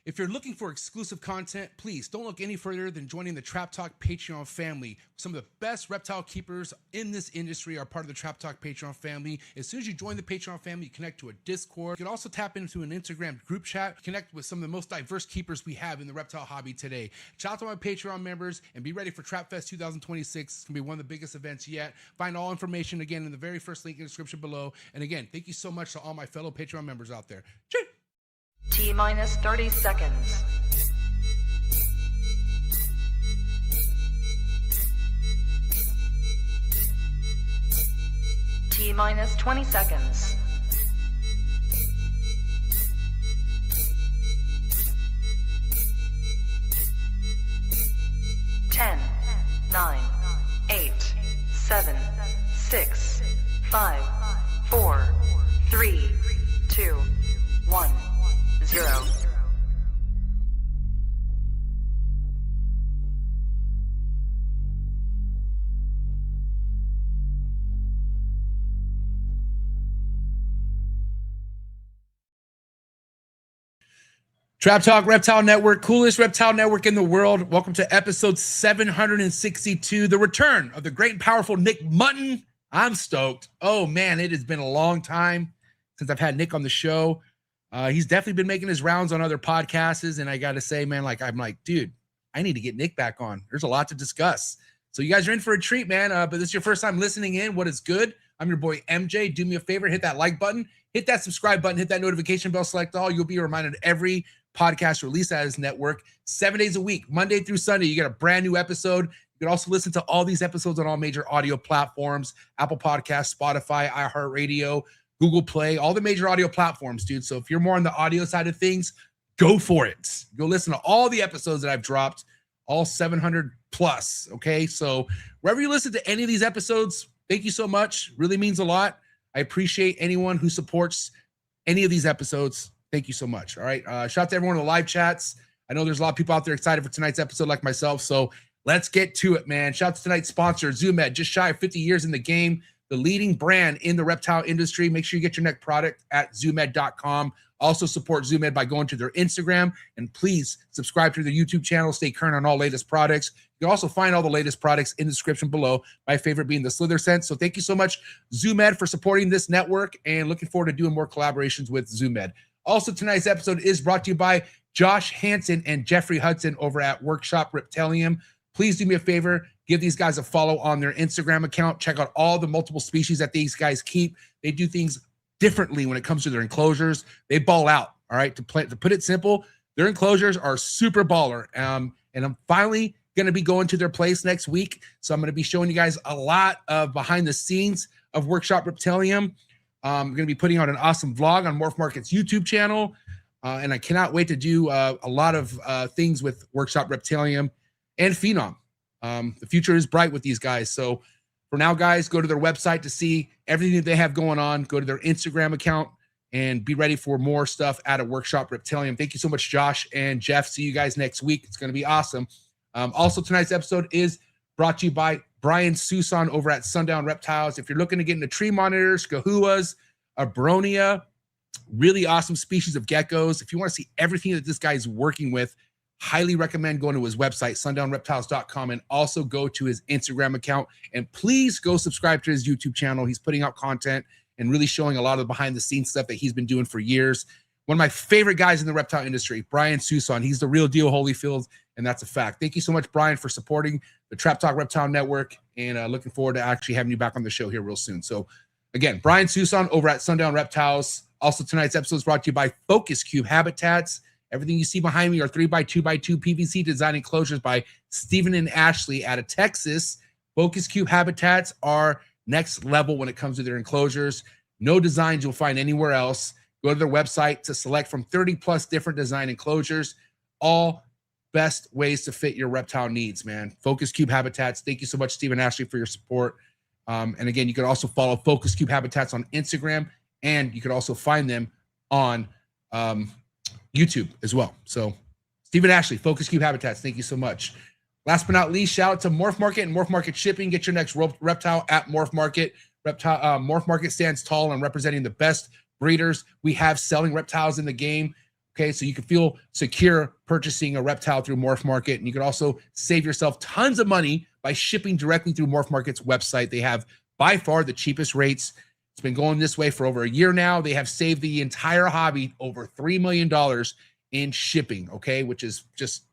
If you're looking for exclusive content, please don't look any further than joining the Trap Talk Patreon family. Some of the best reptile keepers in this industry are part of the Trap Talk Patreon family. As soon as you join the Patreon family, you connect to a Discord. You can also tap into an Instagram group chat, connect with some of the most diverse keepers we have in the reptile hobby today. Shout out to my Patreon members and be ready for Trap Fest 2026. It's going to be one of the biggest events yet. Find all information again in the very first link in the description below. And again, thank you so much to all my fellow Patreon members out there. Cheers! T-minus 30 seconds. T-minus 20 seconds. Ten, 9, 8, 7, 6, 5, 4, 3, 2, 1. 0. Trap Talk Reptile Network, coolest reptile network in the world. Welcome to episode 762, the return of the great and powerful Nick Mutton. I'm stoked. Oh man, it has been a long time since I've had Nick on the show. He's definitely been making his rounds on other podcasts, and I got to say, man, I'm like, dude, I need to get Nick back on. There's a lot to discuss. So you guys are in for a treat, man. But this is your first time listening in. What is good? I'm your boy MJ. Do me a favor, hit that like button, hit that subscribe button, hit that notification bell, select all. You'll be reminded of every podcast released at his network 7 days a week, Monday through Sunday. You get a brand new episode. You can also listen to all these episodes on all major audio platforms: Apple Podcasts, Spotify, iHeartRadio, Google Play, all the major audio platforms, dude. So if you're more on the audio side of things, go for it. Go listen to all the episodes that I've dropped, all 700 plus, okay? So wherever you listen to any of these episodes, thank you so much. Really means a lot. I appreciate anyone who supports any of these episodes. Thank you so much, all right? Shout out to everyone in the live chats. I know there's a lot of people out there excited for tonight's episode like myself, so let's get to it, man. Shout out to tonight's sponsor, ZooMed, just shy of 50 years in the game, the leading brand in the reptile industry. Make sure you get your next product at zoomed.com. Also support ZooMed by going to their Instagram, and please subscribe to their YouTube channel. Stay current on all latest products. You can also find all the latest products in the description below. My favorite being the Slither Sense. So thank you so much, ZooMed, for supporting this network, and looking forward to doing more collaborations with ZooMed. Also, tonight's episode is brought to you by Josh Hansen and Jeffrey Hudson over at Workshop Reptilium. Please do me a favor, give these guys a follow on their Instagram account. Check out all the multiple species that these guys keep. They do things differently when it comes to their enclosures. They ball out, all right? To put it simple, their enclosures are super baller. And I'm finally going to be going to their place next week. So I'm going to be showing you guys a lot of behind the scenes of Workshop Reptilium. I'm going to be putting out an awesome vlog on Morph Market's YouTube channel. And I cannot wait to do a lot of things with Workshop Reptilium and Phenom. The future is bright with these guys. So for now, guys, go to their website to see everything that they have going on. Go to their Instagram account and be ready for more stuff out of Workshop Reptilium. Thank you so much, Josh and Jeff. See you guys next week. It's going to be awesome. Also, tonight's episode is brought to you by Brian Susan over at Sundown Reptiles. If you're looking to get into tree monitors, kahuas, abronia, really awesome species of geckos, if you want to see everything that this guy is working with, highly recommend going to his website, sundownreptiles.com, and also go to his Instagram account. And please go subscribe to his YouTube channel. He's putting out content and really showing a lot of the behind-the-scenes stuff that he's been doing for years. One of my favorite guys in the reptile industry, Brian Susan. He's the real deal, Holyfield, and that's a fact. Thank you so much, Brian, for supporting the Trap Talk Reptile Network, and looking forward to actually having you back on the show here real soon. So, again, Brian Susan over at Sundown Reptiles. Also, tonight's episode is brought to you by Focus Cube Habitats. Everything you see behind me are 3x2x2 PVC design enclosures by Stephen and Ashley out of Texas. Focus Cube Habitats are next level when it comes to their enclosures. No designs you'll find anywhere else. Go to their website to select from 30 plus different design enclosures. All best ways to fit your reptile needs, man. Focus Cube Habitats. Thank you so much, Stephen and Ashley, for your support. And again, you can also follow Focus Cube Habitats on Instagram, and you can also find them on YouTube as well. So Stephen Ashley, Focus Cube Habitats, thank you so much. Last but not least, shout out to Morph Market and Morph Market Shipping. Get your next reptile at Morph Market. Morph Market stands tall and representing the best breeders we have selling reptiles in the game. Okay, so you can feel secure purchasing a reptile through Morph Market, and you can also save yourself tons of money by shipping directly through Morph Market's website. They have by far the cheapest rates. It's been going this way for over a year now. They have saved the entire hobby over $3 million in shipping, okay, which is just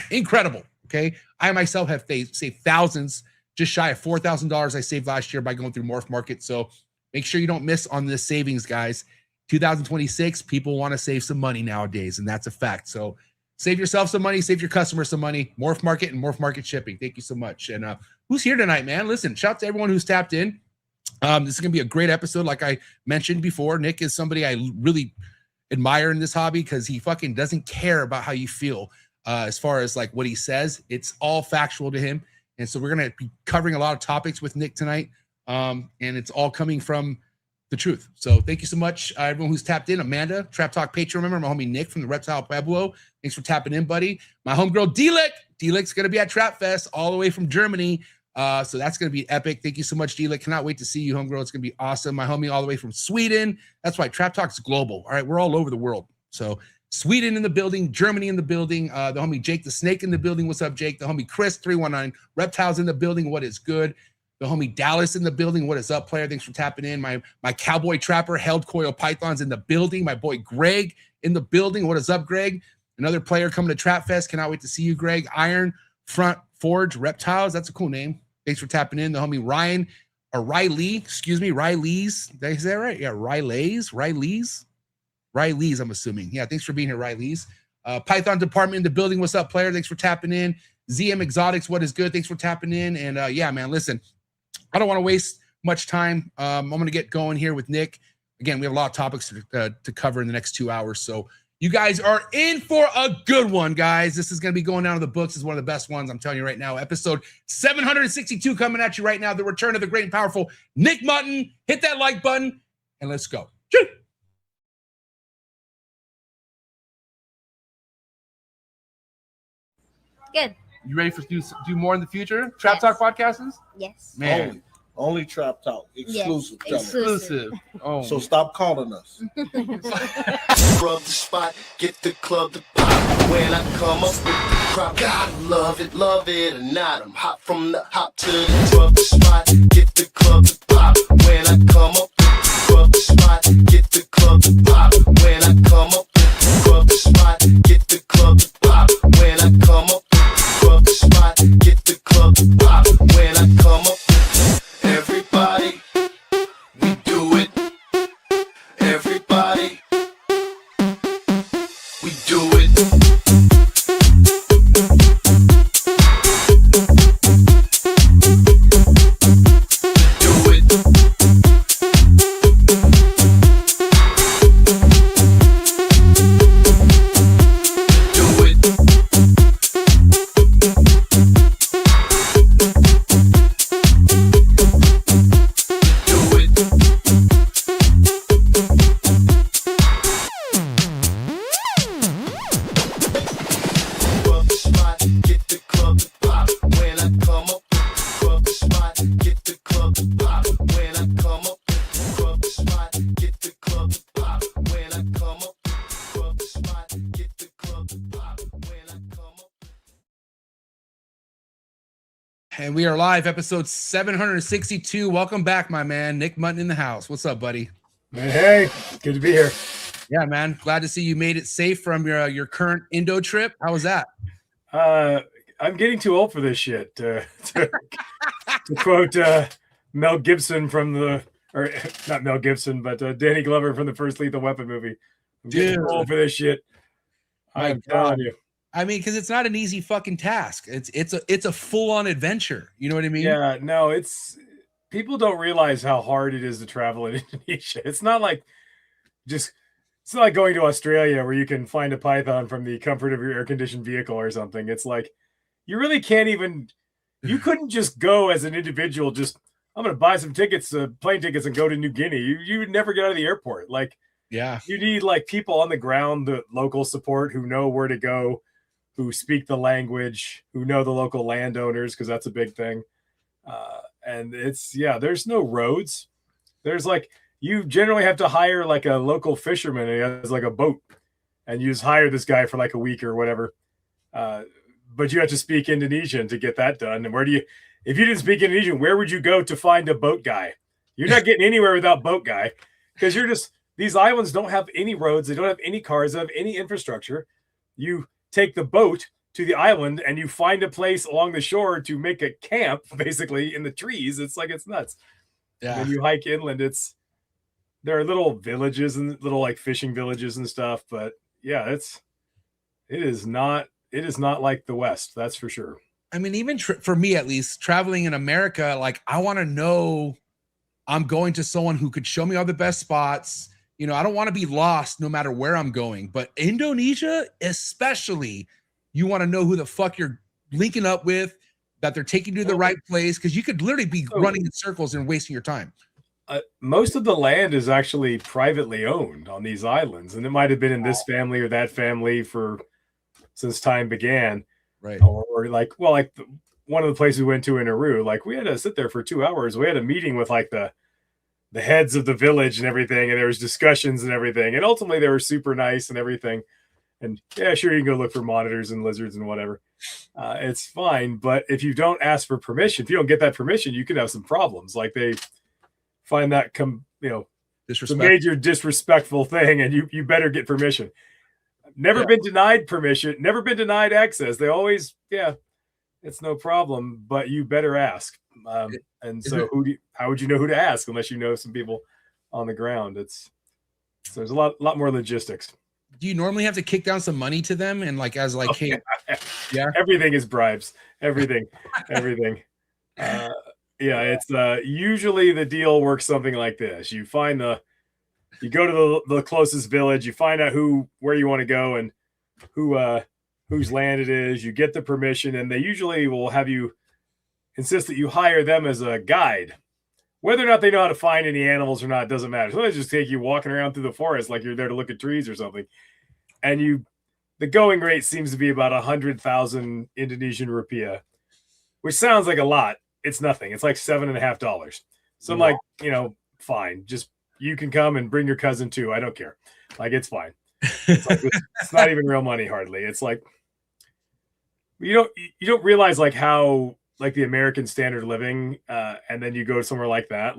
incredible, okay? I myself have saved thousands, just shy of $4,000 I saved last year by going through Morph Market. So make sure you don't miss on this savings, guys. 2026, people want to save some money nowadays, and that's a fact. So save yourself some money, save your customers some money. Morph Market and Morph Market shipping. Thank you so much. And who's here tonight, man? Listen, shout out to everyone who's tapped in. This is going to be a great episode. Like I mentioned before, Nick is somebody I really admire in this hobby because he fucking doesn't care about how you feel as far as like what he says. It's all factual to him. And so we're going to be covering a lot of topics with Nick tonight. And it's all coming from the truth. So thank you so much, everyone who's tapped in. Amanda, Trap Talk Patreon member, my homie Nick from the Reptile Pueblo. Thanks for tapping in, buddy. My homegirl D-Lick. D-Lick's going to be at Trap Fest all the way from Germany. So that's going to be epic. Thank you so much, D-Lick. Cannot wait to see you, homegirl. It's going to be awesome. My homie all the way from Sweden. That's why Trap Talk's global. All right, we're all over the world. So Sweden in the building, Germany in the building, the homie Jake the Snake in the building. What's up, Jake? The homie Chris 319 Reptiles in the building. What is good? The homie Dallas in the building. What is up, player? Thanks for tapping in. My cowboy trapper held coil pythons in the building. My boy Greg in the building. What is up, Greg? Another player coming to Trap Fest. Cannot wait to see you, Greg. Iron Front Forge Reptiles. That's a cool name. Thanks for tapping in. The homie Ryan or Riley. Excuse me, Riley's. Did I say that right? Yeah, Riley's. I'm assuming. Yeah, thanks for being here, Riley's. Python department in the building. What's up, player? Thanks for tapping in. ZM Exotics. What is good? Thanks for tapping in. And yeah, man, listen. I don't want to waste much time. I'm going to get going here with Nick. Again, we have a lot of topics to cover in the next 2 hours. So you guys are in for a good one, guys. This is going to be going down to the books. It's one of the best ones, I'm telling you right now. Episode 762 coming at you right now. The return of the great and powerful Nick Mutton. Hit that like button, and let's go. Choo! Good. You ready for do more in the future? Trap Talk podcasts? Yes. Man. Only Trap Talk. Exclusive. Yes. Exclusive. Oh. So stop calling us. Rub the spot, get the club to pop. When I come up with the crop, gotta love it or not. I'm hot from the hop to the rub the spot, get the club to pop. When I come up with the rub the spot, get the club to pop. When I come up with the rub the spot, get the club to pop. When I come up with the rub the spot, get the club to pop. When I come up with everybody, we do it. Everybody, we do it. Do it. Do it. Do it. Rub the spot, get the club to pop. When I come up, rub the spot, get the club to pop. When I come up, rub the spot, get the club to pop. When I come up, rub the spot, get the club to pop. When I come up. And we are live, episode 762. Welcome back, my man. Nick Mutton in the house. What's up, buddy? Hey, good to be here. Yeah, man. Glad to see you made it safe from your current Indo trip. How was that? I'm getting too old for this shit. To quote Mel Gibson from or not Mel Gibson, but Danny Glover from the first Lethal Weapon movie. I'm getting too old for this shit. I'm telling you. I mean, because it's not an easy fucking task. It's a full-on adventure. You know what I mean? Yeah, no, it's people don't realize how hard it is to travel in Indonesia. It's not like going to Australia where you can find a python from the comfort of your air-conditioned vehicle or something. It's like you really can't even. You couldn't just go as an individual. Just I'm going to buy some tickets, plane tickets, and go to New Guinea. You would never get out of the airport. Like, Yeah. you need like people on the ground, the local support who know where to go, who speak the language, who know the local landowners, because that's a big thing. And there's no roads. There's like, you generally have to hire like a local fisherman who has like a boat, and you just hire this guy for like a week or whatever. But you have to speak Indonesian to get that done. And if you didn't speak Indonesian, where would you go to find a boat guy? You're not getting anywhere without boat guy, because these islands don't have any roads. They don't have any cars. They don't have any infrastructure. You take the boat to the island and you find a place along the shore to make a camp, basically in the trees. It's nuts. Yeah. When you hike inland, there are little villages and little like fishing villages and stuff. But yeah, it is not like the West. That's for sure. I mean, even for me, at least traveling in America, like I want to know I'm going to someone who could show me all the best spots. You know, I don't want to be lost no matter where I'm going, but Indonesia, especially, you want to know who the fuck you're linking up with, that they're taking you to the right place. Cause you could literally be running in circles and wasting your time. Most of the land is actually privately owned on these islands. And it might've been in this family or that family since time began. Right. Or like, one of the places we went to in Nauru, like we had to sit there for 2 hours. We had a meeting with like the heads of the village and everything. And there was discussions and everything. And ultimately they were super nice and everything. And yeah, sure, you can go look for monitors and lizards and whatever. It's fine. But if you don't ask for permission, if you don't get that permission, you can have some problems. Like they find that a major disrespectful thing, and you better get permission. Never been denied permission, never been denied access. They always, it's no problem, but you better ask. And so how would you know who to ask unless you know some people on the ground? There's a lot more logistics. Do you normally have to kick down some money to them and like as like, hey, yeah, everything is bribes, everything. It's usually the deal works something like this. You go to the closest village, you find out where you want to go and whose land it is. You get the permission, and they usually will have you insist that you hire them as a guide. Whether or not they know how to find any animals or not doesn't matter. So they just take you walking around through the forest like you're there to look at trees or something. And the going rate seems to be about 100,000 Indonesian rupiah, which sounds like a lot. It's nothing. It's like $7.50. So I'm like, fine. Just you can come and bring your cousin too. I don't care. Like, it's fine. It's not even real money hardly. It's like you don't realize like how like the American standard of living, and then you go somewhere like that,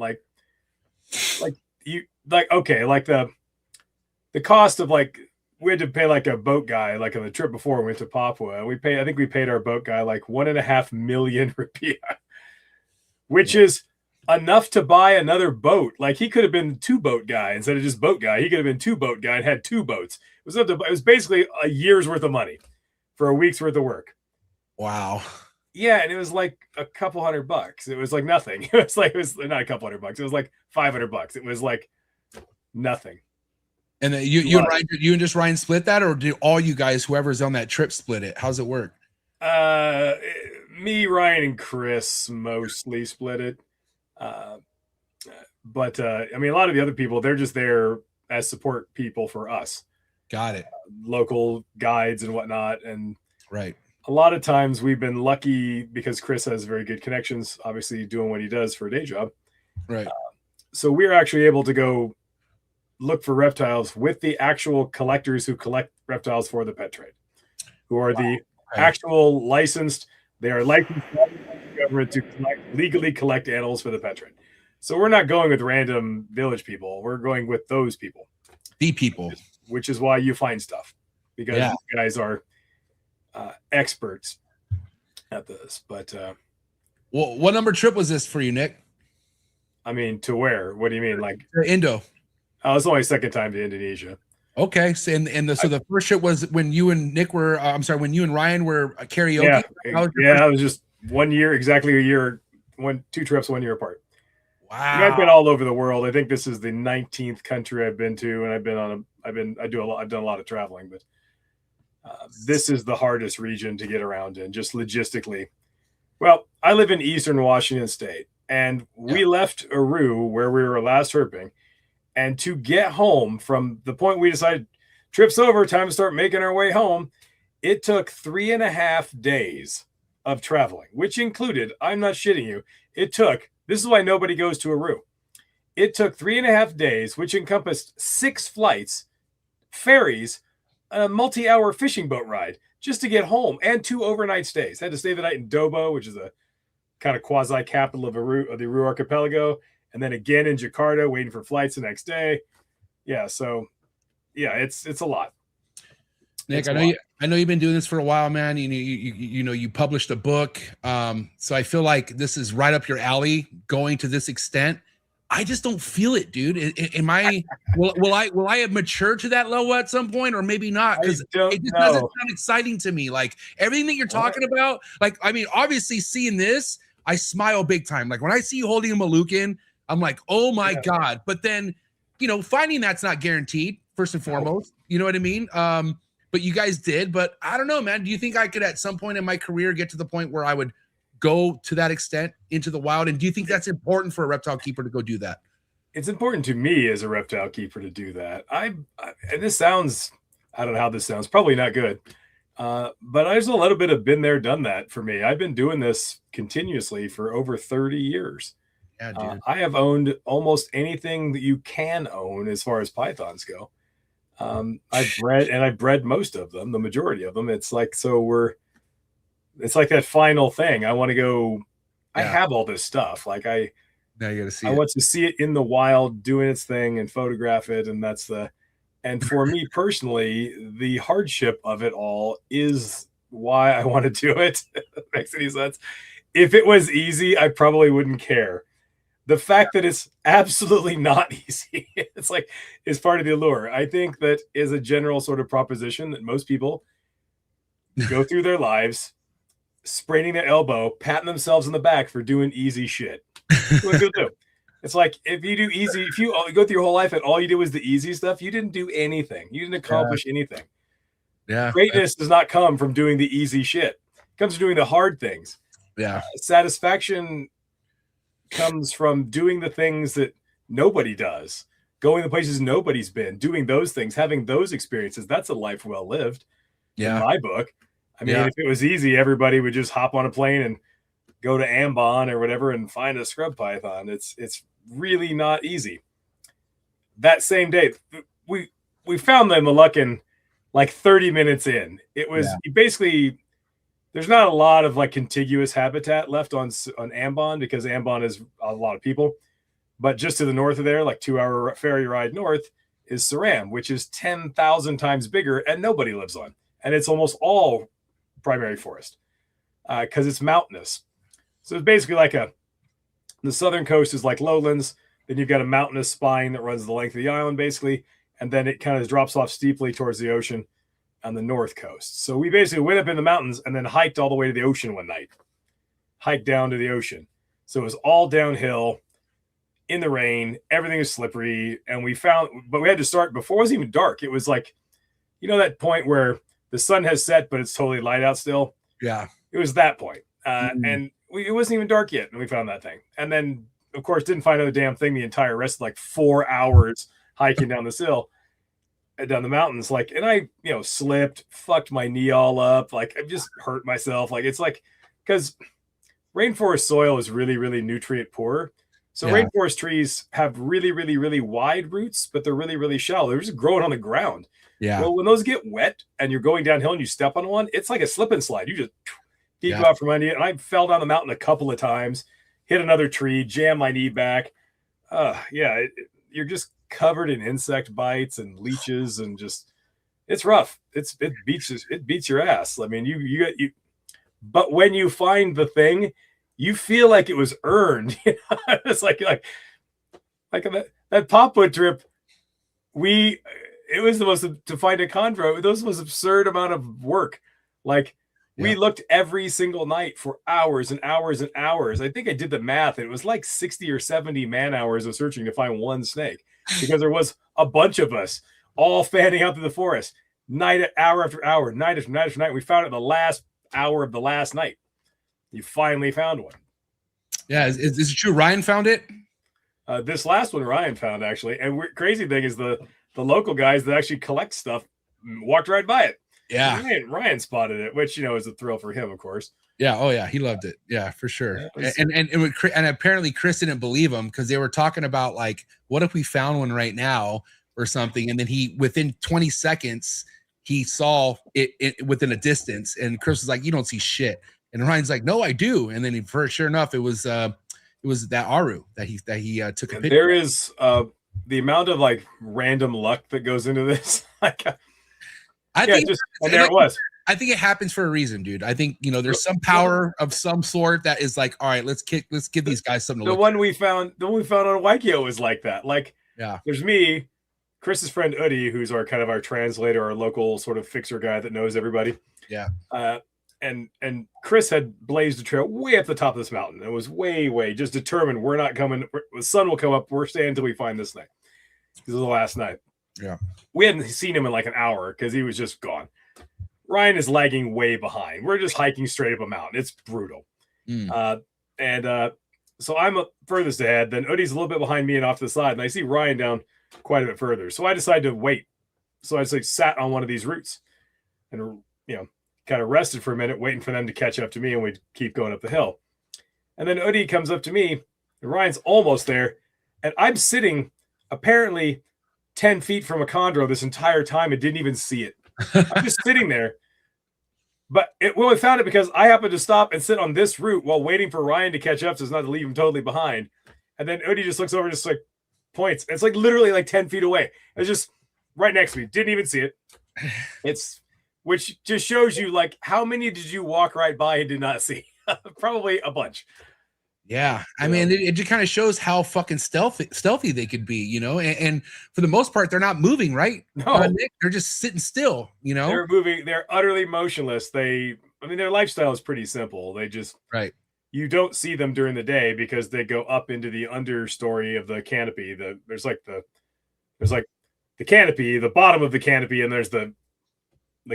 the cost of like we had to pay like a boat guy like on the trip before we went to Papua. I think we paid our boat guy like 1.5 million rupiah, which is enough to buy another boat. Like he could have been 2-boat guy instead of just boat guy. He could have been 2-boat guy and had 2 boats. It was basically a year's worth of money for a week's worth of work. Wow. Yeah, and it was like a couple $100. It was like nothing. It was not a couple $100. It was like $500. It was like nothing. And then you and just Ryan split that, or do all you guys, whoever's on that trip, split it? How's it work? Me, Ryan, and Chris mostly split it. But I mean, a lot of the other people, they're just there as support people for us. Got it. Local guides and whatnot. And right. A lot of times we've been lucky because Chris has very good connections, obviously doing what he does for a day job. Right. So we're actually able to go look for reptiles with the actual collectors who collect reptiles for the pet trade, who are the actual licensed. They are licensed by the government to legally collect animals for the pet trade. So we're not going with random village people. We're going with those people. The people. Which is why you find stuff, because these guys are experts at this. But well, what number trip was this for you, Nick? I mean, to where? What do you mean? Like Indo? Oh, it's only second time to Indonesia. Okay, so the first trip was when you and Nick were. When you and Ryan were karaoke. Yeah, it was just 1 year, exactly a year. 2 trips 1 year apart. Wow. And I've been all over the world. I think this is the 19th country I've been to, and I've done a lot of traveling, but this is the hardest region to get around in, just logistically. Well, I live in Eastern Washington State, and we left Aru, where we were last herping, and to get home from the point we decided trip's over, time to start making our way home, it took 3.5 days of traveling, which included, I'm not shitting you, this is why nobody goes to Aru. It took 3.5 days, which encompassed 6 flights, ferries, a multi-hour fishing boat ride just to get home, and 2 overnight stays. Had to stay the night in Dobo, which is a kind of quasi capital of the Aru archipelago, and then again in Jakarta, waiting for flights the next day. Yeah, so yeah, it's a lot. Nick, I know you've been doing this for a while, man. You published a book, so I feel like this is right up your alley. Going to this extent, I just don't feel it, dude. Am I? Will I have matured to that level at some point, or maybe not? Because it just doesn't sound exciting to me. Like everything that you're talking about. Like, I mean, obviously seeing this, I smile big time. Like when I see you holding a Moluccan, I'm like, oh my god. But then, finding that's not guaranteed. First and foremost, you know what I mean? But you guys did. But I don't know, man. Do you think I could at some point in my career get to the point where I would go to that extent into the wild? And do you think that's important for a reptile keeper to go do that? It's important to me as a reptile keeper to do that. And this sounds, I don't know how this sounds, probably not good. But there's a little bit of been there, done that for me. I've been doing this continuously for over 30 years. Yeah, dude. I have owned almost anything that you can own as far as pythons go. I've bred most of them, the majority of them. It's like, it's like that final thing. I want to go, I have all this stuff. Like now you got to see I want to see it in the wild doing its thing and photograph it. And for me personally, the hardship of it all is why I want to do it. If that makes any sense. If it was easy, I probably wouldn't care. The fact that it's absolutely not easy, it's part of the allure. I think that is a general sort of proposition that most people go through their lives spraining their elbow, patting themselves in the back for doing easy shit. That's what you'll do. It's like if you go through your whole life and all you did was the easy stuff, you didn't do anything. You didn't accomplish anything. Yeah. Greatness does not come from doing the easy shit. It comes from doing the hard things. Yeah. Satisfaction comes from doing the things that nobody does, going to places nobody's been, doing those things, having those experiences. That's a life well lived. Yeah. In my book. I mean, if it was easy, everybody would just hop on a plane and go to Ambon or whatever and find a scrub python. It's really not easy. That same day, we found the Moluccan like 30 minutes in. It was basically, there's not a lot of like contiguous habitat left on Ambon because Ambon is a lot of people. But just to the north of there, like 2-hour ferry ride north, is Saram, which is 10,000 times bigger and nobody lives on. And it's almost all primary forest because it's mountainous. So it's basically like the southern coast is like lowlands. Then you've got a mountainous spine that runs the length of the island, basically. And then it kind of drops off steeply towards the ocean on the north coast. So we basically went up in the mountains and then hiked all the way to the ocean one night. Hiked down to the ocean. So it was all downhill in the rain. Everything was slippery. And we had to start before it was even dark. It was like, that point where the sun has set, but it's totally light out still. Yeah. It was that point. And it wasn't even dark yet. And we found that thing. And then, of course, didn't find another damn thing the entire rest of like 4 hours hiking down this hill and down the mountains. Like, and I, slipped, fucked my knee all up. Like, I just hurt myself. Like, it's like, because rainforest soil is really, really nutrient poor. So rainforest trees have really, really, really wide roots, but they're really, really shallow. They're just growing on the ground. Yeah. Well, when those get wet and you're going downhill and you step on one, it's like a slip and slide. You just go out from under you. And I fell down the mountain a couple of times, hit another tree, jammed my knee back. You're just covered in insect bites and leeches and just, it's rough. It beats your ass. I mean, but when you find the thing, you feel like it was earned. It's like that Papua trip. It was the most, to find a chondro, those was absurd amount of work. Like we looked every single night for hours and hours and hours. I think I did the math. It was like 60 or 70 man hours of searching to find one snake because there was a bunch of us all fanning out through the forest, hour after hour, night after night after night. We found it the last hour of the last night. You finally found one. Yeah. Is it true? Ryan found it? This last one Ryan found actually. And crazy thing is the local guys that actually collect stuff walked right by it. Yeah. Ryan spotted it, which, is a thrill for him, of course. Yeah. Oh yeah. He loved it. Yeah, for sure. And apparently Chris didn't believe him because they were talking about like, what if we found one right now or something? And then within 20 seconds, he saw it within a distance, and Chris was like, "You don't see shit," and Ryan's like, "No, I do." And then sure enough, it was that Aru that he took a picture. There is the amount of like random luck that goes into this. Like, I think there it was. I think it happens for a reason, dude. I think there's some power of some sort that is like, all right, let's give these guys something to look. The one we found on Waikio was like that. Like, yeah, there's me, Chris's friend Udi, who's our translator, our local sort of fixer guy that knows everybody. Yeah. And Chris had blazed a trail way up the top of this mountain. It was way just determined we're not coming. The sun will come up. We're staying until we find this thing. This is the last night. Yeah. We hadn't seen him in like an hour because he was just gone. Ryan is lagging way behind. We're just hiking straight up a mountain. It's brutal. So I'm furthest ahead. Then Udi's a little bit behind me and off to the side. And I see Ryan down quite a bit further. So I decided to wait. So I just like sat on one of these roots and, kind of rested for a minute, waiting for them to catch up to me, and we'd keep going up the hill. And then Udi comes up to me, and Ryan's almost there, and I'm sitting apparently 10 feet from a chondro this entire time and didn't even see it. I'm just sitting there. But we found it because I happened to stop and sit on this route while waiting for Ryan to catch up so as not to leave him totally behind. And then Udi just looks over and just like points. It's like literally like 10 feet away. It's just right next to me. Didn't even see it. Which just shows you, like, how many did you walk right by and did not see? Probably a bunch. Yeah. I mean, it just kind of shows how fucking stealthy they could be, and for the most part, they're not moving, right? No. Nick, they're just sitting still, They're moving. They're utterly motionless. Their lifestyle is pretty simple. They just, right. You don't see them during the day because they go up into the understory of the canopy. There's like the canopy, the bottom of the canopy, and there's the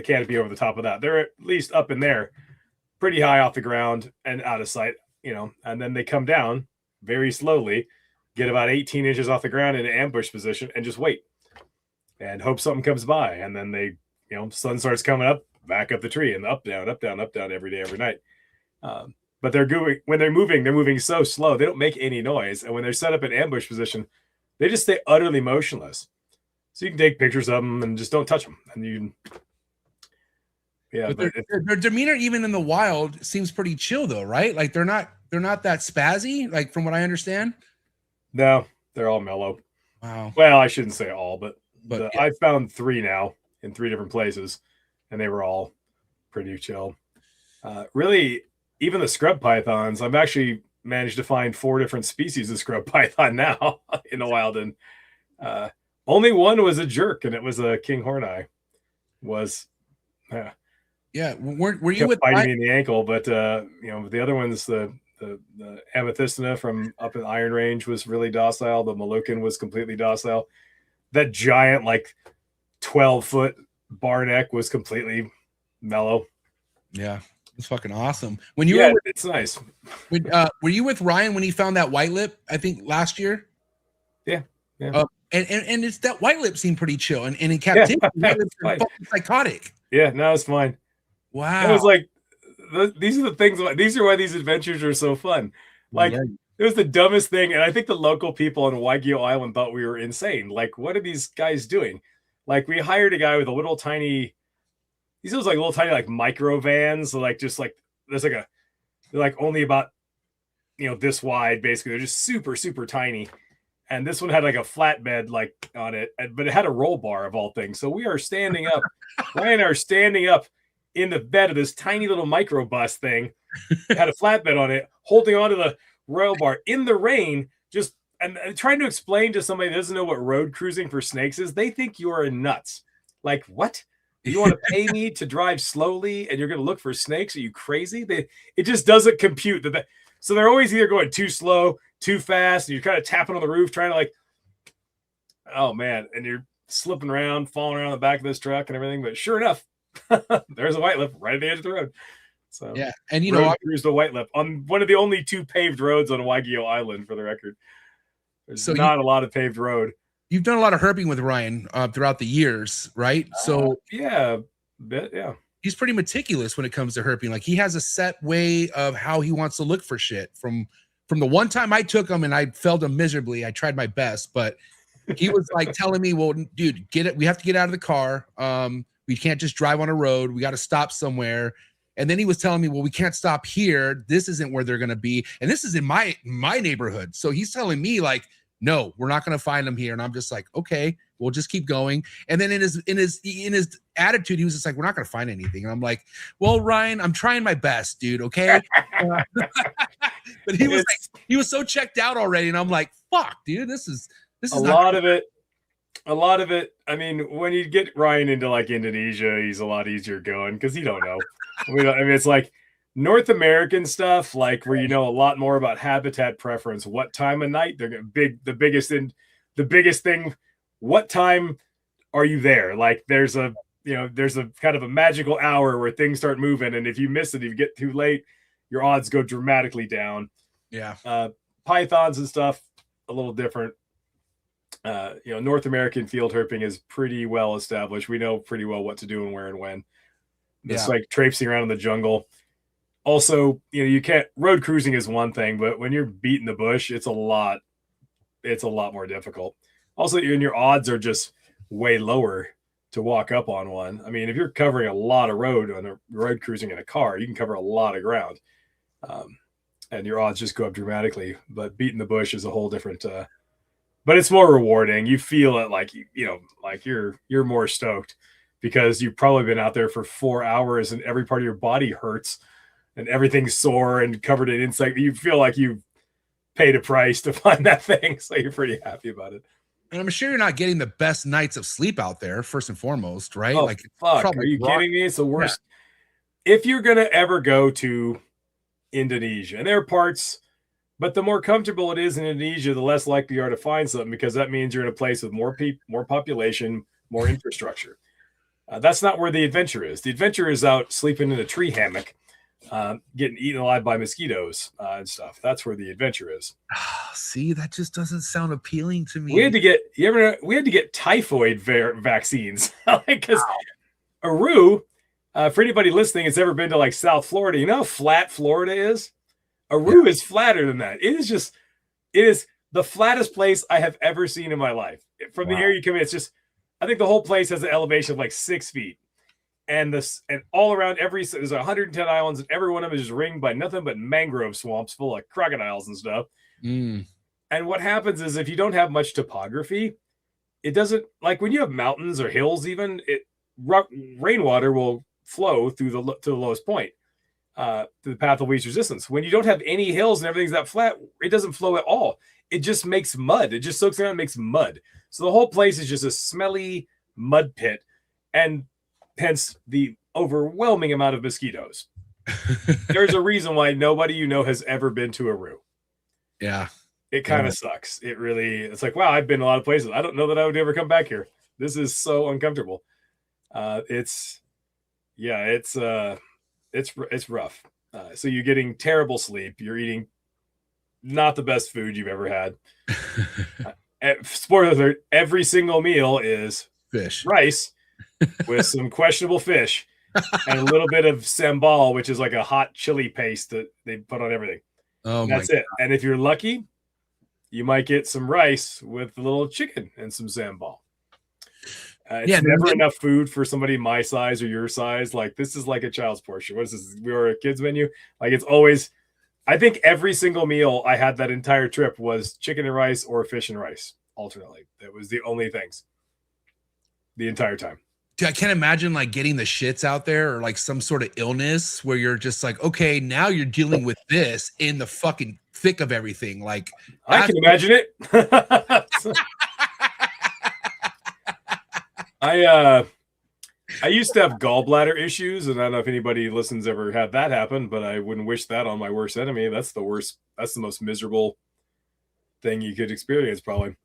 canopy over the top of that. They're at least up in there, pretty high off the ground and out of sight, and then they come down very slowly, get about 18 inches off the ground in an ambush position and just wait and hope something comes by. And then they, sun starts coming up, back up the tree and up, down, every day, every night. But when they're moving so slow, they don't make any noise. And when they're set up in ambush position, they just stay utterly motionless. So you can take pictures of them and just don't touch them. And but their demeanor, even in the wild, seems pretty chill, though, right? Like they're not that spazzy, like from what I understand. No, they're all mellow. Wow. Well, I shouldn't say all, but yeah. I've found 3 now in 3 different places, and they were all pretty chill. Really, even the scrub pythons, I've actually managed to find 4 different species of scrub python now in the wild, and only one was a jerk, and it was a king horneye. Yeah, were you with biting me in the ankle? But the other ones, the amethystina from up in Iron Range was really docile. The Moluccan was completely docile. That giant, like 12-foot bar neck was completely mellow. Yeah, it's fucking awesome. It's nice. Were you with Ryan when he found that white lip? I think last year. Yeah. And it's that white lip seemed pretty chill, and in captivity, white lips are fucking psychotic. Yeah, no, it's fine. Wow. It was like, these are the things. These are why these adventures are so fun. Like, it was the dumbest thing, and I think the local people on Waigeo Island thought we were insane. Like, what are these guys doing? Like, we hired a guy with a little tiny. These are like little tiny like micro vans. So like just like they're like only about this wide basically. They're just super super tiny. And this one had like a flatbed like on it, but it had a roll bar of all things. So we are standing up. Ryan and I are standing up in the bed of this tiny little microbus thing. It had a flatbed on it, holding onto the roll bar in the rain, just and trying to explain to somebody that doesn't know what road cruising for snakes is. They think you are nuts. Like, what? You want to pay me to drive slowly and you're going to look for snakes? Are you crazy? It just doesn't compute. So they're always either going too slow, too fast, and you're kind of tapping on the roof, trying to like, oh man, and you're slipping around, falling around the back of this truck and everything. But sure enough, there's a white lip right at the edge of the road. So yeah, and cruised a white lip on one of the only 2 paved roads on Waigeo Island, for the record. There's not a lot of paved road. You've done a lot of herping with Ryan throughout the years, right? So yeah. He's pretty meticulous when it comes to herping. Like, he has a set way of how he wants to look for shit. From the one time I took him and I failed him miserably, I tried my best, but he was like telling me, well, dude, get it. We have to get out of the car. We We can't just drive on a road. We got to stop somewhere. And then he was telling me, well, we can't stop here. This isn't where they're going to be. And this is in my neighborhood. So he's telling me like, no, we're not going to find them here. And I'm just like, okay, we'll just keep going. And then in his attitude, he was just like, we're not going to find anything. And I'm like, well, Ryan, I'm trying my best, dude. Okay. But he was so checked out already. And I'm like, fuck, dude, this is a lot of it. A lot of it. I mean, when you get Ryan into like Indonesia, he's a lot easier going because he don't know. I mean, it's like North American stuff, like where you know a lot more about habitat preference, what time of night they're the biggest thing. What time are you there? Like there's a kind of a magical hour where things start moving, and if you miss it, if you get too late, your odds go dramatically down. Yeah. Pythons and stuff a little different. North American field herping is pretty well established. We know pretty well what to do and where and when. It's like traipsing around in the jungle. Also, you can't, road cruising is one thing, but when you're beating the bush, it's a lot more difficult. Also, your odds are just way lower to walk up on one. I mean, if you're covering a lot of road on a road cruising in a car, you can cover a lot of ground. And your odds just go up dramatically, but beating the bush is a whole different, but it's more rewarding. You feel it like, like you're more stoked because you've probably been out there for 4 hours and every part of your body hurts and everything's sore and covered in insect. You feel like you've paid a price to find that thing. So you're pretty happy about it. And I'm sure you're not getting the best nights of sleep out there, first and foremost, right? Oh, like, fuck. Are you kidding me? It's the worst. Yeah. If you're going to ever go to Indonesia, and there are parts, but the more comfortable it is in Indonesia, the less likely you are to find something because that means you're in a place with more people, more population, more infrastructure. That's not where the adventure is. The adventure is out sleeping in a tree hammock, getting eaten alive by mosquitoes and stuff. That's where the adventure is. See, that just doesn't sound appealing to me. We had to get typhoid vaccines because Aru, for anybody listening that's ever been to like South Florida, you know how flat Florida is? Aru is flatter than that. It is the flattest place I have ever seen in my life. From the air you come in, it's just, I think the whole place has an elevation of like 6 feet. And all around there's 110 islands, and every one of them is just ringed by nothing but mangrove swamps full of crocodiles and stuff. And what happens is if you don't have much topography, it doesn't, like when you have mountains or hills, even rainwater will flow through to the lowest point, to the path of least resistance. When you don't have any hills and everything's that flat, it doesn't flow at all. It just makes mud. It just soaks around and makes mud. So the whole place is just a smelly mud pit, and hence the overwhelming amount of mosquitoes. There's a reason why nobody has ever been to Aru. Yeah. It kind of sucks. It's like, wow, I've been a lot of places. I don't know that I would ever come back here. This is so uncomfortable. It's rough. So you're getting terrible sleep. You're eating not the best food you've ever had. Spoiler alert, every single meal is fish, rice with some questionable fish and a little bit of sambal, which is like a hot chili paste that they put on everything. Oh, that's it. And if you're lucky, you might get some rice with a little chicken and some sambal. It's never enough food for somebody my size or your size. Like, this is like a child's portion. What is this? We were a kids menu. Like, it's always, I think every single meal I had that entire trip was chicken and rice or fish and rice alternately. That was the only things the entire time. Dude, I can't imagine like getting the shits out there or like some sort of illness where you're just like, okay, now you're dealing with this in the fucking thick of everything. Like, I can imagine it. I used to have gallbladder issues, and I don't know if anybody listens ever had that happen, but I wouldn't wish that on my worst enemy. That's the worst. That's the most miserable thing you could experience, probably.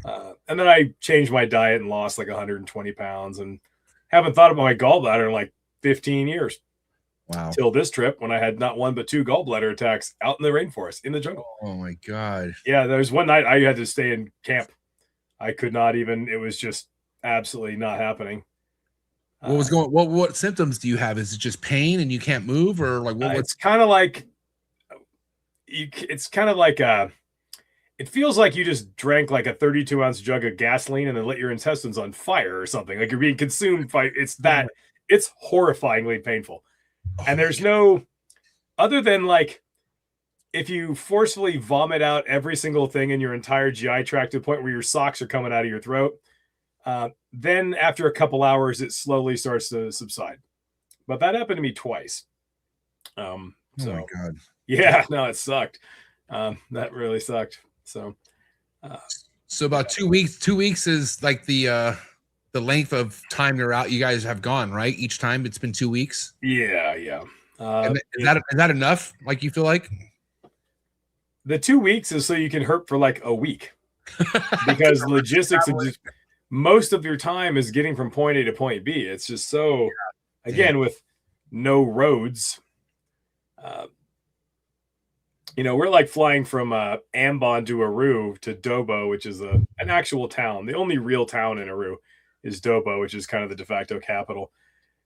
And then I changed my diet and lost like 120 pounds, and haven't thought about my gallbladder in like 15 years. Wow. Till this trip when I had not one but 2 gallbladder attacks out in the rainforest, in the jungle. Oh my God. Yeah, there was one night I had to stay in camp. I could not even, it was just absolutely not happening. What was going, what symptoms do you have? Is it just pain and you can't move, or like it's kind of like it feels like you just drank like a 32-ounce jug of gasoline and then lit your intestines on fire or something. Like you're being consumed by it's horrifyingly painful. And there's no, other than like, if you forcefully vomit out every single thing in your entire GI tract to the point where your socks are coming out of your throat, then after a couple hours, it slowly starts to subside. But that happened to me twice. Oh my God. Yeah, no, it sucked. That really sucked. So about 2 weeks. 2 weeks is like the length of time you're out. You guys have gone, right? Each time it's been 2 weeks. Yeah. Is that enough? Like you feel like the 2 weeks is so you can herp for like a week, because logistics of just most of your time is getting from point A to point B. It's just so again with no roads. We're like flying from Ambon to Aru to Dobo, which is an actual town. The only real town in Aru is Dobo, which is kind of the de facto capital.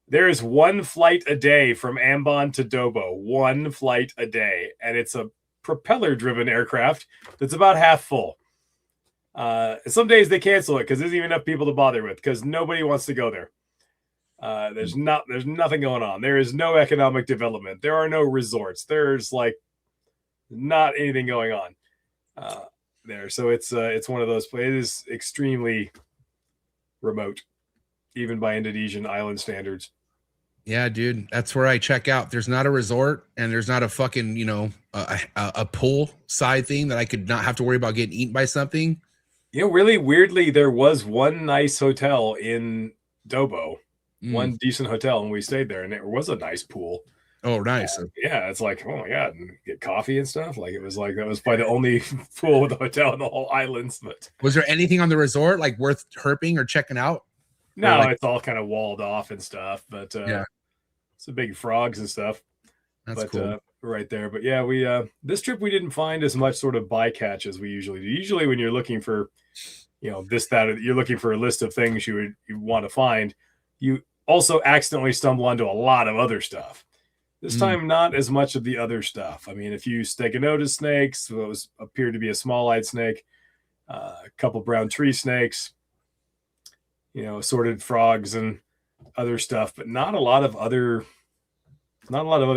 There is one flight a day from Ambon to Dobo, one flight a day. And it's a propeller-driven aircraft that's about half full. Some days they cancel it because there's even enough people to bother with because nobody wants to go there. There's nothing going on. There is no economic development. There are no resorts. There's like not anything going on there. So it's one of those places. It is extremely remote, even by Indonesian island standards. Yeah, dude, that's where I check out. There's not a resort and there's not a fucking, a pool side thing that I could not have to worry about getting eaten by something. Really weirdly, there was one nice hotel in Dobo, one decent hotel, and we stayed there, and there was a nice pool. Oh, nice. Yeah, it's like, oh my God, and get coffee and stuff. Like it was like that was probably the only pool with a hotel in the whole islands. But was there anything on the resort like worth herping or checking out? No, it's all kind of walled off and stuff. But yeah, some big frogs and stuff. That's cool. Right there. But yeah, we this trip we didn't find as much sort of bycatch as we usually do. Usually when you're looking for, this, that, or you're looking for a list of things you want to find, you also accidentally stumble onto a lot of other stuff. This time, not as much of the other stuff. I mean, a few Stegonotus snakes, what appeared to be a small-eyed snake, a couple brown tree snakes, assorted frogs and other stuff, but not a lot of other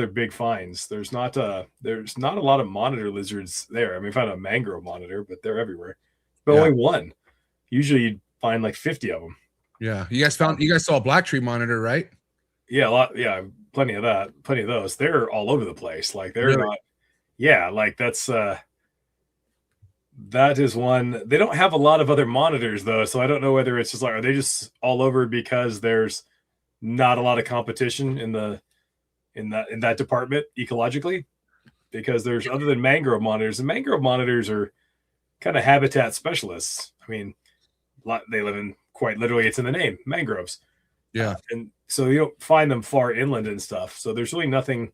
big finds. There's not a lot of monitor lizards there. I mean, we found a mangrove monitor, but they're everywhere. But only one. Usually you'd find like 50 of them. Yeah. You guys saw a black tree monitor, right? Yeah, a lot. Yeah, plenty of those. They're all over the place. Like they're really? Not. Yeah, like that is one. They don't have a lot of other monitors though, so I don't know whether it's just like, are they just all over because there's not a lot of competition in that department ecologically? Because there's, other than mangrove monitors, and mangrove monitors are kind of habitat specialists. I mean, they live in, quite literally, it's in the name, mangroves. Yeah. And so you don't find them far inland and stuff. So there's really nothing,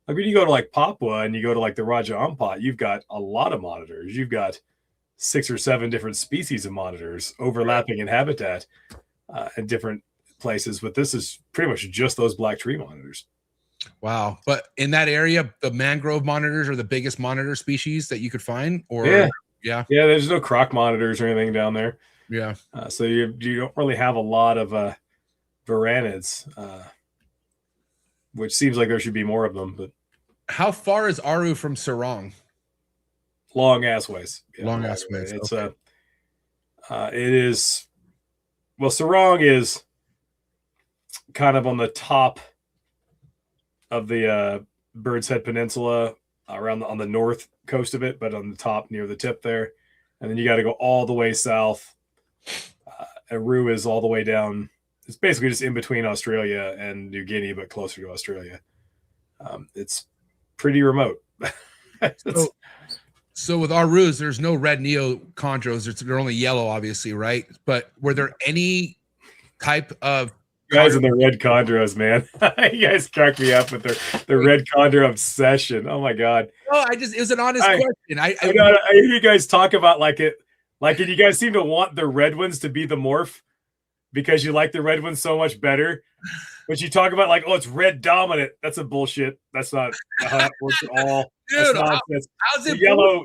like when you go to like Papua and you go to like the Raja Ampat, you've got a lot of monitors. You've got 6 or 7 different species of monitors overlapping in habitat in different places. But this is pretty much just those black tree monitors. Wow. But in that area, the mangrove monitors are the biggest monitor species that you could find? Or yeah. There's no croc monitors or anything down there. Yeah. So you don't really have a lot of varanids, which seems like there should be more of them. But how far is Aru from Sarong? Long ass ways. Yeah, long ass ways. It's it is. Well, Sarong is kind of on the top of the Bird's Head Peninsula, on the north coast of it, but on the top near the tip there, and then you got to go all the way south. Aru is all the way down. It's basically just in between Australia and New Guinea, but closer to Australia. It's pretty remote. So with Arus, there's no red neo chondros. They're only yellow, obviously, right? But were there any type of guys in the red chondros, man? You guys crack me up with their red chondro obsession. Oh my God. Oh, it was an honest question. I hear you guys talk about and you guys seem to want the red ones to be the morph because you like the red ones so much better. But you talk about like, oh, it's red dominant. That's a bullshit. That's not how it works at all. Dude, How's it yellow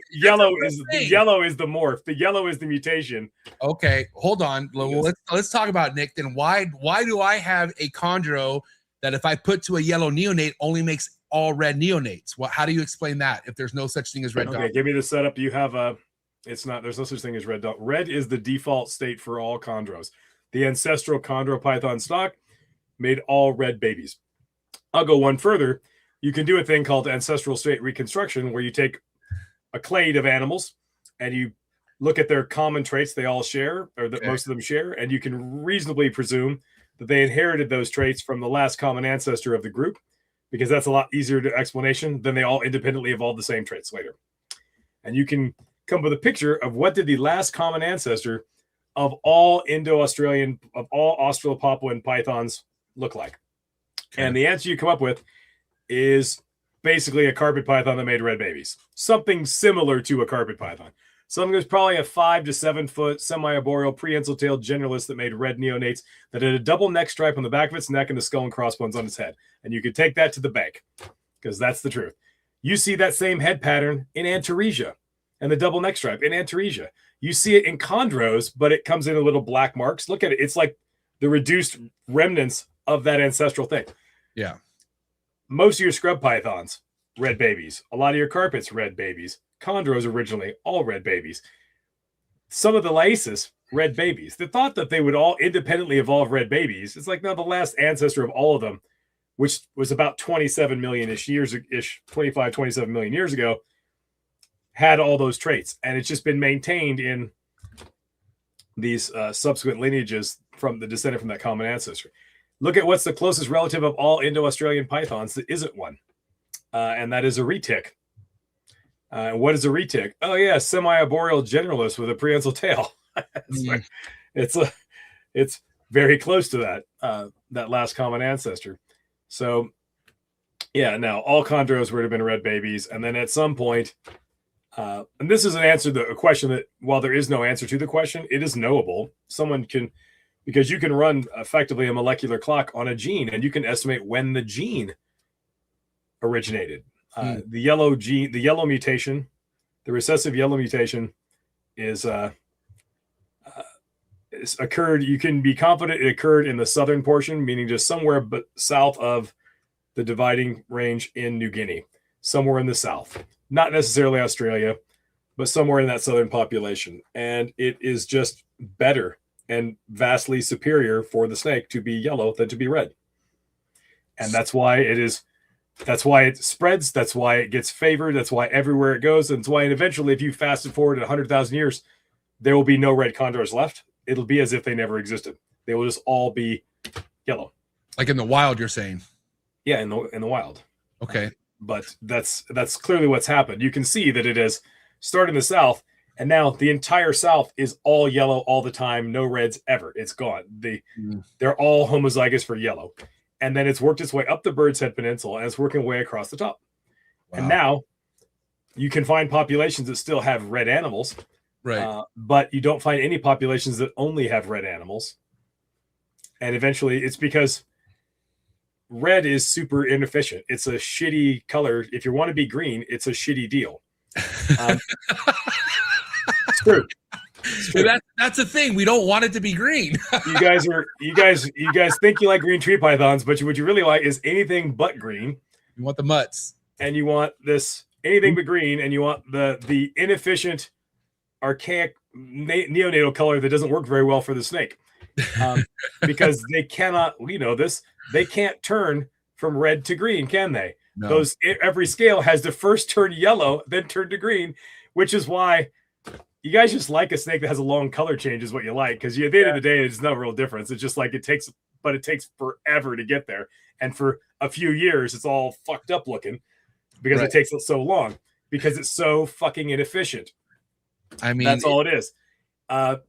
thing. yellow is the morph. The yellow is the mutation. Okay, hold on. Let's talk about Nick. Then why do I have a chondro that if I put to a yellow neonate only makes all red neonates? How do you explain that if there's no such thing as red dot? Give me the setup. You have there's no such thing as red dot. Red is the default state for all chondros. The ancestral chondro python stock made all red babies. I'll go one further. You can do a thing called ancestral state reconstruction where you take a clade of animals and you look at their common traits they all share, or that most of them share, and you can reasonably presume that they inherited those traits from the last common ancestor of the group, because that's a lot easier to explanation than they all independently evolved the same traits later. And you can come with a picture of what did the last common ancestor of all Indo-Australian, of all Australopapuan pythons look like. Okay. And the answer you come up with is basically a carpet python that made red babies. Something similar to a carpet python. Something that's probably a 5 to 7 foot semi-arboreal prehensile-tailed generalist that made red neonates that had a double neck stripe on the back of its neck and the skull and crossbones on its head. And you could take that to the bank because that's the truth. You see that same head pattern in Antaresia and the double neck stripe in Antaresia. You see it in chondros, but it comes in a little black marks. Look at it. It's like the reduced remnants of that ancestral thing. Yeah. Most of your scrub pythons, red babies. A lot of your carpets, red babies. Chondros originally, all red babies. Some of the lyasis, red babies. The thought that they would all independently evolve red babies, it's like, no, the last ancestor of all of them, which was about 27 million-ish years-ish, 25, 27 million years ago, had all those traits. And it's just been maintained in these subsequent lineages from the descendant from that common ancestor. Look at what's the closest relative of all Indo-Australian pythons that isn't one. And that is a retic. What is a retic? Oh, yeah, semi-arboreal generalist with a prehensile tail. It's very close to that, that last common ancestor. So, yeah, now all chondros would have been red babies. And then at some point, and this is an answer to a question that, while there is no answer to the question, it is knowable. Someone can... Because you can run effectively a molecular clock on a gene, and you can estimate when the gene originated. The yellow gene, the yellow mutation, the recessive yellow mutation is occurred. You can be confident it occurred in the southern portion, meaning just somewhere but south of the dividing range in New Guinea, somewhere in the south, not necessarily Australia, but somewhere in that southern population. And it is just better and vastly superior for the snake to be yellow than to be red. And that's why it spreads. That's why it gets favored. That's why everywhere it goes. And it's why eventually, if you fast forward 100,000 years, there will be no red condors left. It'll be as if they never existed. They will just all be yellow. Like in the wild, you're saying? Yeah, in the wild. Okay. But that's clearly what's happened. You can see that it has started in the south. And now the entire South is all yellow all the time. No reds ever. It's gone. They're all homozygous for yellow. And then it's worked its way up the Bird's Head Peninsula and it's working way across the top. Wow. And now you can find populations that still have red animals. Right. But you don't find any populations that only have red animals. And eventually it's because red is super inefficient. It's a shitty color. If you want to be green, it's a shitty deal. It's true. That's the thing. We don't want it to be green. you guys think you like green tree pythons, but what you really like is anything but green. You want the mutts, and you want this anything but green, and you want the inefficient, archaic neonatal color that doesn't work very well for the snake, because they cannot. We know this. They can't turn from red to green, can they? No. Every scale has to first turn yellow, then turn to green, which is why. You guys just like a snake that has a long color change is what you like, because at the end of the day, it's no real difference. It's just like it takes forever to get there. And for a few years, it's all fucked up looking because it takes so long because it's so fucking inefficient. I mean, that's all it is. And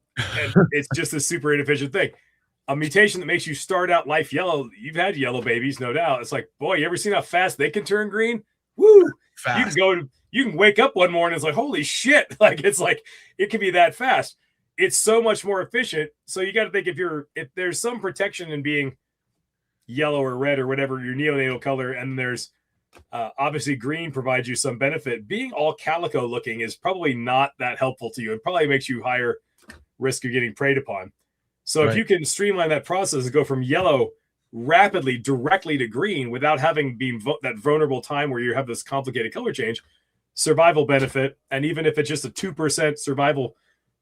it's just a super inefficient thing. A mutation that makes you start out life yellow. You've had yellow babies, no doubt. It's like, boy, you ever seen how fast they can turn green? Woo! Fast. You can wake up one morning, it's like, holy shit. Like, it's like, it can be that fast. It's so much more efficient. So you got to think if there's some protection in being yellow or red or whatever your neonatal color, and there's obviously green provides you some benefit. Being all calico looking is probably not that helpful to you. It probably makes you higher risk of getting preyed upon. So if you can streamline that process and go from yellow rapidly directly to green without having been that vulnerable time where you have this complicated color change, survival benefit, and even if it's just a 2% survival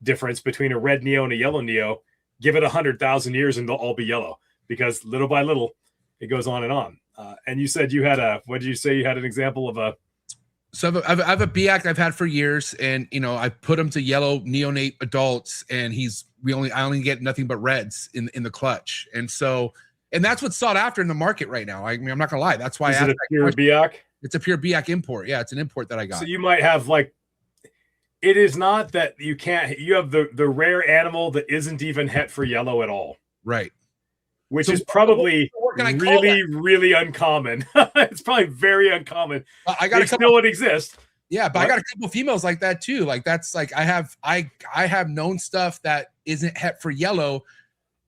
difference between a red neo and a yellow neo, give it 100,000 years and they'll all be yellow, because little by little it goes on and on. And you said you had what did you say? You had an example of a. So I have a BAC I've had for years, and I put him to yellow neonate adults, and I only get nothing but reds in the clutch, and that's what's sought after in the market right now. I mean, I'm not gonna lie, that's why. Is it a pure BAC? It's a pure BAC import. Yeah, it's an import that I got. So you might have it is not that you can't. You have the rare animal that isn't even het for yellow at all, right? Which is probably really uncommon. It's probably very uncommon. I got still would exist. Yeah, but I got a couple females like that too. Like that's like I have known stuff that isn't het for yellow,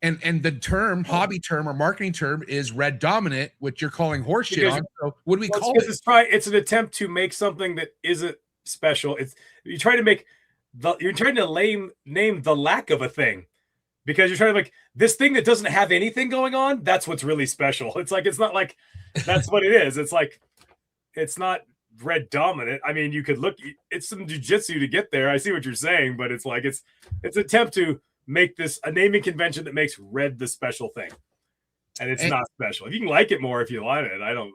and the term, hobby term or marketing term is red dominant, which you're calling horseshit on. So what do we call it? It's an attempt to make something that isn't special. You're trying to name the lack of a thing. Because you're trying to this thing that doesn't have anything going on, that's what's really special. It's not like that's what it is. It's not red dominant. I mean, you could it's some jujitsu to get there. I see what you're saying, but it's an attempt to make this a naming convention that makes red the special thing. And it's not special. If you can like it more if you like it. I don't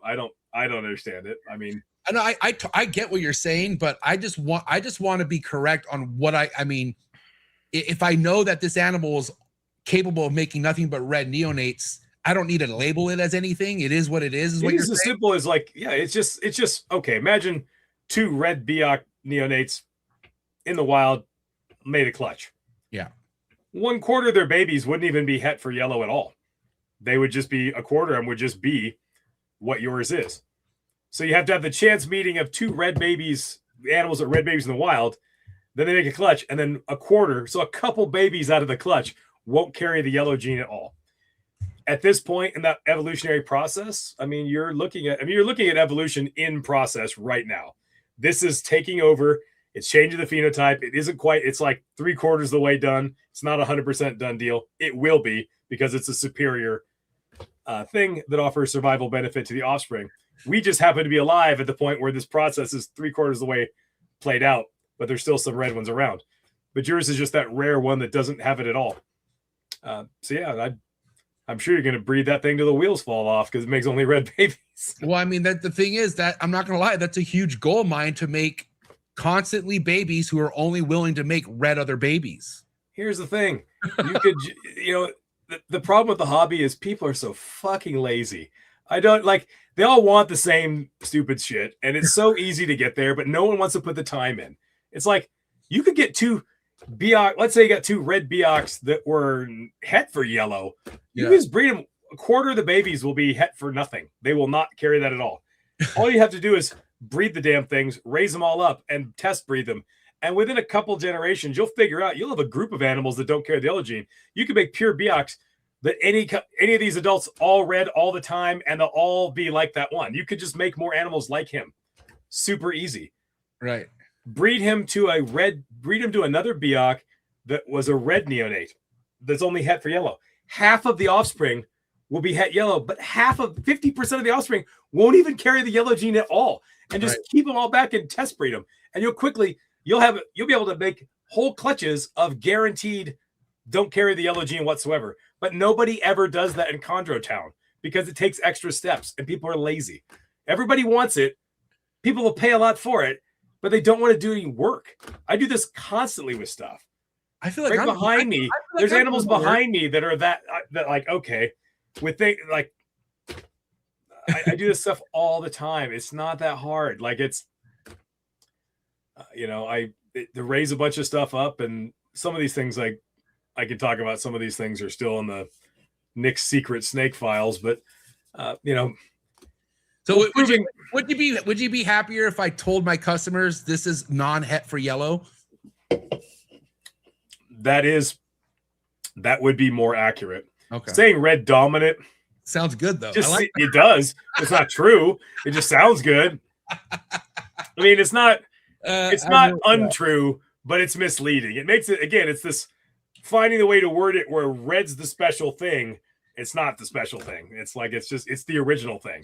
understand it. I mean, I know I get what you're saying, but I just want to be correct on what I mean. If I know that this animal is capable of making nothing but red neonates, I don't need to label it as anything. It is what it is. It is as simple as it's just okay. Imagine 2 red BAC neonates in the wild made a clutch. Yeah. 1/4 of their babies wouldn't even be het for yellow at all. They would just be 1/4 of them would just be what yours is. So you have to have the chance meeting of 2 red babies, animals that red babies in the wild. Then they make a clutch, and then 1/4, so a couple babies out of the clutch won't carry the yellow gene at all. At this point in that evolutionary process, I mean, you're looking at evolution in process right now. This is taking over. It's changing the phenotype. It isn't quite. It's like 3/4 of the way done. It's not 100% done deal. It will be, because it's a superior thing that offers survival benefit to the offspring. We just happen to be alive at the point where this process is 3/4 of the way played out. But there's still some red ones around. But yours is just that rare one that doesn't have it at all. So yeah, I'm sure you're going to breed that thing till the wheels fall off, because it makes only red babies. Well, I mean, the thing is that I'm not going to lie, that's a huge goal of mine, to make constantly babies who are only willing to make red other babies. Here's the thing. You could, the problem with the hobby is people are so fucking lazy. They all want the same stupid shit, and it's so easy to get there, but no one wants to put the time in. It's like you could get 2 BAC. Let's say you got 2 red BACs that were het for yellow. You just breed them. 1/4 of the babies will be het for nothing. They will not carry that at all. All you have to do is breed the damn things, raise them all up, and test breed them. And within a couple generations, you'll figure out you'll have a group of animals that don't carry the yellow gene. You can make pure BACs that any of these adults all red all the time, and they'll all be like that one. You could just make more animals like him. Super easy. Right. Breed him to another BAC that was a red neonate that's only het for yellow. Half of the offspring will be het yellow, but 50% of the offspring won't even carry the yellow gene at all. And just keep them all back and test breed them. And you'll be able to make whole clutches of guaranteed don't carry the yellow gene whatsoever. But nobody ever does that in Chondro town, because it takes extra steps and people are lazy. Everybody wants it. People will pay a lot for it, but they don't want to do any work. I do this constantly with stuff. I feel like behind me, there's animals behind me that are that okay, I do this stuff all the time. It's not that hard. To raise a bunch of stuff up, and some of these things I can talk about. Some of these things are still in the Nick's secret snake files, but So would you be happier if I told my customers this is non-het for yellow? That would be more accurate. Okay. Saying red dominant Sounds good though. Just I like it does. It's not true. It just sounds good. I mean, it's not untrue, but it's misleading. It makes it, again, it's this finding the way to word it where red's the special thing. It's not the special thing. It's like it's the original thing.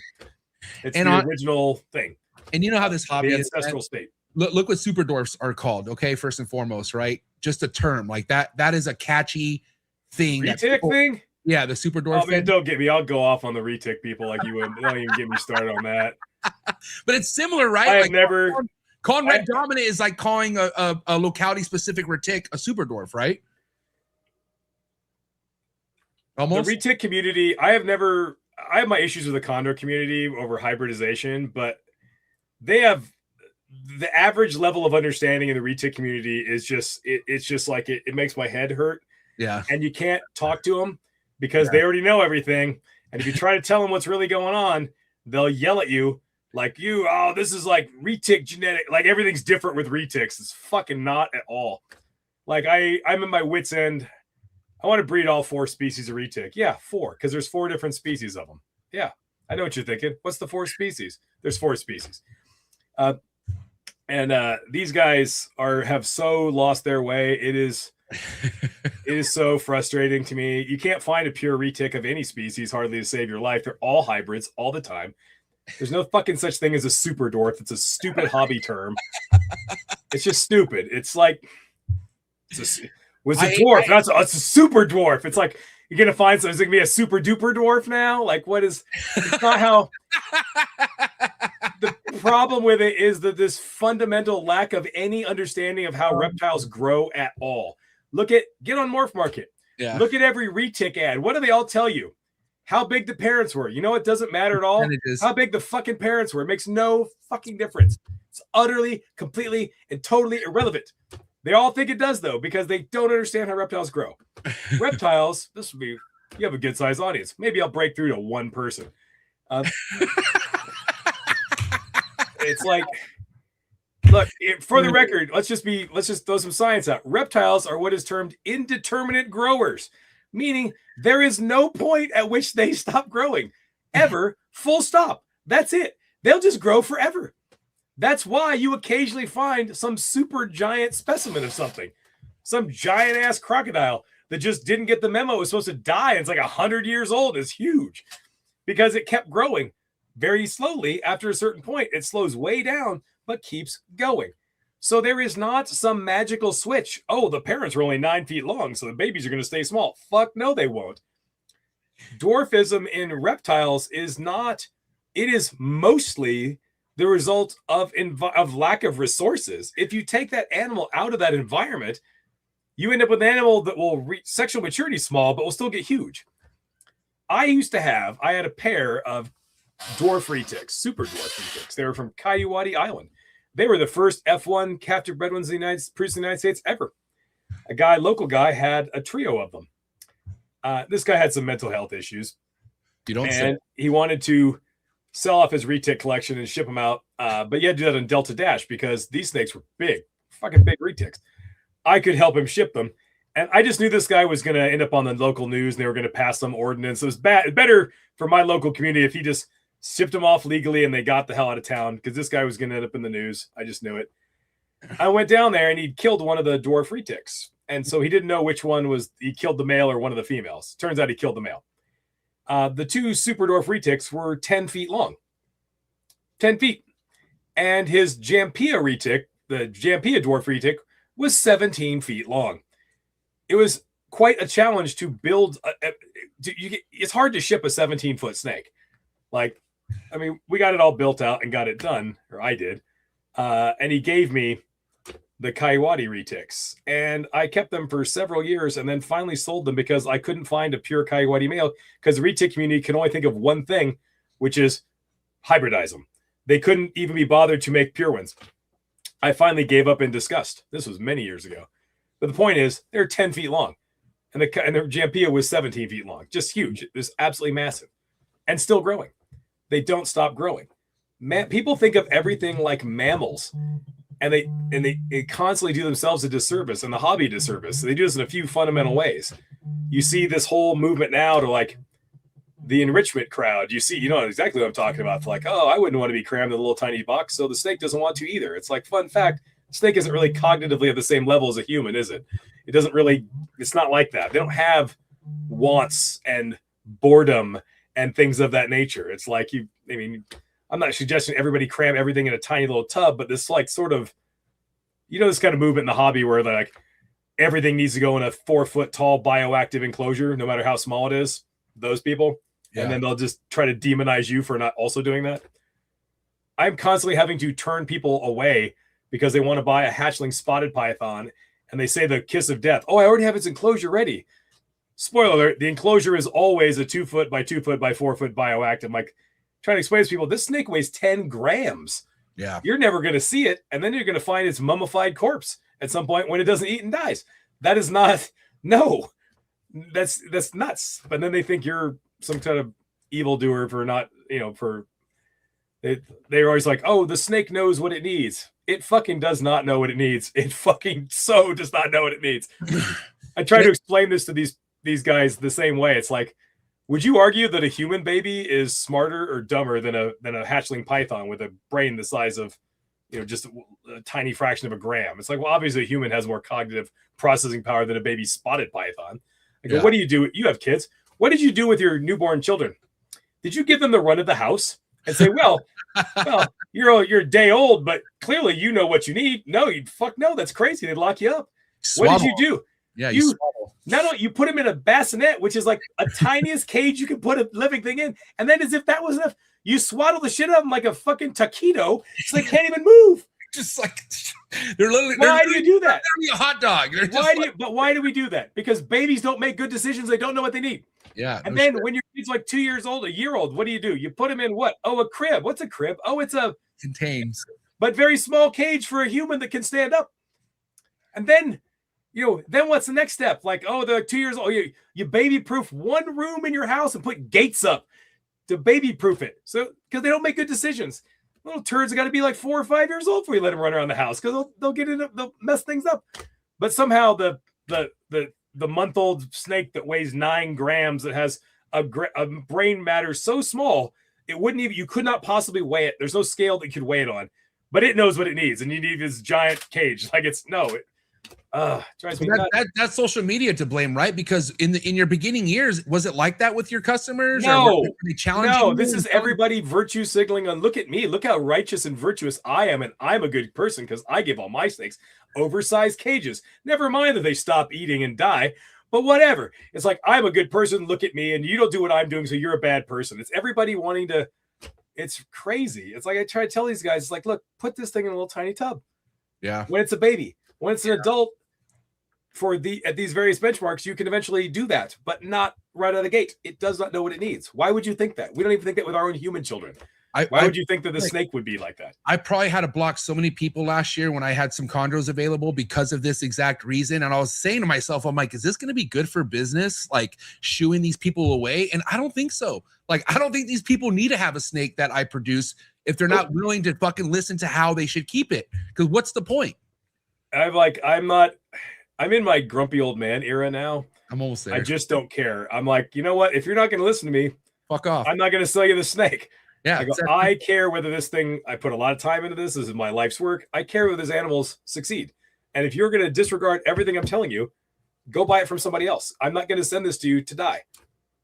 It's original thing. And you know how this hobby the is ancestral state. Look what super dwarfs are called, okay? First and foremost, right? Just a term like that. That is a catchy thing. Retic thing? Yeah, the super dwarf. Oh man, don't get me. I'll go off on the retic people like you would. Don't even get me started on that. But it's similar, right? I have never calling red dominant is like calling a locality specific retic a super dwarf, right? Almost. The retic community, I have my issues with the Chondro community over hybridization, but they have the average level of understanding in the retic community is just it's just like it makes my head hurt. Yeah. And you can't talk to them because they already know everything. And if you try to tell them what's really going on, they'll yell at you like this is like retic genetic, like everything's different with retics. It's fucking not at all. Like I'm in my wit's end. I want to breed all 4 species of retic. Yeah, 4, because there's 4 different species of them. Yeah, I know what you're thinking. What's the 4 species? There's 4 species. And these guys have so lost their way. It is so frustrating to me. You can't find a pure retic of any species hardly to save your life. They're all hybrids all the time. There's no fucking such thing as a super dwarf. It's a stupid hobby term. It's just stupid. It's like it's a dwarf. It's a super dwarf. It's like you're gonna find there's gonna be a super duper dwarf now. Like what is? It's not how. The problem with it is that this fundamental lack of any understanding of how reptiles grow at all. Get on MORPHMARKET. Yeah. Look at every retic ad. What do they all tell you? How big the parents were. You know, it doesn't matter at all. How big the fucking parents were. It makes no fucking difference. It's utterly, completely, and totally irrelevant. They all think it does, though, because they don't understand how reptiles grow. Reptiles, you have a good sized audience. Maybe I'll break through to one person. It's like, look, for the record, let's just throw some science out. Reptiles are what is termed indeterminate growers, meaning there is no point at which they stop growing ever, full stop. That's it. They'll just grow forever. That's why you occasionally find some super giant specimen of something, some giant ass crocodile that just didn't get the memo. It was supposed to die. And it's like 100 years old. It's huge because it kept growing very slowly. After a certain point, it slows way down, but keeps going. So there is not some magical switch. Oh, the parents are only 9 feet long, so the babies are going to stay small. Fuck no, they won't. Dwarfism in reptiles is not, it is mostly the result of lack of resources. If you take that animal out of that environment, you end up with an animal that will reach sexual maturity small, but will still get huge. I had a pair of dwarf retics, super dwarf retics. They were from Kayuwadi Island. They were the first F1 captive bred ones produced in the United States ever. Local guy had a trio of them. This guy had some mental health issues. He wanted to sell off his retic collection and ship them out. But you had to do that on Delta Dash because these snakes were big, fucking big retics. I could help him ship them. And I just knew this guy was going to end up on the local news and they were going to pass some ordinance. It was better for my local community if he just shipped them off legally and they got the hell out of town because this guy was going to end up in the news. I just knew it. I went down there and he'd killed one of the dwarf retics. And so he didn't know which one he killed the male or one of the females. Turns out he killed the male. The 2 super dwarf retics were 10 feet long. 10 feet. And his Jampia retic, the Jampia dwarf retic, was 17 feet long. It was quite a challenge to build. It's hard to ship a 17-foot snake. We got it all built out and got it done, or I did. And he gave me the Kayuwadi retics. And I kept them for several years and then finally sold them because I couldn't find a pure Kayuwadi male because the retic community can only think of one thing, which is hybridize them. They couldn't even be bothered to make pure ones. I finally gave up in disgust. This was many years ago. But the point is, they're 10 feet long. And the Jampia was 17 feet long. Just huge. It was absolutely massive. And still growing. They don't stop growing. People think of everything like mammals. And they constantly do themselves a disservice and the hobby a disservice. So they do this in a few fundamental ways. You see this whole movement now to the enrichment crowd. You know exactly what I'm talking about. It's like, oh, I wouldn't want to be crammed in a little tiny box, so the snake doesn't want to either. It's like, fun fact, snake isn't really cognitively at the same level as a human, is it? It doesn't really, it's not like that. They don't have wants and boredom and things of that nature. It's like I'm not suggesting everybody cram everything in a tiny little tub, but this like sort of, this kind of movement in the hobby where like everything needs to go in a 4-foot tall bioactive enclosure, no matter how small it is, those people. Yeah. And then they'll just try to demonize you for not also doing that. I'm constantly having to turn people away because they want to buy a hatchling spotted python and they say the kiss of death. Oh, I already have its enclosure ready. Spoiler alert, the enclosure is always a 2-foot by 2-foot by 4-foot bioactive. I'm like trying to explain to people, this snake weighs 10 grams. Yeah. You're never going to see it. And then you're going to find its mummified corpse at some point when it doesn't eat and dies. That is not, no, that's nuts. But then they think you're some kind of evildoer for not, they're always like, oh, the snake knows what it needs. It fucking does not know what it needs. It fucking so does not know what it needs. I try to explain this to these guys the same way. It's like, would you argue that a human baby is smarter or dumber than a hatchling python with a brain the size of, just a tiny fraction of a gram? It's like, well, obviously a human has more cognitive processing power than a baby spotted python. I go, what do you do? You have kids. What did you do with your newborn children? Did you give them the run of the house and say, well, you're a day old, but clearly you know what you need? No, no, that's crazy. They'd lock you up. What did you do? Yeah, you put him in a bassinet, which is like a tiniest cage you can put a living thing in, and then as if that was enough, you swaddle the shit out of them like a fucking taquito, so they can't even move. Just like they're literally. Why do you do that? They're a hot dog. Why do we do that? Because babies don't make good decisions. They don't know what they need. Yeah. And then when your kid's like 2 years old, a year old, what do? You put him in what? Oh, a crib. What's a crib? Oh, it's a contains, but very small cage for a human that can stand up. And then, then what's the next step? Like, oh, they're 2 years old. You baby proof one room in your house and put gates up to baby proof it. So, because they don't make good decisions. Little turds got to be like 4 or 5 years old before you let them run around the house, because they'll get in, they'll mess things up. But somehow the month-old snake that weighs 9 grams that has a brain matter so small, you could not possibly weigh it. There's no scale that you could weigh it on, but it knows what it needs, and you need this giant cage. Like drives me nuts. That's social media to blame, right? Because in your beginning years, was it like that with your customers? No, or were they challenging no. you? This is everybody virtue signaling on. Look at me. Look how righteous and virtuous I am, and I'm a good person because I give all my snakes oversized cages. Never mind that they stop eating and die, but whatever. It's like, I'm a good person. Look at me, and you don't do what I'm doing, so you're a bad person. It's everybody wanting to. It's crazy. It's like I try to tell these guys, it's like, look, put this thing in a little tiny tub. Yeah. When it's a baby, when it's an adult. At these various benchmarks, you can eventually do that, but not right out of the gate. It does not know what it needs. Why would you think that? We don't even think that with our own human children. Why would you think that the snake would be like that? I probably had to block so many people last year when I had some chondros available because of this exact reason. And I was saying to myself, I'm like, is this going to be good for business? Like shooing these people away? And I don't think so. Like, I don't think these people need to have a snake that I produce if they're not willing to fucking listen to how they should keep it. Because what's the point? I'm in my grumpy old man era now. I'm almost there. I just don't care. I'm like, you know what? If you're not going to listen to me, fuck off. I'm not going to sell you the snake. Yeah. Exactly. I care whether this thing, I put a lot of time into this. This is my life's work. I care whether these animals succeed. And if you're going to disregard everything I'm telling you, go buy it from somebody else. I'm not going to send this to you to die.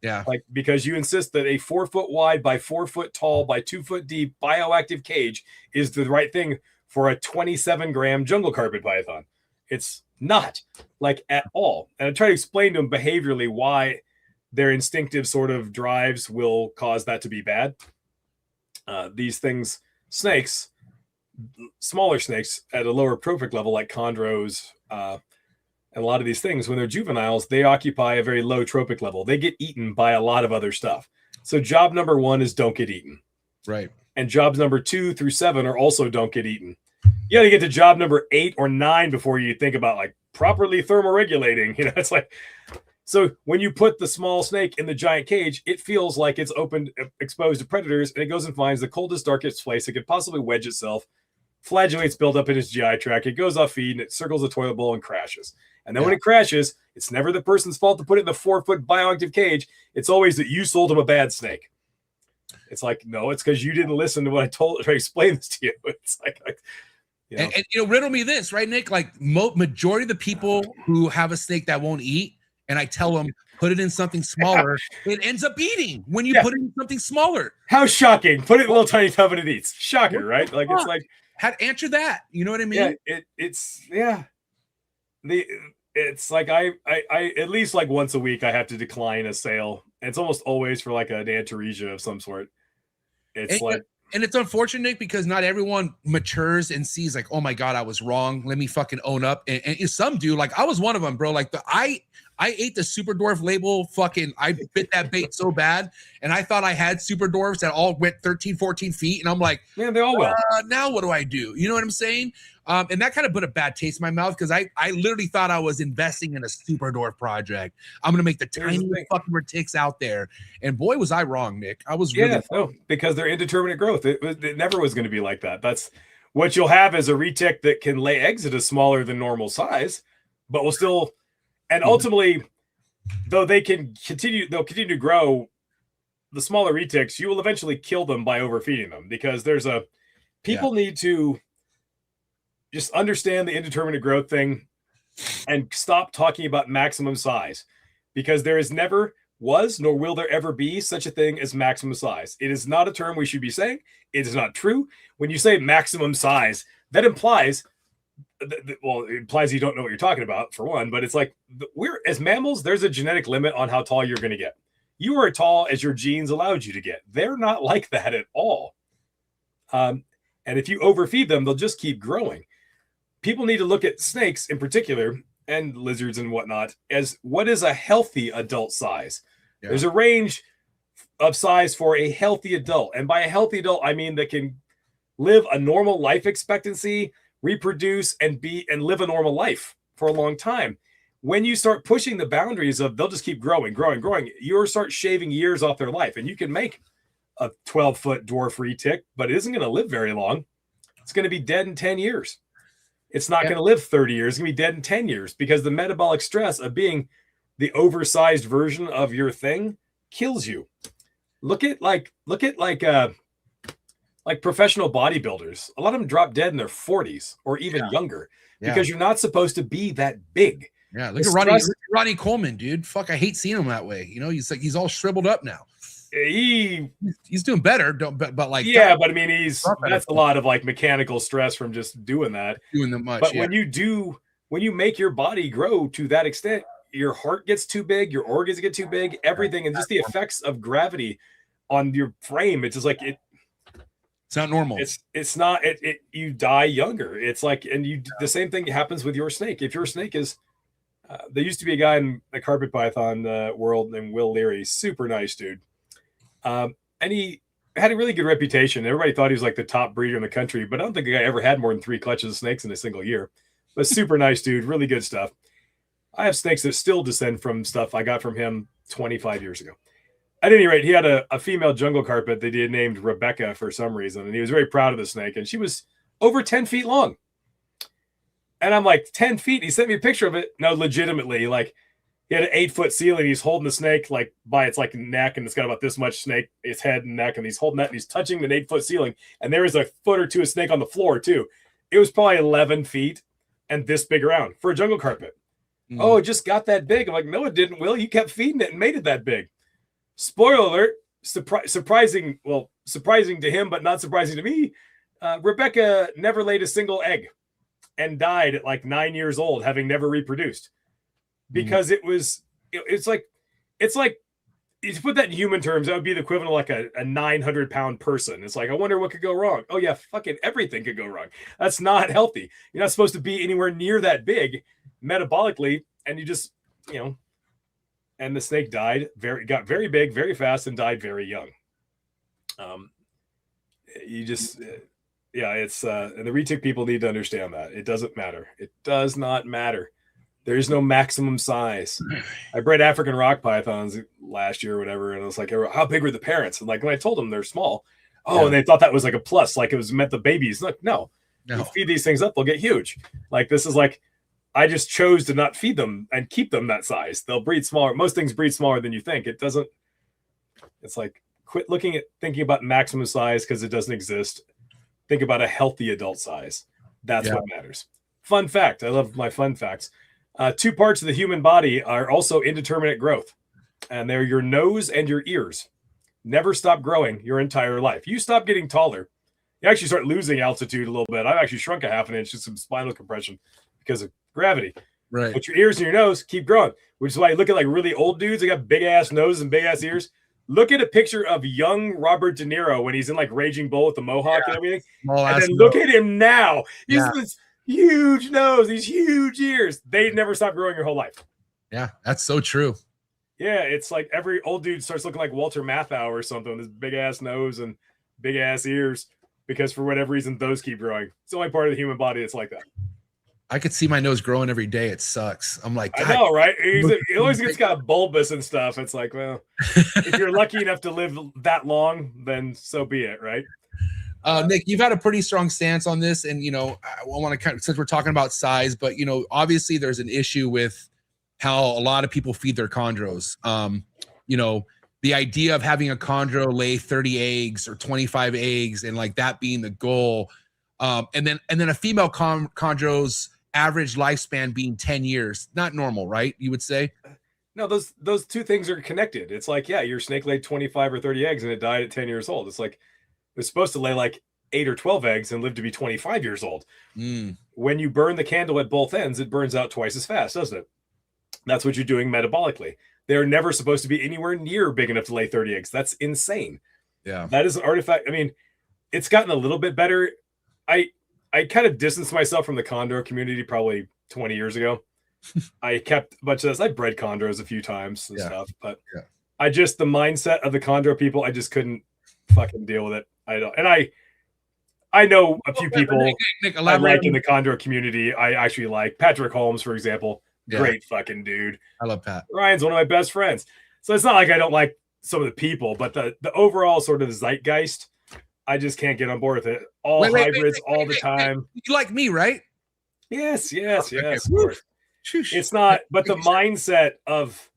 Yeah. Like, because you insist that a 4 foot wide by 4 foot tall by 2 foot deep bioactive cage is the right thing for a 27 gram jungle carpet python. It's not, like, at all. And I try to explain to them behaviorally why their instinctive sort of drives will cause that to be bad. These things, snakes, smaller snakes at a lower trophic level, like chondros, and a lot of these things, when they're juveniles, they occupy a very low trophic level. They get eaten by a lot of other stuff. So job number 1 is don't get eaten. Right. And jobs number 2 through 7 are also don't get eaten. You got to get to job number 8 or 9 before you think about like properly thermoregulating. It's like, so when you put the small snake in the giant cage, it feels like it's open, exposed to predators, and it goes and finds the coldest, darkest place it could possibly wedge itself, flagellates build up in its GI tract. It goes off feed and it circles the toilet bowl and crashes. And then when it crashes, It's never the person's fault to put it in the 4-foot bioactive cage. It's always that you sold them a bad snake. It's like, no, it's because you didn't listen to what I explained this to you. It's like you know. And riddle me this, right, Nick? Like majority of the people who have a snake that won't eat, and I tell them put it in something smaller, it ends up eating when you put it in something smaller. How shocking! Put it in a little tiny tub and it eats. Shocker, right? Like it's like answer that. You know what I mean? Yeah, it's like I at least like once a week I have to decline a sale. And it's almost always for like an antaresia of some sort. And it's unfortunate, Nick, because not everyone matures and sees like, oh my God, I was wrong. Let me fucking own up. And some do. Like I was one of them, bro. Like I ate the super dwarf label. Fucking, I bit that bait so bad. And I thought I had super dwarfs that all went 13, 14 feet. And I'm like, man, they all will. Now what do I do? You know what I'm saying? And that kind of put a bad taste in my mouth because I literally thought I was investing in a super dwarf project. I'm going to make the tiniest fucking retics out there. And boy, was I wrong, Nick. I was really because they're indeterminate growth. It never was going to be like that. That's what you'll have is a retic that can lay eggs at a smaller than normal size, but will still, and ultimately, though they'll continue to grow, the smaller retics, you will eventually kill them by overfeeding them because people need to just understand the indeterminate growth thing and stop talking about maximum size because there is never was nor will there ever be such a thing as maximum size. It is not a term we should be saying. It is not true. When you say maximum size, that implies, it implies you don't know what you're talking about for one, but it's like we're as mammals, there's a genetic limit on how tall you're going to get. You are as tall as your genes allowed you to get. They're not like that at all. And if you overfeed them, they'll just keep growing. People need to look at snakes in particular and lizards and whatnot as what is a healthy adult size. Yeah. There's a range of size for a healthy adult. And by a healthy adult, I mean that can live a normal life expectancy, reproduce, and live a normal life for a long time. When you start pushing the boundaries of they'll just keep growing, you'll start shaving years off their life. And you can make a 12-foot dwarf retic, but it isn't going to live very long. It's going to be dead in 10 years. It's not going to live 30 years. It's going to be dead in 10 years because the metabolic stress of being the oversized version of your thing kills you. Look at professional bodybuilders. A lot of them drop dead in their 40s or even younger because you're not supposed to be that big. Yeah, look at Ronnie Coleman, dude. Fuck, I hate seeing him that way. You know, he's all shriveled up now. He's doing better, but like but I mean that's a lot of like mechanical stress from just doing that. Doing that much. But when you make your body grow to that extent, your heart gets too big, your organs get too big, everything, and just the effects of gravity on your frame. It's just like it's not normal. It's not you die younger. It's like the same thing happens with your snake. If your snake is there used to be a guy in the carpet python world named Will Leary, super nice dude. And he had a really good reputation. Everybody thought he was like the top breeder in the country, but I don't think the guy ever had more than 3 clutches of snakes in a single year. But super nice dude, really good stuff. I have snakes that still descend from stuff I got from him 25 years ago. At any rate, he had a female jungle carpet that he had named Rebecca for some reason, and he was very proud of the snake, and she was over 10 feet long. And I'm like, 10 feet? He sent me a picture of it. No, legitimately, like, he had an 8-foot ceiling. He's holding the snake like by its like neck, and it's got about this much snake, its head and neck, and he's holding that, and he's touching an 8-foot ceiling. And there is a foot or two of snake on the floor too. It was probably 11 feet and this big around for a jungle carpet. Mm. Oh, it just got that big. I'm like, no, it didn't, Will. You kept feeding it and made it that big. Spoiler alert, surprising to him, but not surprising to me. Rebecca never laid a single egg and died at like 9 years old, having never reproduced. Because it's like if you put that in human terms, that would be the equivalent of like a 900-pound person. It's like, I wonder what could go wrong. Oh yeah, fucking everything could go wrong. That's not healthy. You're not supposed to be anywhere near that big metabolically, and you just, and the snake got very big, very fast, and died very young. It's and the retic people need to understand that it doesn't matter. It does not matter. There is no maximum size. I bred African rock pythons last year or whatever, and I was like, how big were the parents? And like when I told them they're small, and they thought that was like a plus, like it was meant the babies. Like, no. You feed these things up, they'll get huge. Like this is like, I just chose to not feed them and keep them that size. They'll breed smaller. Most things breed smaller than you think. It doesn't. It's like quit thinking about maximum size because it doesn't exist. Think about a healthy adult size. That's what matters. Fun fact. I love my fun facts. 2 parts of the human body are also indeterminate growth, and they're your nose and your ears. Never stop growing your entire life. You stop getting taller, you actually start losing altitude a little bit. I've actually shrunk a half an inch to some spinal compression because of gravity. Right. But your ears and your nose keep growing, which is why you look at like really old dudes. They got big ass noses and big ass ears. Look at a picture of young Robert De Niro when he's in like Raging Bull with the mohawk and everything. And then look at him now. He's this huge nose, these huge ears. They never stop growing your whole life. Yeah, that's so true. Yeah, it's like every old dude starts looking like Walter Matthau or something, this big ass nose and big ass ears, because for whatever reason, those keep growing. It's the only part of the human body that's like that. I could see my nose growing every day. It sucks. I'm like, I know, right? It always gets kind of bulbous and stuff. It's like, well, if you're lucky enough to live that long, then so be it, right? Nick, you've had a pretty strong stance on this, and I want to kind of, since we're talking about size, but obviously there's an issue with how a lot of people feed their chondros. The idea of having a chondro lay 30 eggs or 25 eggs and like that being the goal, and then a female chondro's average lifespan being 10 years, not normal, right? You would say? No, those two things are connected. It's like, yeah, your snake laid 25 or 30 eggs and it died at 10 years old. It's like they're supposed to lay like 8 or 12 eggs and live to be 25 years old. When you burn the candle at both ends, it burns out twice as fast, doesn't it? That's what you're doing metabolically. They're never supposed to be anywhere near big enough to lay 30 eggs. That's insane. Yeah. That is an artifact. I mean, it's gotten a little bit better. I kind of distanced myself from the chondro community probably 20 years ago. I kept a bunch of this. I bred chondros a few times and stuff, but the mindset of the chondro people, I just couldn't fucking deal with it. I know a few people Nick, I like in the chondro community. I actually like Patrick Holmes, for example. Great fucking dude. I love Pat. Ryan's one of my best friends. So it's not like I don't like some of the people, but the overall sort of zeitgeist, I just can't get on board with it. All hybrids all the time. You like me, right? Yes. Of course. It's not, but the mindset of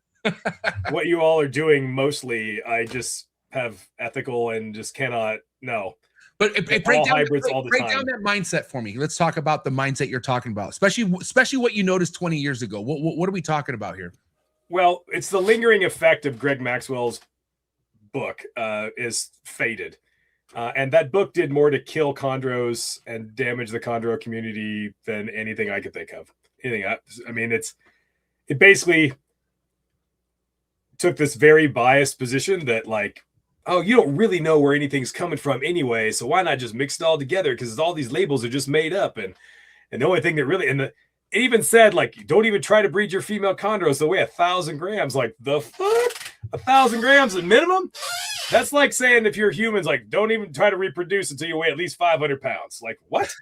what you all are doing mostly, I just have ethical and just cannot, no. But break down that mindset for me. Let's talk about the mindset you're talking about, especially what you noticed 20 years ago. What are we talking about here? Well, it's the lingering effect of Greg Maxwell's book is Faded. And that book did more to kill chondros and damage the chondro community than anything I could think of. I mean, it basically took this very biased position that like, oh, you don't really know where anything's coming from anyway, so why not just mix it all together? Because all these labels are just made up, and the only thing that really, it even said like, don't even try to breed your female chondros. They weigh 1,000 grams. Like the fuck, 1,000 grams at minimum. That's like saying if you're humans, like don't even try to reproduce until you weigh at least 500 pounds. Like what?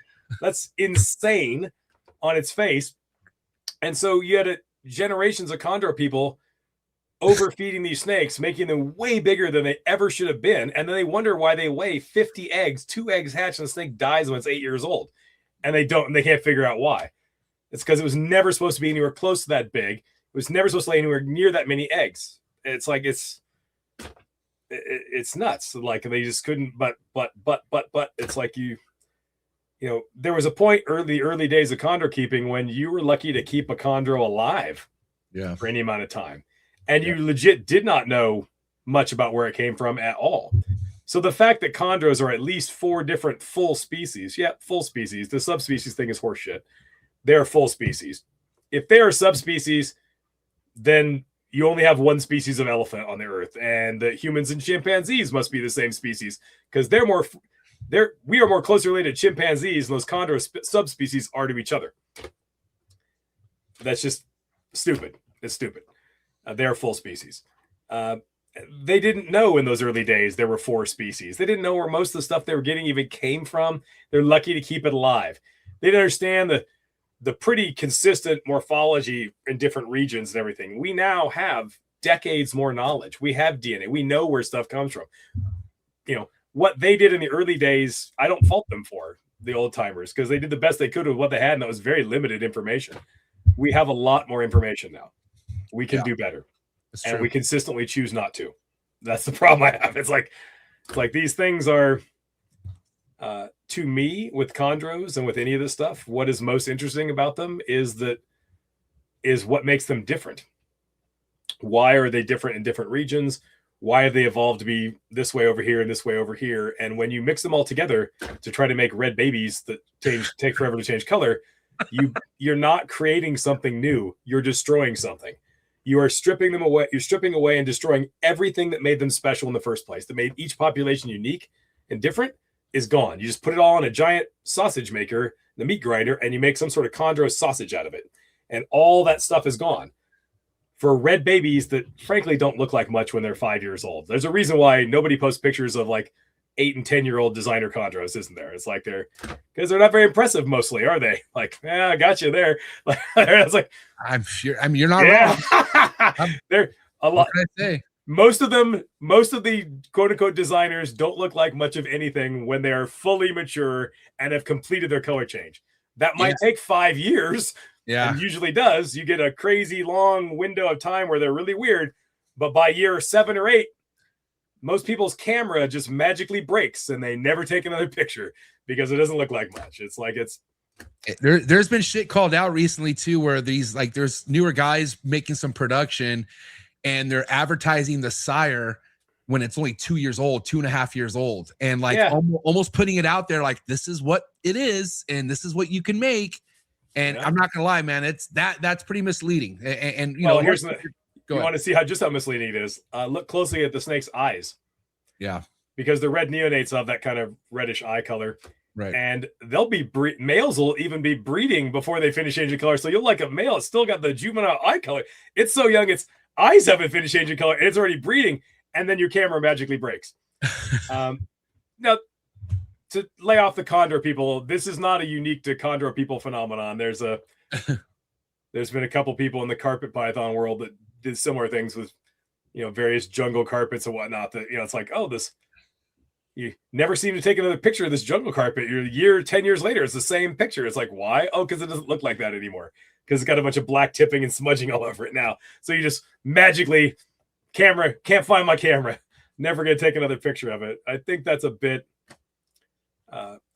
That's insane on its face. And so you had generations of chondro people overfeeding these snakes, making them way bigger than they ever should have been. And then they wonder why they weigh 50 eggs, 2 eggs hatch, and the snake dies when it's 8 years old. And they can't figure out why. It's because it was never supposed to be anywhere close to that big. It was never supposed to lay anywhere near that many eggs. It's like, it's nuts. Like they just couldn't, but it's like there was a point early days of chondro keeping when you were lucky to keep a chondro alive for any amount of time. And you legit did not know much about where it came from at all. So the fact that chondros are at least 4 different full species, full species. The subspecies thing is horseshit. They're full species. If they are subspecies, then you only have 1 species of elephant on the earth, and the humans and chimpanzees must be the same species because we are more closely related to chimpanzees than those chondro subspecies are to each other. That's just stupid. It's stupid. They're full species. They didn't know in those early days there were 4 species. They didn't know where most of the stuff they were getting even came from. They're lucky to keep it alive. They didn't understand the pretty consistent morphology in different regions and everything. We now have decades more knowledge. We have DNA. We know where stuff comes from. What they did in the early days, I don't fault them for, the old timers, because they did the best they could with what they had, and that was very limited information. we have a lot more information now. We can do better. That's and true. we consistently choose not to. That's the problem I have. It's like these things are, to me, with chondros and with any of this stuff, what is most interesting about them is what makes them different. Why are they different in different regions? Why have they evolved to be this way over here and this way over here? And when you mix them all together to try to make red babies that take forever to change color, you're not creating something new. You're destroying something. You are stripping them away. You're stripping away and destroying everything that made them special in the first place, that made each population unique and different, is gone. You just put it all in a giant sausage maker, the meat grinder, and you make some sort of chondro sausage out of it. And all that stuff is gone. For red babies that frankly don't look like much when they're 5 years old. There's a reason why nobody posts pictures of like 8 and 10-year-old designer chondros, isn't there? It's like because they're not very impressive mostly, are they? Like, I got you there. Like, it's like, I'm sure. I mean, you're not wrong. They're a lot. What can I say? Most of the quote unquote designers don't look like much of anything when they are fully mature and have completed their color change. That might take 5 years. Yeah. And usually does. You get a crazy long window of time where they're really weird. But by year 7 or 8, most people's camera just magically breaks and they never take another picture because it doesn't look like much. It's like there's been shit called out recently too, where there's newer guys making some production and they're advertising the sire when it's only 2 years old, 2.5 years old, and like almost putting it out there like this is what it is and this is what you can make. And I'm not gonna lie, man, that's pretty misleading. And you know, here's you want to see how misleading it is. Look closely at the snake's eyes. Yeah, because the red neonates have that kind of reddish eye color. Right. And they'll be males will even be breeding before they finish changing color. So you'll like a male, it's still got the juvenile eye color. It's so young, its eyes haven't finished changing color, and it's already breeding, and then your camera magically breaks. Now, to lay off the chondro people, this is not a unique to chondro people phenomenon. There's been a couple people in the carpet python world that did similar things with, various jungle carpets and whatnot. That it's like, you never seem to take another picture of this jungle carpet. You're 10 years later, it's the same picture. It's like, why? Oh, because it doesn't look like that anymore. Because it's got a bunch of black tipping and smudging all over it now. So you just magically can't find my camera. Never gonna take another picture of it. I think that's a bit.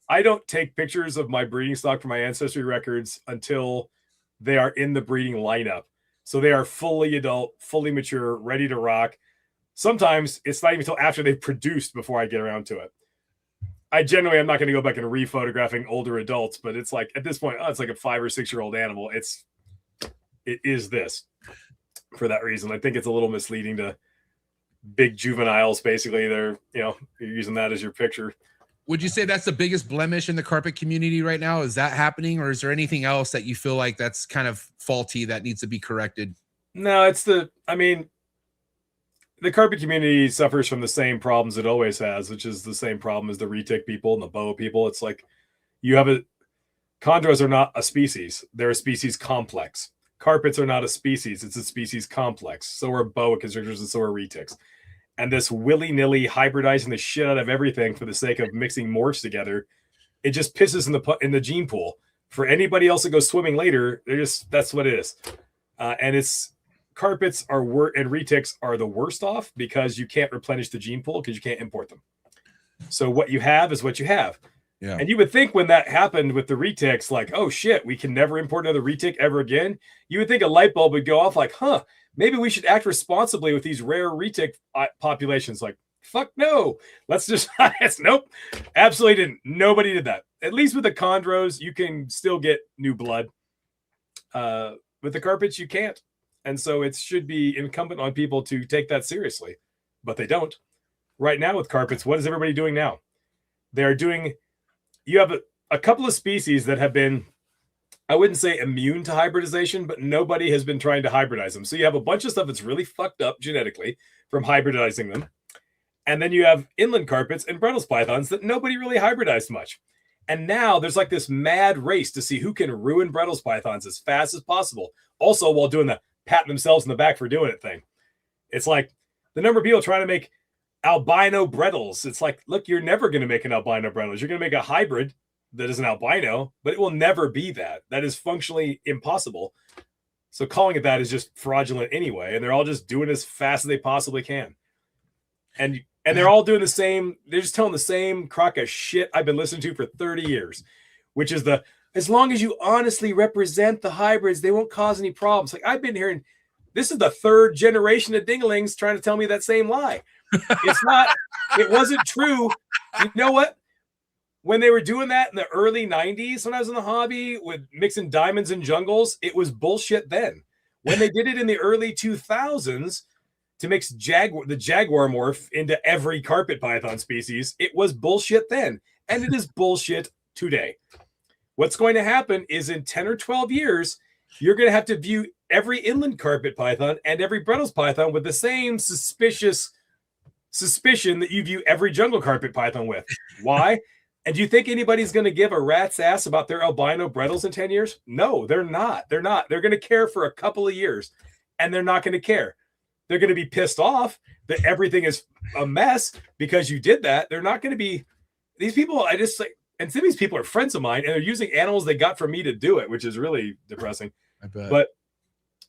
I don't take pictures of my breeding stock for my ancestry records until they are in the breeding lineup. So they are fully adult, fully mature, ready to rock. Sometimes it's not even until after they've produced before I get around to it. I'm not going to go back and re-photographing older adults, but it's like at this point, it's like a 5 or 6 year old animal. It is this for that reason. I think it's a little misleading to big juveniles. Basically, you're using that as your picture. Would you say that's the biggest blemish in the carpet community right now? Is that happening, or is there anything else that you feel like that's kind of faulty that needs to be corrected? No, the carpet community suffers from the same problems it always has, which is the same problem as the retic people and the boa people. It's like chondros are not a species. They're a species complex. Carpets are not a species. It's a species complex. So are boa constrictors and so are retics. And this willy-nilly hybridizing the shit out of everything for the sake of mixing morphs together, it just pisses in the gene pool. For anybody else that goes swimming later, that's what it is. And carpets and retics are the worst off because you can't replenish the gene pool because you can't import them. So what you have is what you have. Yeah. And you would think when that happened with the retics, like, oh shit, we can never import another retic ever again. You would think a light bulb would go off like, maybe we should act responsibly with these rare retic populations. Like, fuck no. Let's just, nope. Absolutely didn't. Nobody did that. At least with the chondros, you can still get new blood. With the carpets, you can't. And so it should be incumbent on people to take that seriously, but they don't. Right now with carpets, what is everybody doing now? You have a couple of species that have been, I wouldn't say immune to hybridization, but nobody has been trying to hybridize them. So you have a bunch of stuff that's really fucked up genetically from hybridizing them. And then you have inland carpets and Bredl's pythons that nobody really hybridized much. And now there's like this mad race to see who can ruin Bredl's pythons as fast as possible. Also while doing the patting themselves in the back for doing it thing. It's like the number of people trying to make albino Bredls. It's like, look, you're never going to make an albino Bredls. You're going to make a hybrid that is an albino, but it will never be that. That is functionally impossible. So calling it that is just fraudulent anyway. And they're all just doing as fast as they possibly can. And they're all doing the same. They're just telling the same crock of shit I've been listening to for 30 years, which is as long as you honestly represent the hybrids, they won't cause any problems. Like I've been hearing, this is the third generation of dinglings trying to tell me that same lie. It's not, it wasn't true. You know what? When they were doing that in the early 90s, when I was in the hobby with mixing diamonds and jungles, it was bullshit then. When they did it in the early 2000s to mix the jaguar morph into every carpet python species, it was bullshit then. And it is bullshit today. What's going to happen is in 10 or 12 years, you're going to have to view every inland carpet python and every Bredl's python with the same suspicion that you view every jungle carpet python with. Why? And do you think anybody's going to give a rat's ass about their albino Bredl's in 10 years? No, they're not. They're not. They're going to care for a couple of years, and they're not going to care. They're going to be pissed off that everything is a mess because you did that. They're not going to be these people. I just like, and some of these people are friends of mine, and they're using animals they got from me to do it, which is really depressing. I bet. But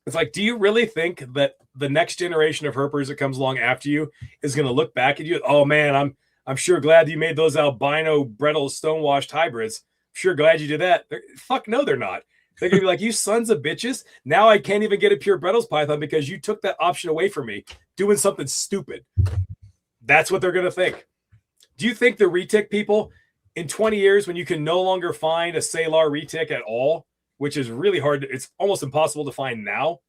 it's like, do you really think that the next generation of herpers that comes along after you is going to look back at you? Oh man, I'm sure glad you made those albino Bredl stonewashed hybrids. Sure glad you did that. Fuck no, they're not. They're gonna be like, you sons of bitches. Now I can't even get a pure Bredl's python because you took that option away from me, doing something stupid. That's what they're gonna think. Do you think the retic people in 20 years, when you can no longer find a Salar retic at all, which is really hard, it's almost impossible to find now?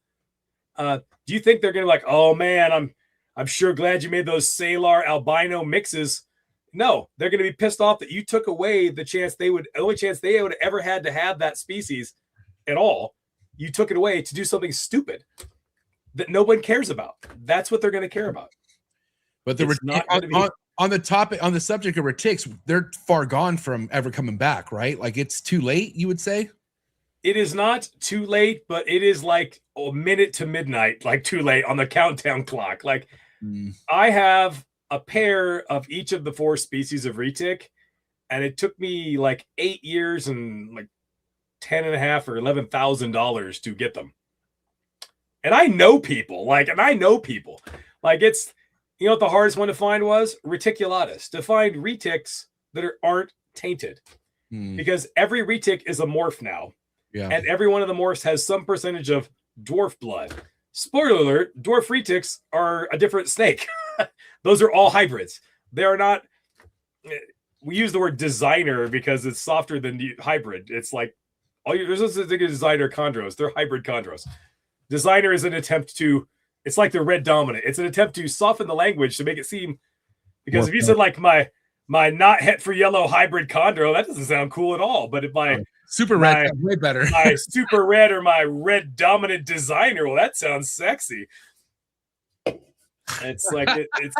Do you think they're gonna be like, oh man, I'm sure glad you made those Salar albino mixes? No, they're going to be pissed off that you took away the only chance they would ever had to have that species at all. You took it away to do something stupid that no one cares about. That's what they're going to care about. But on the subject of retics, they're far gone from ever coming back, right? Like it's too late, you would say? It is not too late, but it is like a minute to midnight, like too late on the countdown clock. Like I have a pair of each of the 4 species of retic, and it took me like 8 years and like $10,500 or $11,000 to get them. And I know people, like it's, you know what the hardest one to find was? Reticulatus. To find retics that aren't tainted, because every retic is a morph now. Yeah. And every one of the morphs has some percentage of dwarf blood. Spoiler alert, dwarf retics are a different snake. Those are all hybrids. They are not, we use the word designer because it's softer than the hybrid. It's like, there's no such thing as designer chondros. They're hybrid chondros. Designer is an attempt to, it's like the red dominant. It's an attempt to soften the language to make it seem, because if you said like my not het for yellow hybrid chondro, that doesn't sound cool at all. But if super red, way better. My super red or my red dominant designer, well, that sounds sexy. It's like it's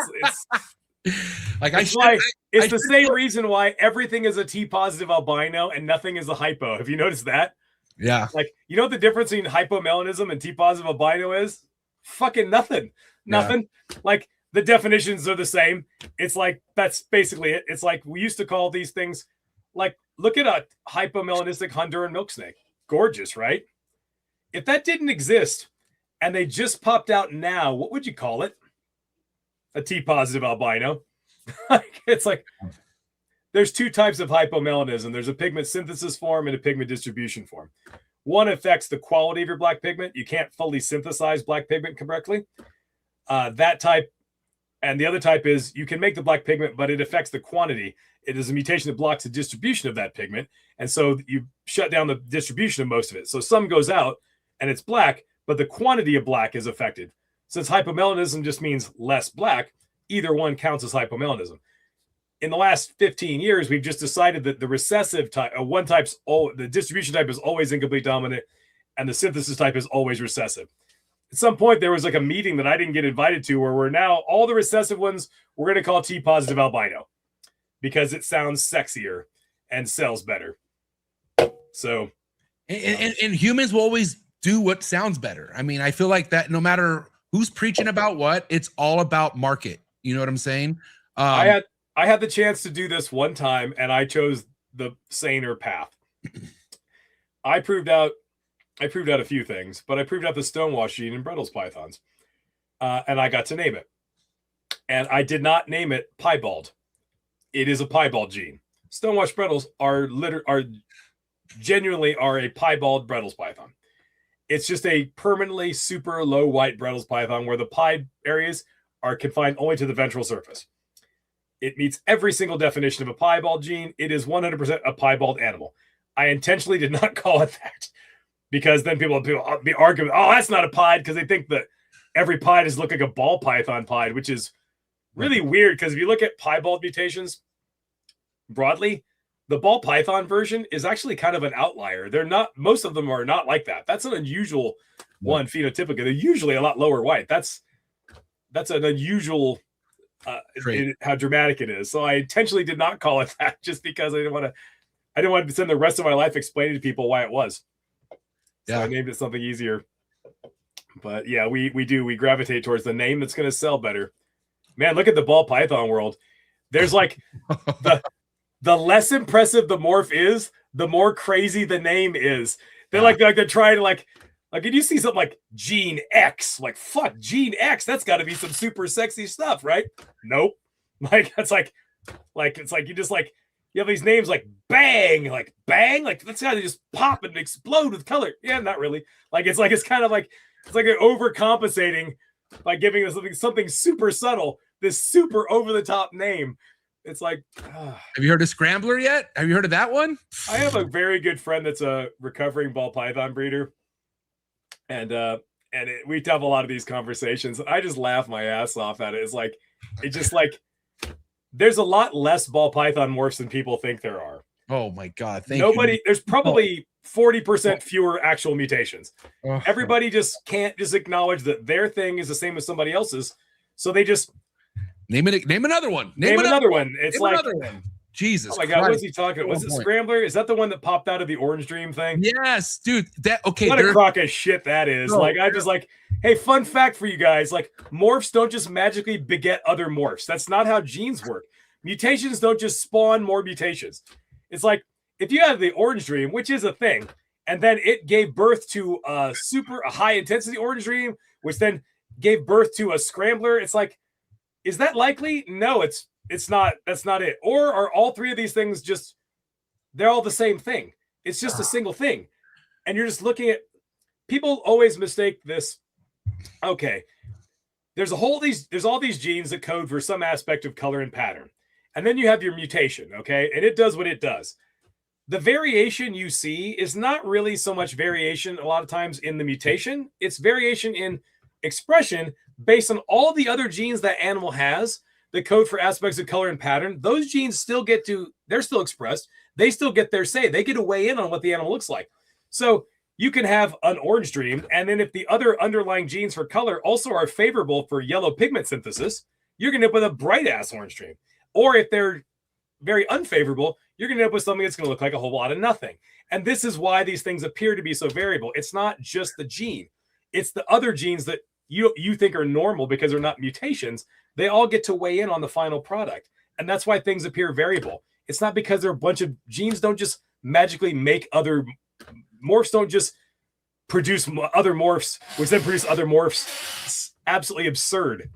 like it's the same reason why everything is a T positive albino and nothing is a hypo. Have you noticed that? Yeah. Like, you know what the difference between hypomelanism and T positive albino is? Fucking nothing. Nothing. Yeah. Like the definitions are the same. It's like that's basically it. It's like we used to call these things, like, look at a hypomelanistic Honduran milk snake. Gorgeous, right? If that didn't exist and they just popped out now, what would you call it? A T positive albino. It's like there's 2 types of hypomelanism. There's a pigment synthesis form and a pigment distribution form. One affects the quality of your black pigment. You can't fully synthesize black pigment correctly. That type, and the other type is you can make the black pigment, but it affects the quantity. It is a mutation that blocks the distribution of that pigment. And so you shut down the distribution of most of it. So some goes out and it's black, but the quantity of black is affected. Since hypomelanism just means less black, either one counts as hypomelanism. In the last 15 years, we've just decided that the recessive type, the distribution type is always incomplete dominant, and the synthesis type is always recessive. At some point, there was like a meeting that I didn't get invited to where we're now, all the recessive ones, we're going to call T positive albino because it sounds sexier and sells better. So, and humans will always do what sounds better. I mean, I feel like that no matter who's preaching about what, it's all about market. You know what I'm saying? I had the chance to do this one time, and I chose the saner path. I proved out I proved out a few things, but I proved out the stonewash gene in Bredl's pythons. And I got to name it. And I did not name it piebald. It is a piebald gene. Stonewash Bredls are genuinely a piebald Bredl's python. It's just a permanently super low white Bredl's python where the pied areas are confined only to the ventral surface. It meets every single definition of a piebald gene. It is 100% a piebald animal. I intentionally did not call it that because then people will be arguing, oh, that's not a pied, because they think that every pied is look like a ball python pied, which is really weird because if you look at piebald mutations broadly, the ball python version is actually kind of an outlier. They're not, most of them are not like that. That's an unusual one phenotypically. They're usually a lot lower white. That's an unusual how dramatic it is. So I intentionally did not call it that just because I didn't want to spend the rest of my life explaining to people why it was. So I named it something easier. But yeah, we gravitate towards the name that's going to sell better. Man, look at the ball python world. There's like the less impressive the morph is, the more crazy the name is. They're they're trying to like if you see something like Gene X, like fuck Gene X, that's got to be some super sexy stuff, right? Nope. Like it's like you just you have these names like Bang, like that's got to just pop and explode with color. Yeah, not really. It's kind of like they're overcompensating by giving us something super subtle, this super over the top name. It's like, have you heard of Scrambler yet? Have you heard of that one? I have a very good friend that's a recovering ball python breeder, and we have a lot of these conversations. I just laugh my ass off at it. It's like there's a lot less ball python morphs than people think there are. Oh my god! There's probably 40% fewer actual mutations. Everybody just can't just acknowledge that their thing is the same as somebody else's, so they just name another one. Name another one. It's like another one. Jesus. Oh my god, what was he talking about? Was it Scrambler? Is that the one that popped out of the Orange Dream thing? Yes, dude. What a crock of shit that is. I'm just hey, fun fact for you guys. Morphs don't just magically beget other morphs. That's not how genes work. Mutations don't just spawn more mutations. It's like if you have the Orange Dream, which is a thing, and then it gave birth to a high intensity Orange Dream, which then gave birth to a Scrambler. It's like, is that likely? No, it's not. That's not it. Or are all three of these things they're all the same thing? It's just a single thing. And you're just looking at, people always mistake this. Okay, there's all these genes that code for some aspect of color and pattern. And then you have your mutation, okay? And it does what it does. The variation you see is not really so much variation a lot of times in the mutation. It's variation in expression based on all the other genes that animal has that code for aspects of color and pattern. Those genes they're still expressed. They still get their say. They get to weigh in on what the animal looks like. So you can have an Orange Dream, and then if the other underlying genes for color also are favorable for yellow pigment synthesis, you're going to end up with a bright-ass Orange Dream. Or if they're very unfavorable, you're going to end up with something that's going to look like a whole lot of nothing. And this is why these things appear to be so variable. It's not just the gene. It's the other genes that you think are normal because they're not mutations. They all get to weigh in on the final product. And that's why things appear variable. It's not because there are a bunch of genes don't just magically make other morphs, don't just produce other morphs, which then produce other morphs. It's absolutely absurd.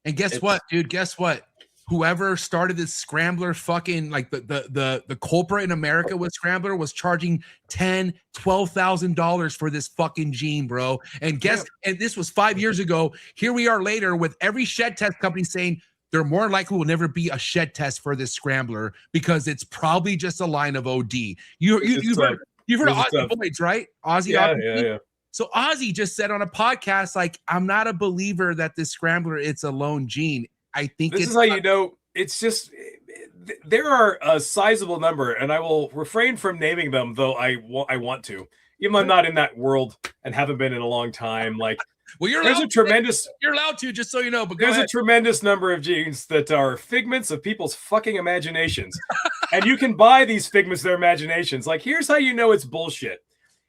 And guess what, dude? Guess what? Whoever started this Scrambler fucking the culprit in America with Scrambler was charging $10,000-$12,000 for this fucking gene, bro. And and this was 5 years ago. Here we are later with every shed test company saying there more likely will never be a shed test for this Scrambler because it's probably just a line of OD. You've heard of Ozzy Boyds, right? Ozzy. Yeah. So Ozzy just said on a podcast, I'm not a believer that this Scrambler, it's a lone gene. I think this is how you know. It's just there are a sizable number, and I will refrain from naming them, though I want to, even though I'm not in that world and haven't been in a long time. Well, you're allowed to, just so you know. But there's a tremendous number of genes that are figments of people's fucking imaginations, and you can buy these figments of their imaginations. Here's how you know it's bullshit.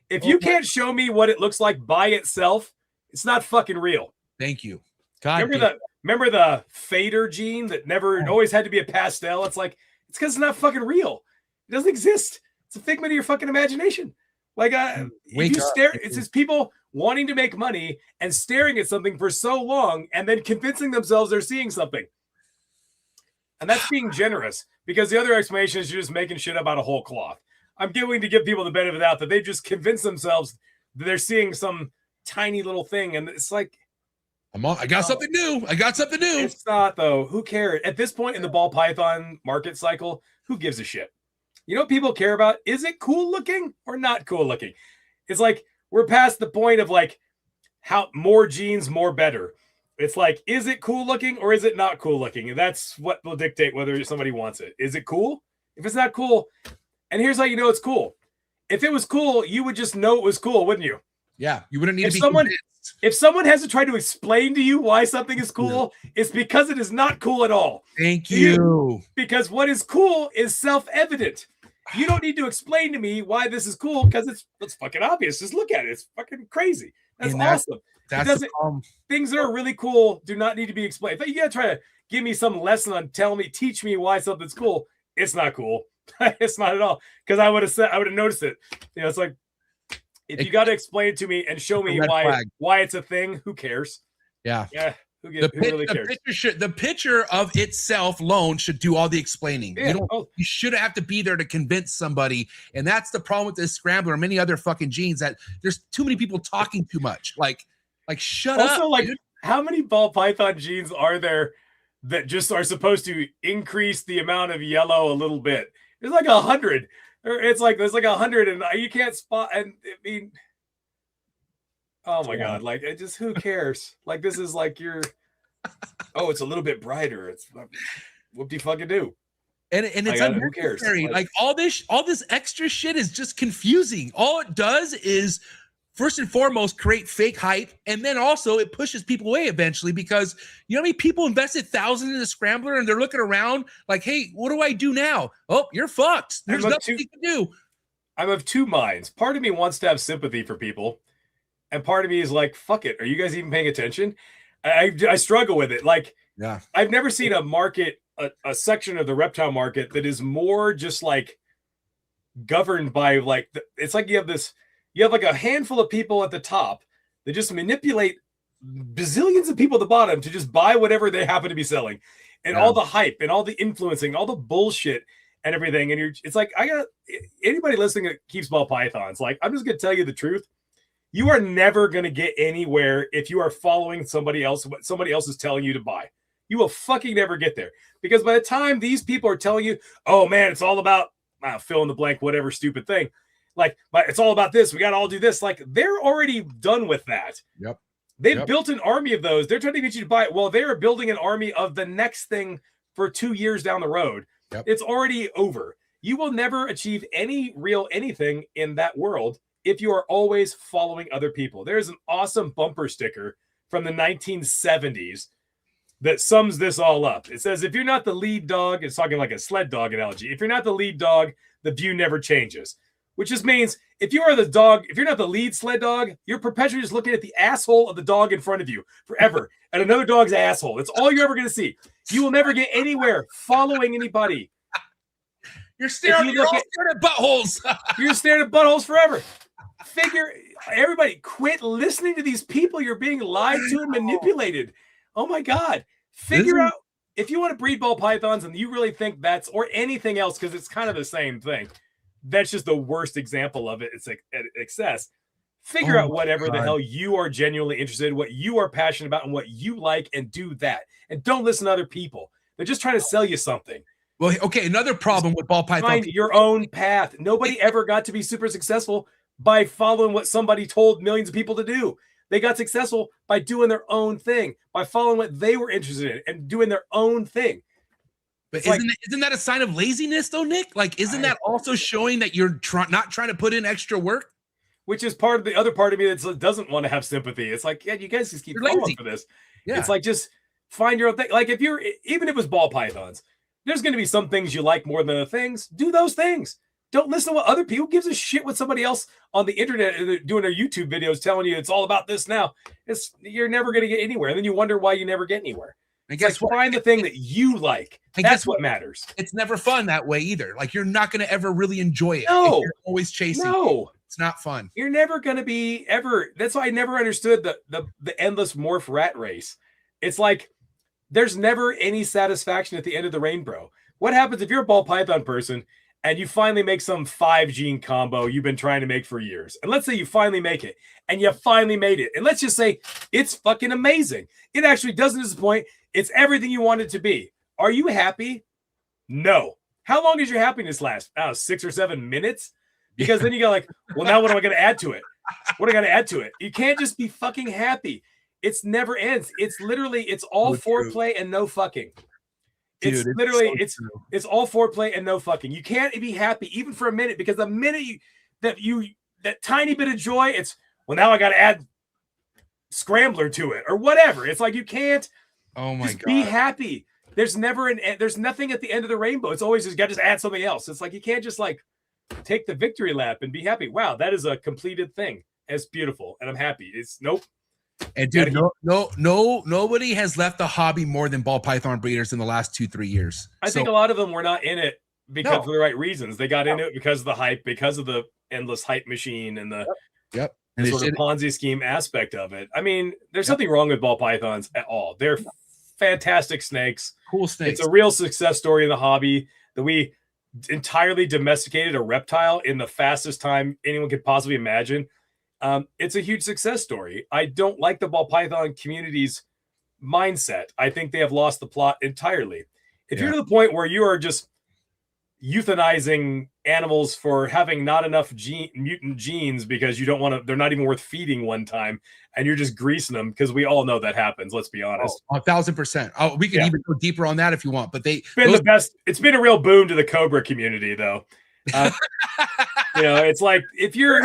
If you can't show me what it looks like by itself, it's not fucking real. Thank you. God, remember the fader gene that always had to be a pastel? It's because it's not fucking real. It doesn't exist. It's a figment of your fucking imagination. Like, if Wake you up. stare, it's just people wanting to make money and staring at something for so long and then convincing themselves they're seeing something. And that's being generous, because the other explanation is you're just making shit up out of whole cloth. I'm willing to give people the benefit of the doubt that they just convince themselves that they're seeing some tiny little thing. And it's like, I got something new. I got something new. it's not, though. Who cares? At this point in the ball python market cycle, who gives a shit? You know what people care about? Is it cool looking or not cool looking? It's like we're past the point of like how more genes, more better. It's like, is it cool looking or is it not cool looking? And that's what will dictate whether somebody wants it. Is it cool? If it's not cool, and here's how you know it's cool. If it was cool, you would just know it was cool, wouldn't you? Yeah, you wouldn't need If to be someone convinced. if someone has to try to explain to you why something is cool, it's because it is not cool at all. Thank you. Because what is cool is self-evident. You don't need to explain to me why this is cool, because it's fucking obvious. Just look at it. It's fucking crazy. That's awesome. That's the problem. Things that are really cool do not need to be explained. If you gotta try to give me some lesson on teach me why something's cool, it's not cool. It's not at all. Because I would have noticed it. You know, it's like, if you got to explain it to me and show me why it's a thing, who cares? Yeah. Yeah. Who really cares? The picture of itself alone should do all the explaining. Yeah. You shouldn't have to be there to convince somebody. And that's the problem with this scrambler and many other fucking genes, that there's too many people talking too much. Like shut up. Also, like, dude. how many ball python genes are there that just are supposed to increase the amount of yellow a little bit? There's like 100. It's like there's like 100, and you can't spot. And I mean, oh my god, like, it just, who cares? Like, this is like oh, it's a little bit brighter. It's whoop-de fucking do. And it's unnecessary. Like all this extra shit is just confusing. All it does is, first and foremost, create fake hype, and then also it pushes people away eventually, because you know how many people invested thousands in the scrambler and they're looking around like, hey, what do I do now? Oh, you're fucked. There's nothing you can do. I'm of two minds. Part of me wants to have sympathy for people, and part of me is like, fuck it. Are you guys even paying attention? I struggle with it. Like, yeah, I've never seen a market, a section of the reptile market that is more just like governed by like, it's like you have like a handful of people at the top that just manipulate bazillions of people at the bottom to just buy whatever they happen to be selling, and all the hype and all the influencing, all the bullshit and everything. And it's like, anybody listening that keeps ball pythons, like, I'm just going to tell you the truth. You are never going to get anywhere if you are following somebody else, what somebody else is telling you to buy. You will fucking never get there, because by the time these people are telling you, oh man, it's all about fill in the blank, whatever stupid thing. Like, but it's all about this. We got to all do this. Like, they're already done with that. Yep. They've built an army of those. They're trying to get you to buy it. Well, they're building an army of the next thing for 2 years down the road. Yep. It's already over. You will never achieve any real anything in that world if you are always following other people. There's an awesome bumper sticker from the 1970s that sums this all up. It says, if you're not the lead dog, it's talking like a sled dog analogy. If you're not the lead dog, the view never changes. Which just means if you are the dog, if you're not the lead sled dog, you're perpetually just looking at the asshole of the dog in front of you forever, at another dog's asshole. That's all you're ever going to see. You will never get anywhere following anybody. You're staring at buttholes. You're staring at buttholes forever. Everybody, quit listening to these people. You're being lied to and manipulated. Oh my God. Figure out, if you want to breed ball pythons and you really think that's, or anything else, because it's kind of the same thing. That's just the worst example of it. It's like excess. Figure out whatever the hell you are genuinely interested in, what you are passionate about, and what you like, and do that. And don't listen to other people. They're just trying to sell you something. Well, okay, another problem with ball python. Find your own path. Nobody ever got to be super successful by following what somebody told millions of people to do. They got successful by doing their own thing, by following what they were interested in and doing their own thing. But isn't that a sign of laziness, though, Nick? Like, isn't that also showing that you're not trying to put in extra work? Which is part of the other part of me that doesn't want to have sympathy. It's like, yeah, you guys just keep falling for this. Yeah. It's like, just find your own thing. Like, even if it was ball pythons, there's going to be some things you like more than other things. Do those things. Don't listen to what other people. Who gives a shit what somebody else on the internet doing their YouTube videos telling you it's all about this now. You're never going to get anywhere. And then you wonder why you never get anywhere. And guess what? Find the thing that you like. And that's what matters. It's never fun that way either. Like, you're not going to ever really enjoy it. No. You're always chasing. No. It's not fun. You're never going to be ever. That's why I never understood the endless morph rat race. It's like there's never any satisfaction at the end of the rainbow. What happens if you're a ball python person and you finally make some 5-gene combo you've been trying to make for years? And let's say you finally make it, and you finally made it. And let's just say it's fucking amazing. It actually doesn't disappoint. It's everything you want it to be. Are you happy? No. How long does your happiness last? 6 or 7 minutes? Because then you go like, well, now what am I going to add to it? What am I going to add to it? You can't just be fucking happy. It's never ends. It's literally, it's all foreplay and no fucking. It's literally, it's all foreplay and no fucking. You can't be happy even for a minute, because the minute that tiny bit of joy, it's, well, now I got to add scrambler to it or whatever. It's like, you can't be happy. There's never there's nothing at the end of the rainbow. It's always just got to just add something else. It's like, you can't just like take the victory lap and be happy. Wow, that is a completed thing. It's beautiful. And I'm happy. It's nope. And dude, nobody has left the hobby more than ball python breeders in the last 2-3 years. I think a lot of them were not in it because of the right reasons. They got into it because of the hype, because of the endless hype machine and the and sort of Ponzi scheme aspect of it. I mean, there's nothing wrong with ball pythons at all. They're fantastic snakes. Cool snakes. It's a real success story in the hobby that we entirely domesticated a reptile in the fastest time anyone could possibly imagine. It's a huge success story. I don't like the ball python community's mindset. I think they have lost the plot entirely. If you're to the point where you are just euthanizing animals for having not enough mutant genes because you don't want to, they're not even worth feeding one time, and you're just greasing them, because we all know that happens. Let's be honest. 1,000%. We can even go deeper on that if you want, but it's been the best. It's been a real boon to the Cobra community, though. It's like if you're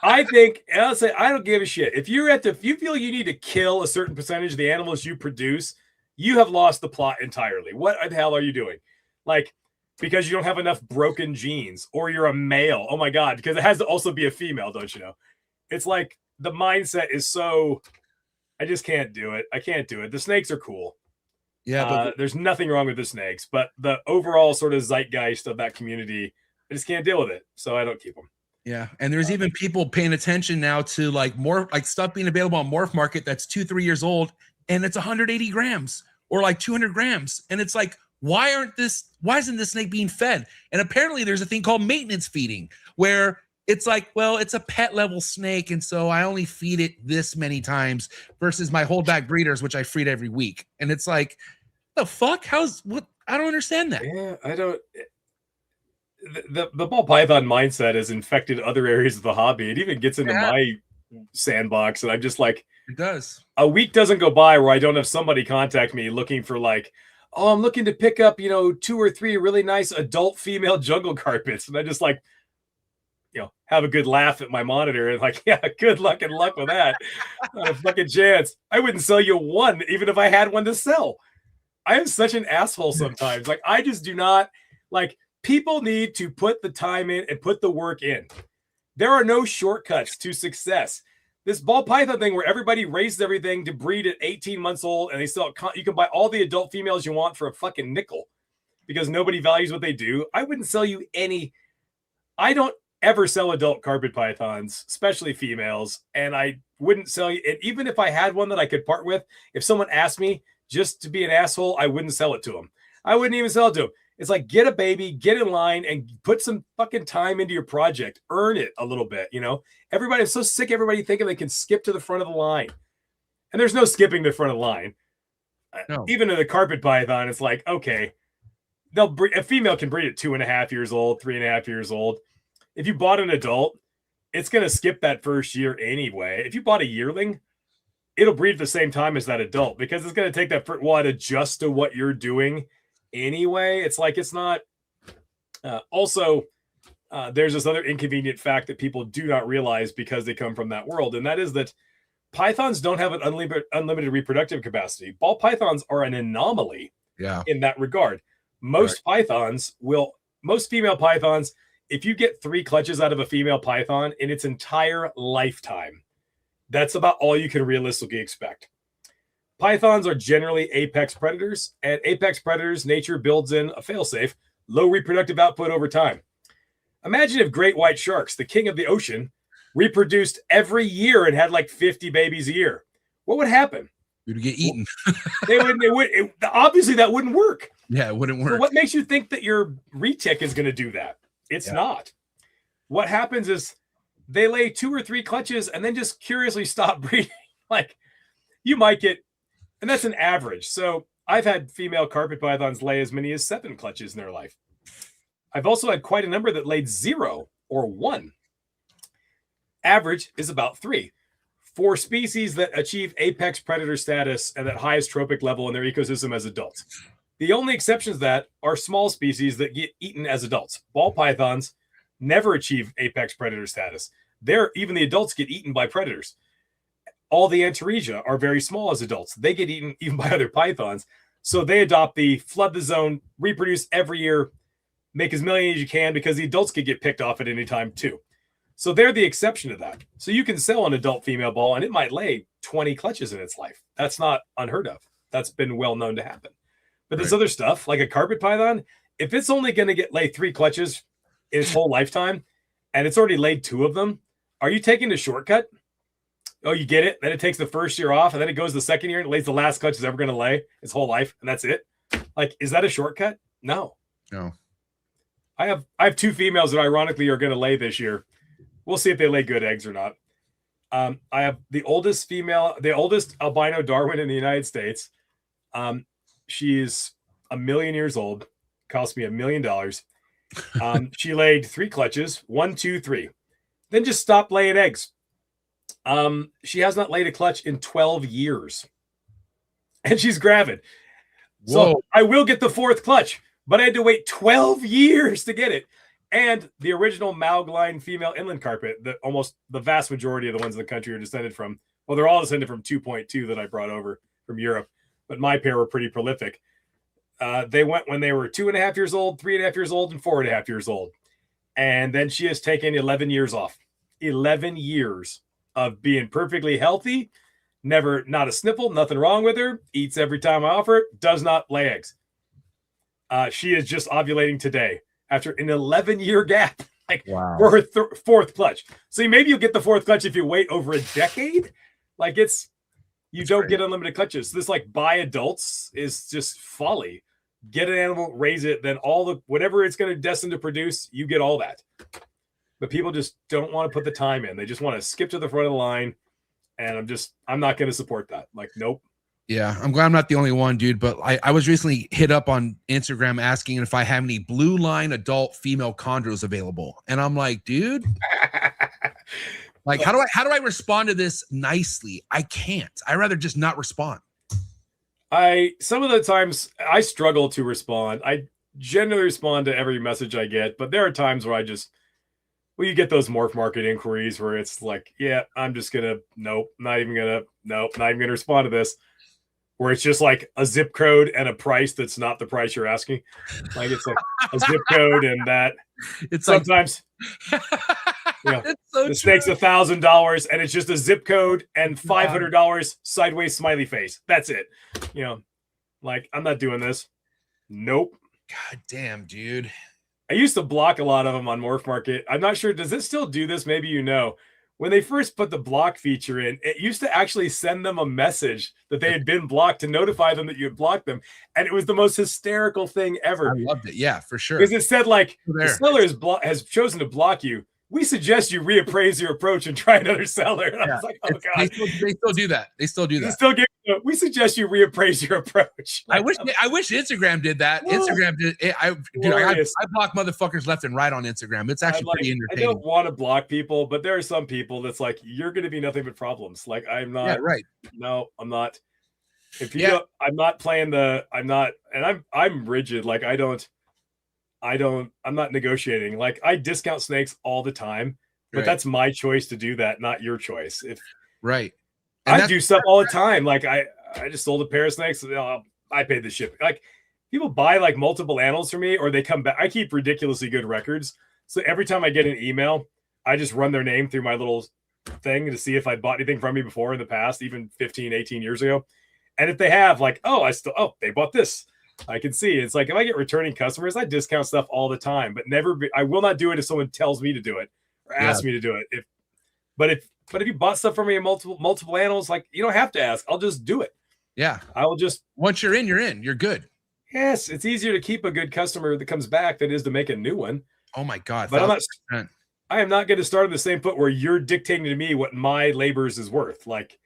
I think, and I'll say, I don't give a shit. If you feel you need to kill a certain percentage of the animals you produce, you have lost the plot entirely. What the hell are you doing? Like, because you don't have enough broken genes, or you're a male. Oh my God, because it has to also be a female, don't you know? It's like the mindset is so, I just can't do it. I can't do it. The snakes are cool. Yeah, but there's nothing wrong with the snakes, but the overall sort of zeitgeist of that community, I just can't deal with it. So I don't keep them. Yeah, and there's even people paying attention now to like stuff being available on MORPHMARKET that's 2-3 years old, and it's 180 grams or like 200 grams, and it's like, why isn't this snake being fed? And apparently there's a thing called maintenance feeding, where it's like, well, it's a pet level snake, and so I only feed it this many times versus my holdback breeders, which I feed every week. And it's like, the fuck? I don't understand that. Yeah, I don't. The ball python mindset has infected other areas of the hobby. It even gets into my sandbox, and I'm just like, it does. A week doesn't go by where I don't have somebody contact me looking for like, oh, I'm looking to pick up, 2 or 3 really nice adult female jungle carpets. And I just like, have a good laugh at my monitor and like, yeah, good luck with that. Not a fucking chance. I wouldn't sell you one, even if I had one to sell. I am such an asshole sometimes. Like, I just do not like, people need to put the time in and put the work in. There are no shortcuts to success. This ball python thing where everybody raises everything to breed at 18 months old, and they still, you can buy all the adult females you want for a fucking nickel because nobody values what they do. I wouldn't sell you any. I don't ever sell adult carpet pythons, especially females, and I wouldn't sell you. And even if I had one that I could part with, if someone asked me just to be an asshole, I wouldn't sell it to them. I wouldn't even sell it to them. It's like, get a baby, get in line, and put some fucking time into your project. Earn it a little bit, Everybody, I'm so sick of everybody thinking they can skip to the front of the line. And there's no skipping the front of the line. No. Even in the carpet python, it's like, okay, a female can breed at 2.5 years old, 3.5 years old. If you bought an adult, it's going to skip that first year anyway. If you bought a yearling, it'll breed at the same time as that adult, because it's going to take that for what adjust to what you're doing anyway. It's like, it's not there's this other inconvenient fact that people do not realize because they come from that world, and that is that pythons don't have an unlimited reproductive capacity. Ball pythons are an anomaly in that regard. Most female pythons, if you get 3 clutches out of a female python in its entire lifetime, that's about all you can realistically expect. Pythons are generally apex predators, and apex predators, nature builds in a failsafe, low reproductive output over time. Imagine if great white sharks, the king of the ocean, reproduced every year and had like 50 babies a year. What would happen? You'd get eaten. Obviously, that wouldn't work. Yeah, it wouldn't work. So what makes you think that your retic is going to do that? It's not. What happens is they lay 2 or 3 clutches and then just curiously stop breeding. Like you might get, and that's an average. So I've had female carpet pythons lay as many as 7 clutches in their life. I've also had quite a number that laid 0 or 1. Average is about 3. For species that achieve apex predator status and at highest trophic level in their ecosystem as adults. The only exceptions to that are small species that get eaten as adults. Ball pythons never achieve apex predator status. Even the adults get eaten by predators. All the Antaresia are very small as adults. They get eaten even by other pythons. So they adopt the flood the zone, reproduce every year, make as many as you can because the adults could get picked off at any time too. So they're the exception to that. So you can sell an adult female ball and it might lay 20 clutches in its life. That's not unheard of. That's been well known to happen. But this other stuff, like a carpet python, if it's only going to lay 3 clutches in its whole lifetime and it's already laid 2 of them, are you taking the shortcut? Oh, you get it? Then it takes the first year off and then it goes the second year and it lays the last clutch it's ever going to lay its whole life. And that's it. Like, is that a shortcut? No. I have 2 females that ironically are going to lay this year. We'll see if they lay good eggs or not. I have the oldest albino Darwin in the United States. She's 1 million years old. Cost me $1 million. She laid 3 clutches, 1, 2, 3. Then just stopped laying eggs. She has not laid a clutch in 12 years. And she's gravid. Whoa. So I will get the 4th clutch, but I had to wait 12 years to get it. And the original Malgline female inland carpet, almost the vast majority of the ones in the country are descended from, well, they're all descended from 2.2 that I brought over from Europe. But my pair were pretty prolific. They went when they were 2.5 years old, 3.5 years old, and 4.5 years old. And then she has taken 11 years off. 11 years of being perfectly healthy, not a snipple, nothing wrong with her, eats every time I offer it, does not lay eggs. She is just ovulating today after an 11-year gap, for her 4th clutch. So maybe you'll get the 4th clutch if you wait over a decade. You don't get unlimited clutches. This buy adults is just folly. Get an animal, raise it, then whatever it's going to destined to produce, you get all that. But people just don't want to put the time in. They just want to skip to the front of the line. And I'm not going to support that. Nope. Yeah, I'm glad I'm not the only one, dude. But I was recently hit up on Instagram asking if I have any blue line adult female chondros available. And I'm like, dude, how do I respond to this nicely? I can't. I'd rather just not respond. Some of the times I struggle to respond. I generally respond to every message I get, but there are times where you get those morph market inquiries where it's I'm just gonna not even gonna respond to this. Where it's just a zip code and a price that's not the price you're asking. It's a zip code and that it's sometimes it's so the snake's $1,000 and it's just a zip code and $500 sideways smiley face. That's it. I'm not doing this. Nope. God damn, dude. I used to block a lot of them on Morph Market. I'm not sure. Does it still do this? Maybe you know. When they first put the block feature in, it used to actually send them a message that they had been blocked to notify them that you had blocked them. And it was the most hysterical thing ever. I loved it. Yeah, for sure. Because it said the seller has chosen to block you. We suggest you reappraise your approach and try another seller. And I was like, oh God. They still do that. They still do that. We suggest you reappraise your approach. I wish Instagram did that. Whoa. Instagram did it. I block motherfuckers left and right on Instagram. It's actually pretty entertaining. I don't want to block people, but there are some people that's you're going to be nothing but problems. I'm not. Yeah, right. No, I'm not. If you don't, I'm not playing I'm not, and I'm rigid. I'm not negotiating. I discount snakes all the time, but that's my choice to do that, not your choice. Right. And I do stuff all the time. I just sold a pair of snakes. I paid the shipping. People buy multiple animals for me, or they come back. I keep ridiculously good records. So every time I get an email, I just run their name through my little thing to see if I bought anything from me before in the past, even 15, 18 years ago. And if they have they bought this, I can see it's like if I get returning customers, I discount stuff all the time, but I will not do it if someone tells me to do it or asks me to do it. But if you bought stuff from me in multiple animals, like you don't have to ask. I'll just do it. Yeah. I will just once you're in, you're in. You're good. Yes, it's easier to keep a good customer that comes back than it is to make a new one. Oh my God. But I am not going to start on the same foot where you're dictating to me what my labors is worth. Like,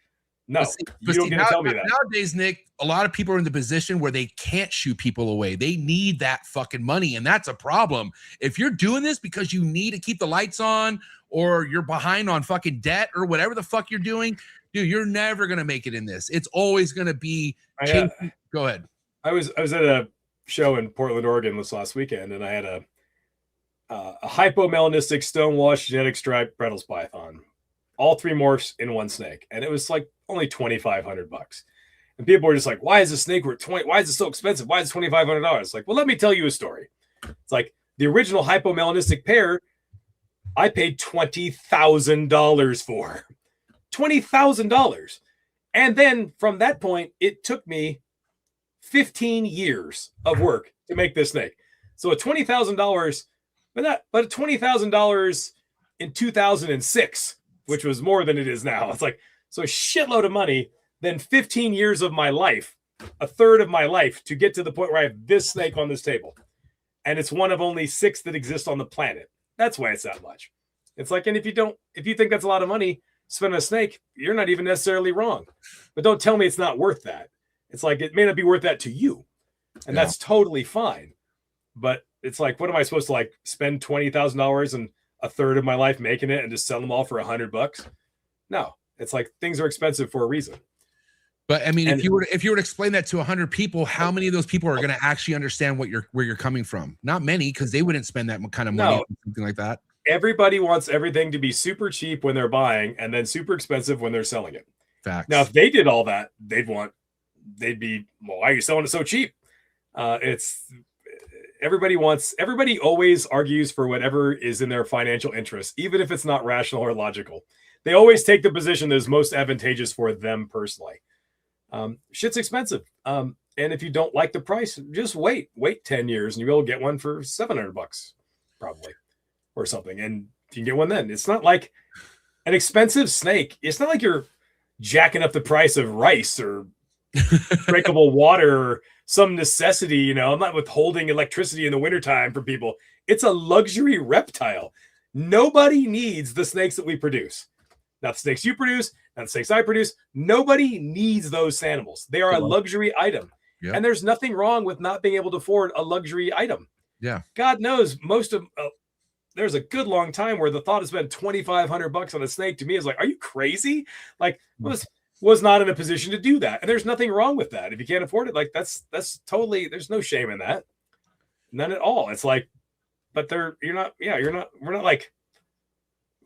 no, you don't get to tell me that. Nowadays, Nick, a lot of people are in the position where they can't shoo people away. They need that fucking money, and that's a problem. If you're doing this because you need to keep the lights on or you're behind on fucking debt or whatever the fuck you're doing, dude, you're never going to make it in this. It's always going to be go ahead. I was at a show in Portland, Oregon this last weekend, and I had a hypomelanistic stonewash genetic stripe Brettles python, all 3 morphs in one snake, and it was like only $2,500. And people were just like, "Why is the snake worth 20? Why is it so expensive? Why is it $2,500?" Like, well, let me tell you a story. It's like the original hypomelanistic pair, I paid $20,000 for, $20,000, and then from that point, it took me 15 years of work to make this snake. So a $20,000, but $20,000 in 2006, which was more than it is now. It's like, so a shitload of money, then 15 years of my life, a third of my life to get to the point where I have this snake on this table. And it's one of only 6 that exist on the planet. That's why it's that much. It's like, and if you think that's a lot of money spent on a snake, you're not even necessarily wrong. But don't tell me it's not worth that. It's like, it may not be worth that to you. And that's totally fine. But it's like, what am I supposed to like spend $20,000 and a third of my life making it and just sell them all for $100? No, it's like things are expensive for a reason. But I mean, if you were to explain that to 100 people, how many of those people are going to actually understand where you're coming from? Not many, because they wouldn't spend that kind of money on something like that. Everybody wants everything to be super cheap when they're buying and then super expensive when they're selling it. Facts. Now, if they did all that, they'd be, well, why are you selling it so cheap? Everybody always argues for whatever is in their financial interest, even if it's not rational or logical. They always take the position that is most advantageous for them personally. Shit's expensive. And if you don't like the price, just wait 10 years and you'll be able to get one for $700 probably or something. And you can get one then. It's not like an expensive snake. It's not like you're jacking up the price of rice or drinkable water or some necessity. You know, I'm not withholding electricity in the wintertime for people. It's a luxury reptile. Nobody needs the snakes that we produce. Not the snakes you produce, not the snakes I produce. Nobody needs those animals. They are a luxury item. Yeah. And there's nothing wrong with not being able to afford a luxury item. Yeah. God knows there's a good long time where the thought of spending $2,500 on a snake to me is like, are you crazy? Like, was not in a position to do that. And there's nothing wrong with that. If you can't afford it, like that's totally, there's no shame in that. None at all. It's like, but we're not like,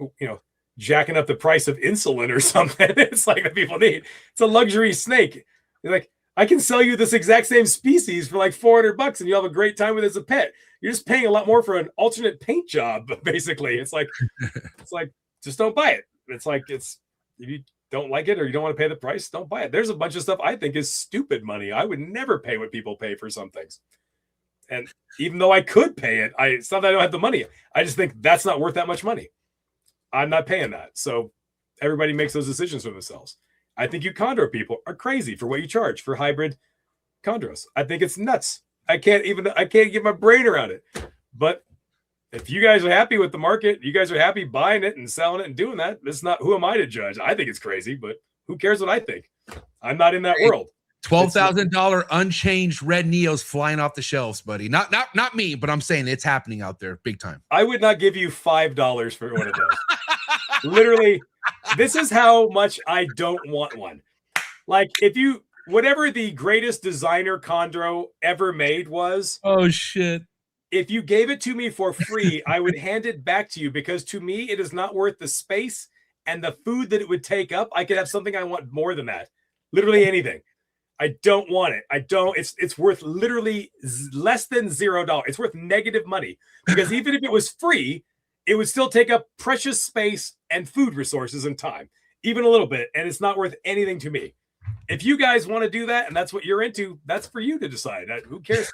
you know, jacking up the price of insulin or something. It's like that people need. It's a luxury snake. You're like, I can sell you this exact same species for like $400 and you'll have a great time with it as a pet. You're just paying a lot more for an alternate paint job, basically. It's like, just don't buy it. It's like, if you don't like it or you don't want to pay the price, don't buy it. There's a bunch of stuff I think is stupid money. I would never pay what people pay for some things. And even though I could pay it, it's not that I don't have the money. I just think that's not worth that much money. I'm not paying that. So everybody makes those decisions for themselves. I think you chondro people are crazy for what you charge for hybrid chondros. I think it's nuts. I can't get my brain around it. But if you guys are happy with the market, you guys are happy buying it and selling it and doing that, it's not, who am I to judge? I think it's crazy, but who cares what I think? I'm not in that world. $12,000 unchanged red Neos flying off the shelves, buddy. Not me, but I'm saying it's happening out there big time. I would not give you $5 for one of those. Literally, this is how much I don't want one. Like, whatever the greatest designer chondro ever made was. Oh, shit. If you gave it to me for free, I would hand it back to you because to me, it is not worth the space and the food that it would take up. I could have something I want more than that. Literally anything. I don't want it. I don't. It's worth literally less than $0. It's worth negative money because even if it was free, it would still take up precious space and food resources and time, even a little bit. And it's not worth anything to me. if you guys want to do that and that's what you're into, that's for you to decide. Who cares?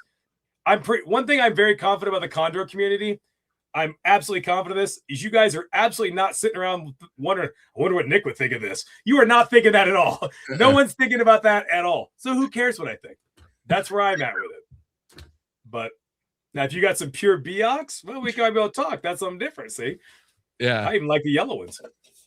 One thing I'm very confident about the Chondro community, I'm absolutely confident of this, is you guys are absolutely not sitting around wondering, I wonder what Nick would think of this. You are not thinking that at all. No one's thinking about that at all. So who cares what I think? That's where I'm at with it. But now, if you got some pure Beox, well, we can be able to talk. That's something different. See? Yeah. I even like the yellow ones.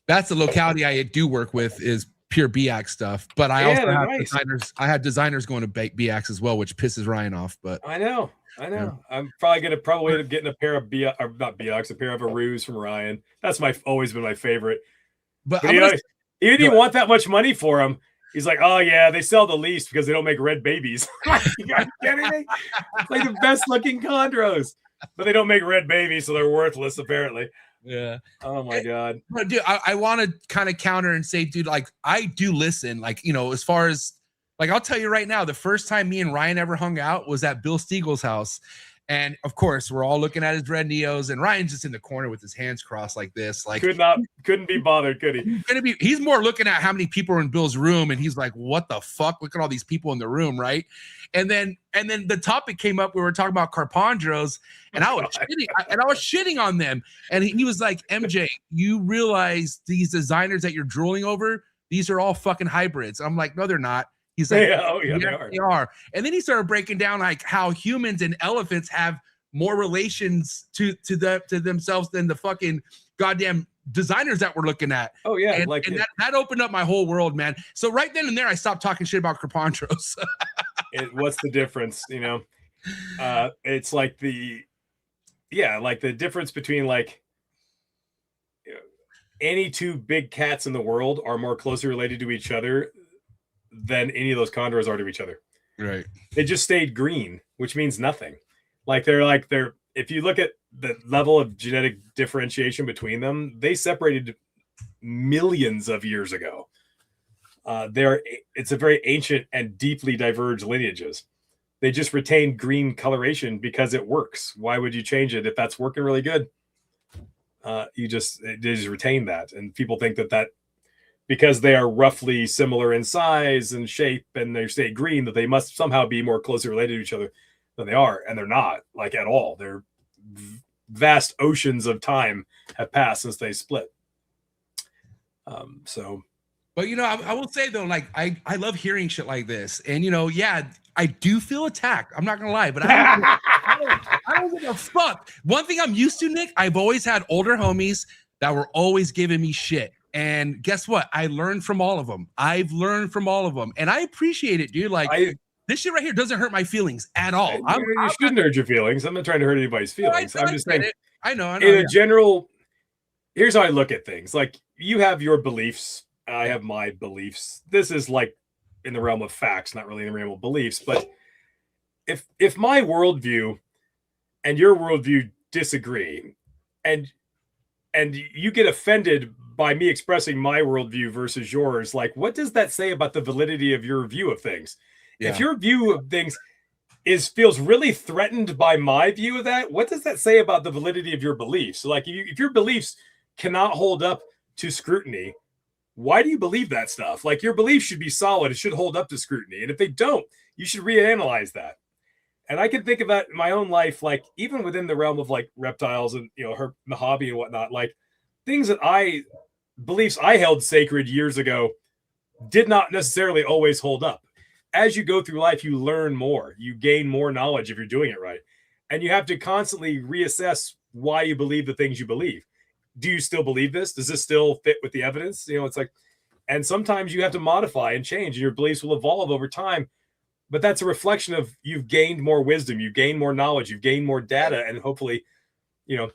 That's the locality I do work with is pure BX stuff. But I also have designers. I have designers going to BX as well, which pisses Ryan off. But I know. Yeah. I'm probably going to end up getting a pair of not BX, a pair of Arus from Ryan. That's always been my favorite. But he didn't want that much money for them. He's like, oh yeah, they sell the least because they don't make red babies. Are you kidding me? Like the best looking chondros, but they don't make red babies, so they're worthless apparently. Yeah. Oh my god. But dude, I want to kind of counter and say, dude, like I do listen. Like, you know, as far as like, I'll tell you right now, the first time me and Ryan ever hung out was at Bill Stiegel's house. And of course, we're all looking at his red Neos, and Ryan's just in the corner with his hands crossed like this. Like couldn't be bothered, could he? He's more looking at how many people are in Bill's room, and he's like, what the fuck? Look at all these people in the room, right? And then the topic came up. We were talking about Carpondros, and I was shitting on them. And he was like, MJ, you realize these designers that you're drooling over, these are all fucking hybrids. I'm like, no, they're not. He's like, they are. And then he started breaking down like how humans and elephants have more relations to themselves than the fucking goddamn designers that we're looking at. Oh yeah, and that opened up my whole world, man. So right then and there, I stopped talking shit about Carpondros. What's the difference? You know, it's like the difference between like any two big cats in the world are more closely related to each other than any of those chondros are to each other. Right. They just stayed green, which means nothing. They're if you look at the level of genetic differentiation between them, they separated millions of years ago. It's a very ancient and deeply diverged lineages. They just retain green coloration because it works. Why would you change it if that's working really good? They just retain that. And people think that because they are roughly similar in size and shape and they stay green, that they must somehow be more closely related to each other than they are. And they're not, like, at all. They're vast oceans of time have passed since they split. But you know, I will say though, like I love hearing shit like this. And you know, yeah, I do feel attacked. I'm not gonna lie, but I don't give a fuck. One thing I'm used to, Nick, I've always had older homies that were always giving me shit. And guess what? I learned from all of them. I've learned from all of them. And I appreciate it, dude. Like this shit right here doesn't hurt my feelings at all. You shouldn't hurt your feelings. I'm not trying to hurt anybody's feelings. I'm just saying. I know. In a general, here's how I look at things. Like, you have your beliefs. I have my beliefs. This is like in the realm of facts, not really in the realm of beliefs. But if my worldview and your worldview disagree, and you get offended by me expressing my worldview versus yours, like, what does that say about the validity of your view of things? Yeah. If your view of things feels really threatened by my view of that, what does that say about the validity of your beliefs? So, like, if your beliefs cannot hold up to scrutiny, why do you believe that stuff? Like, your beliefs should be solid. It should hold up to scrutiny. And if they don't, you should reanalyze that. And I can think about my own life, like, even within the realm of like reptiles and, you know, the hobby and whatnot, like things that beliefs I held sacred years ago did not necessarily always hold up. As you go through life, you learn more, you gain more knowledge if you're doing it right. And you have to constantly reassess why you believe the things you believe. Do you still believe this? Does this still fit with the evidence? You know, it's like, and sometimes you have to modify and change, and your beliefs will evolve over time. But that's a reflection of you've gained more wisdom, you've gained more knowledge, you've gained more data, and hopefully, you know,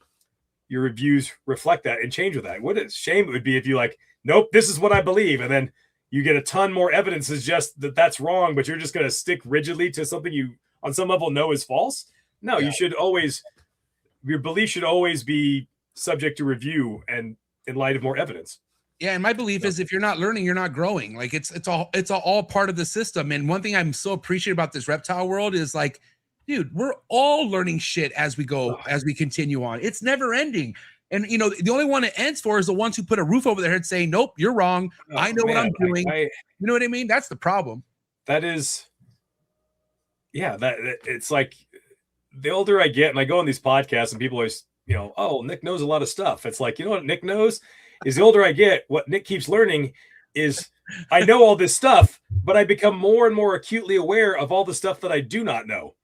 your reviews reflect that and change with that. What a shame it would be if you like, nope, this is what I believe, and then you get a ton more evidence is just that's wrong, but you're just going to stick rigidly to something you on some level know is false. No, yeah. Your belief should always be subject to review and in light of more evidence. Yeah, and my belief is if you're not learning, you're not growing. Like it's all part of the system. And one thing I'm so appreciative about this reptile world is like, dude, we're all learning shit as we go, as we continue on. It's never ending. And you know, the only one it ends for is the ones who put a roof over their head saying, nope, you're wrong. Oh, I know what I'm doing. You know what I mean? That's the problem. That is, yeah, that it's like the older I get and I go on these podcasts and people always, you know, oh, Nick knows a lot of stuff. It's like, you know what Nick knows is the older I get, what Nick keeps learning is I know all this stuff, but I become more and more acutely aware of all the stuff that I do not know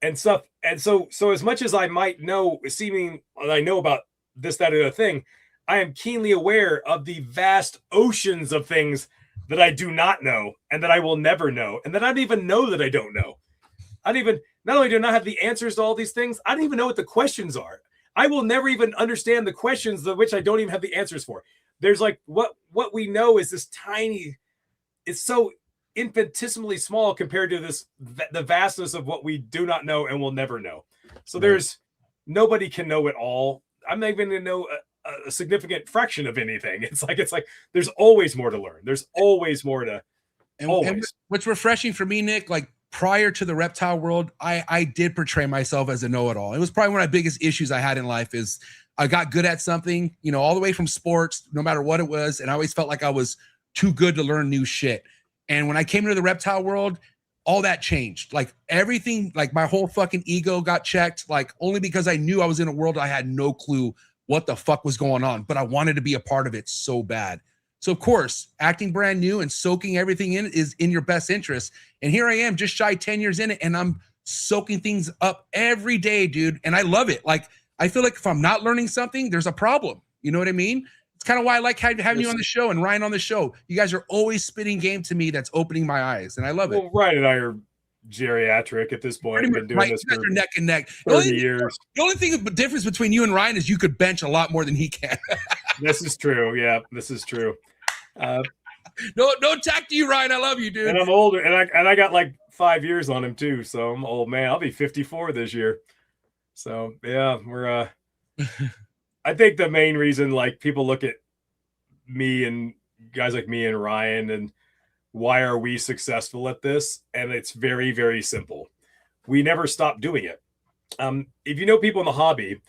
and stuff. And so as much as I might know, seeming I know about this, that, or the other thing, I am keenly aware of the vast oceans of things that I do not know and that I will never know. And that I don't even know that I don't know. Not only do I not have the answers to all these things, I don't even know what the questions are. I will never even understand the questions of which I don't even have the answers for. There's like what we know is this tiny, it's so infinitesimally small compared to the vastness of what we do not know and will never know. So there's nobody can know it all. I'm not even going to know a significant fraction of anything. It's like there's always more to learn. There's always more to and what's refreshing for me, Nick, like prior to the reptile world, I did portray myself as a know-it-all. It was probably one of my biggest issues I had in life is I got good at something, you know, all the way from sports, no matter what it was. And I always felt like I was too good to learn new shit. And when I came into the reptile world, all that changed. Like everything, like my whole fucking ego got checked, like only because I knew I was in a world I had no clue what the fuck was going on, but I wanted to be a part of it so bad. So of course, acting brand new and soaking everything in is in your best interest. And here I am just shy 10 years in it, and I'm soaking things up every day, dude. And I love it. Like, I feel like if I'm not learning something, there's a problem. You know what I mean? It's kind of why I like having you on the show and Ryan on the show. You guys are always spitting game to me that's opening my eyes, and I love it. Well, Ryan and I are geriatric at this point. I've been doing this for neck and neck. 30 years. The only thing, the difference between you and Ryan is you could bench a lot more than he can. This is true. Yeah, this is true. No attack to you, Ryan. I love you, dude. And I'm older, and I got like 5 years on him too. So I'm an old man. I'll be 54 this year. So yeah, we're I think the main reason like people look at me and guys like me and Ryan and why are we successful at this? And it's very, very simple. We never stop doing it. If you know people in the hobby,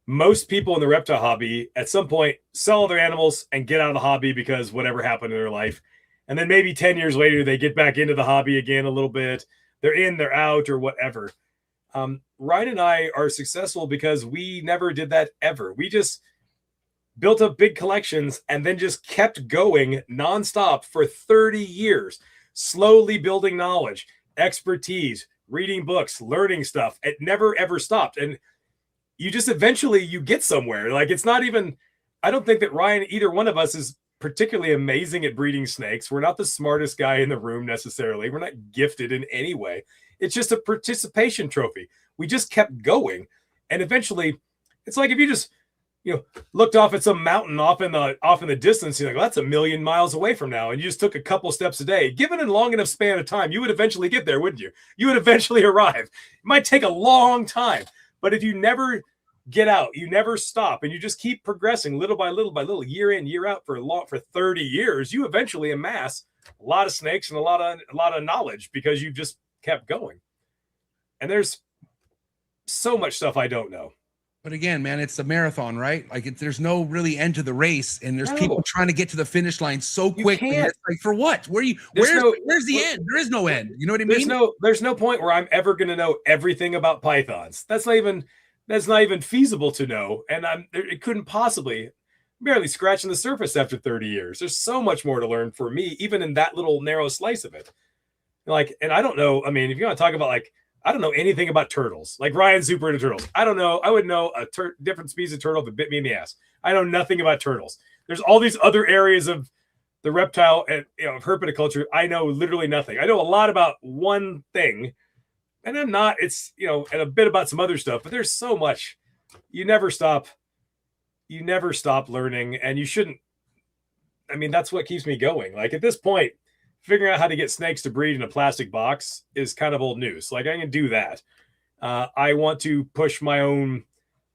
most people in the reptile hobby at some point sell their animals and get out of the hobby because whatever happened in their life. And then maybe 10 years later, they get back into the hobby again a little bit. They're in, they're out, or whatever. Ryan and I are successful because we never did that ever. We just built up big collections and then just kept going nonstop for 30 years, slowly building knowledge, expertise, reading books, learning stuff. It never, ever stopped. And you just eventually you get somewhere. Like it's not even, I don't think that Ryan, either one of us is particularly amazing at breeding snakes. We're not the smartest guy in the room necessarily. We're not gifted in any way. It's just a participation trophy. We just kept going. And eventually it's like if you just, you know, looked off at some mountain off in the distance, you're like, well, that's 1,000,000 miles away from now. And you just took a couple steps a day. Given a long enough span of time, you would eventually get there, wouldn't you? You would eventually arrive. It might take a long time, but if you never get out, you never stop, and you just keep progressing little by little, year in, year out for 30 years, you eventually amass a lot of snakes and a lot of knowledge because you've just kept going. And there's so much stuff I don't know. But again, man, it's a marathon, right? Like there's no really end to the race, and there's people trying to get to the finish line so quickly. It's like, for what? Where's the end? There is no end. You know what I mean? There's no point where I'm ever going to know everything about pythons. That's not even feasible to know, and it couldn't possibly. Barely scratching the surface after 30 years. There's so much more to learn for me, even in that little narrow slice of it. Like, and I don't know. I mean, if you want to talk about like, I don't know anything about turtles. Like Ryan's super into turtles. I don't know. I would know a different species of turtle that bit me in the ass. I know nothing about turtles. There's all these other areas of the reptile and of herpetoculture. I know literally nothing. I know a lot about one thing, and I'm not. It's and a bit about some other stuff. But there's so much. You never stop. You never stop learning, and you shouldn't. I mean, that's what keeps me going. Like at this point, figuring out how to get snakes to breed in a plastic box is kind of old news. Like I can do that. I want to push my own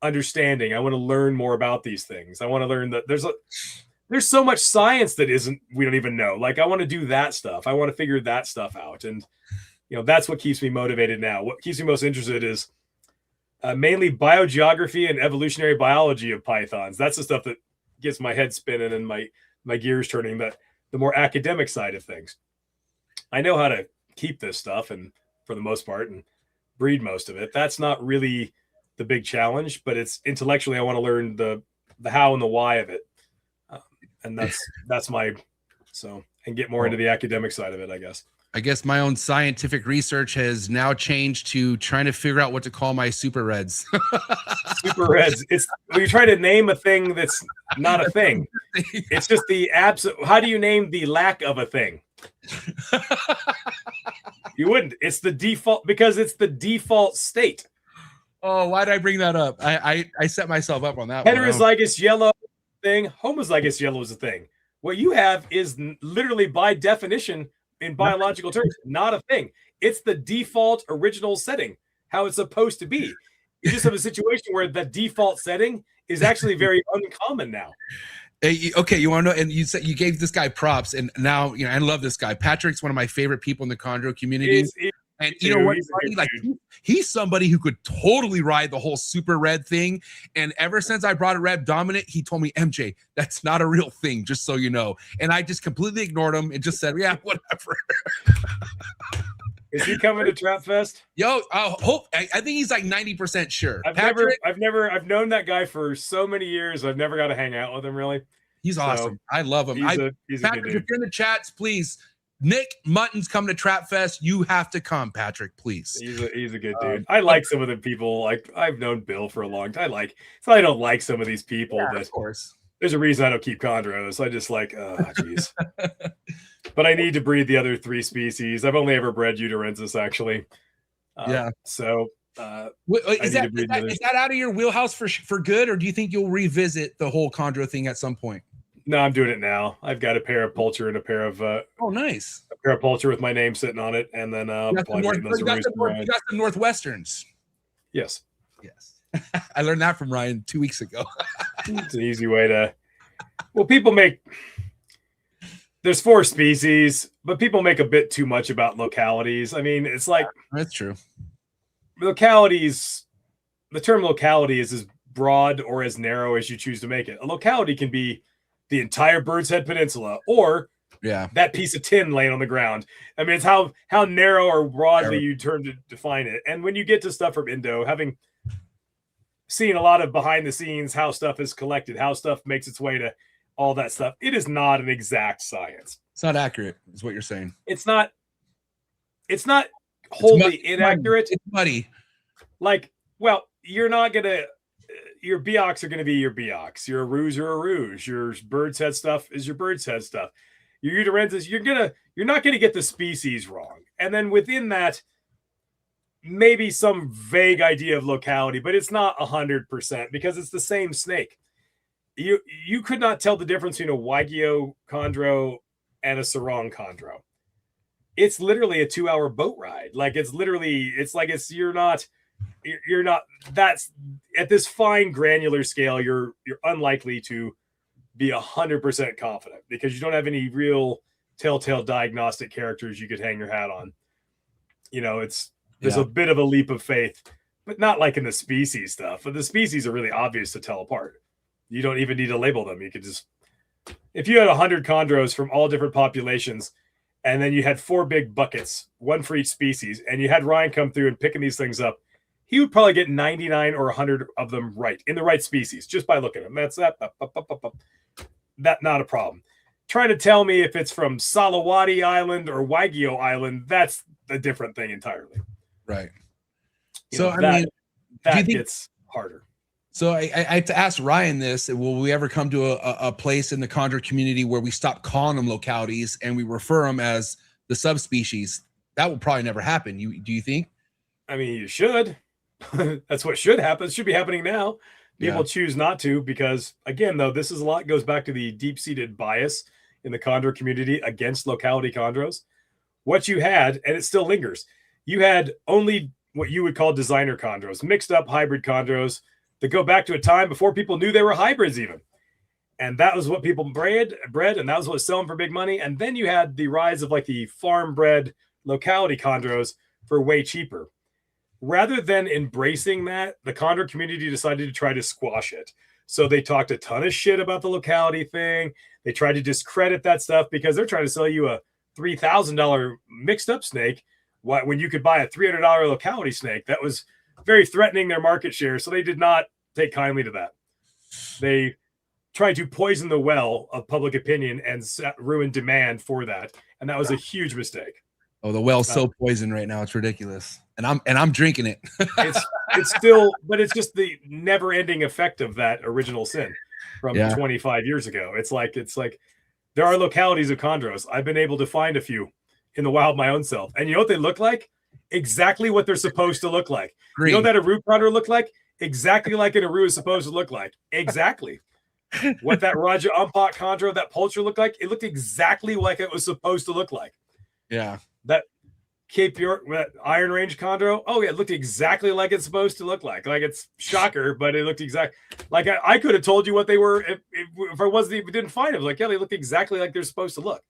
understanding. I want to learn more about these things. I want to learn that there's so much science that we don't even know. Like I want to do that stuff. I want to figure that stuff out. And, that's what keeps me motivated now. What keeps me most interested is mainly biogeography and evolutionary biology of pythons. That's the stuff that gets my head spinning and my gears turning. But the more academic side of things, I know how to keep this stuff, and for the most part, and breed most of it. That's not really the big challenge, but it's intellectually I want to learn the how and the why of it, and that's my and get more into the academic side of it, I guess. I guess my own scientific research has now changed to trying to figure out what to call my super reds. Super reds. It's when you try to name a thing that's not a thing. It's just the absent. How do you name the lack of a thing? You wouldn't. It's the default, because it's the default state. Oh, why did I bring that up? I set myself up on that. Heterozygous yellow thing. Homozygous yellow is a thing. What you have is literally by definition, in biological terms, not a thing. It's the default original setting, how it's supposed to be. You just have a situation where the default setting is actually very uncommon now. Okay, you want to know? And you said you gave this guy props, and now I love this guy. Patrick's one of my favorite people in the chondro community. And you know what? Like, he's somebody who could totally ride the whole super red thing. And ever since I brought a Rep Dominant, he told me, MJ, that's not a real thing, just so you know. And I just completely ignored him and just said, yeah, whatever. Is he coming to Trap Fest? Yo, I think he's like 90% sure. I've known that guy for so many years. I've never got to hang out with him, really. He's awesome. I love him. He's Patrick, a good dude. if you're in the chats, please. Nick Mutton's coming to Trap Fest. You have to come, Patrick, please. He's a good dude. I like some of the people. Like, I've known Bill for a long time. I don't like some of these people, but of course. There's a reason I don't keep chondros. I just like, jeez. But I need to breed the other 3 species. I've only ever bred Uterensis, actually. So is that out of your wheelhouse for good, or do you think you'll revisit the whole chondro thing at some point? No, I'm doing it now. I've got a pair of Pulcher and a pair of nice. A pair of Pulcher with my name sitting on it, and then you got the Northwesterns. Yes. I learned that from Ryan 2 weeks ago. It's an easy way to. Well, people make. There's 4 species, but people make a bit too much about localities. I mean, it's like that's true. Localities. The term locality is as broad or as narrow as you choose to make it. A locality can be the entire Bird's Head Peninsula, or that piece of tin laying on the ground. I mean, it's how narrow or broadly you turn to define it. And when you get to stuff from Indo, having seen a lot of behind the scenes, how stuff is collected, how stuff makes its way to all that stuff, it is not an exact science. It's not accurate, is what you're saying. It's not wholly inaccurate. It's muddy. Like, well, you're not gonna. Your Beox are going to be your Beox. Your Rouge are a Rouge. Your Bird's Head stuff is your Bird's Head stuff. Your Uterensis, you're not going to get the species wrong. And then within that, maybe some vague idea of locality, but it's not 100% because it's the same snake. You could not tell the difference between a Wagyu chondro and a Sarong chondro. It's literally a 2-hour boat ride. Like you're not that's at this fine granular scale, you're unlikely to be 100% confident because you don't have any real telltale diagnostic characters you could hang your hat on. There's a bit of a leap of faith, but not like in the species stuff. But the species are really obvious to tell apart. You don't even need to label them. You could just, if you had 100 chondros from all different populations, and then you had 4 big buckets, one for each species, and you had Ryan come through and picking these things up, he would probably get 99 or 100 of them right in the right species just by looking at them. That's that. That not a problem. Trying to tell me if it's from Salawati Island or Wagyu Island, that's a different thing entirely. Right. That gets harder. So I have to ask Ryan this: will we ever come to a place in the chondro community where we stop calling them localities and we refer them as the subspecies? That will probably never happen. Do you think? I mean, you should. That's what should happen. It should be happening now. People choose not to because, again, though, this is a lot goes back to the deep-seated bias in the chondro community against locality chondros. What you had, and it still lingers, you had only what you would call designer chondros, mixed up hybrid chondros that go back to a time before people knew they were hybrids even. And that was what people bred, and that was what was selling for big money. And then you had the rise of like the farm-bred locality chondros for way cheaper. rather than embracing that, the Chondro community decided to try to squash it. So they talked a ton of shit about the locality thing. They tried to discredit that stuff because they're trying to sell you a $3,000 mixed up snake when you could buy a $300 locality snake. That was very threatening their market share. So they did not take kindly to that. They tried to poison the well of public opinion and ruin demand for that. And that was a huge mistake. Oh, the well's so poisoned right now. It's ridiculous. And I'm drinking it. it's still, but it's just the never ending effect of that original sin from 25 years ago. It's like there are localities of chondros. I've been able to find a few in the wild my own self. And you know what they look like? Exactly what they're supposed to look like. Green. You know what that Aru chondro look like? Exactly like an Aru is supposed to look like. Exactly. What that Raja Umpak chondro, that Pulcher looked like, it looked exactly like it was supposed to look like. Yeah. That Cape York, that Iron Range chondro, oh yeah, it looked exactly like it's supposed to look like. Like, it's shocker, but it looked exact. Like, I could have told you what they were if I wasn't even didn't find them. Like, yeah, they looked exactly like they're supposed to look.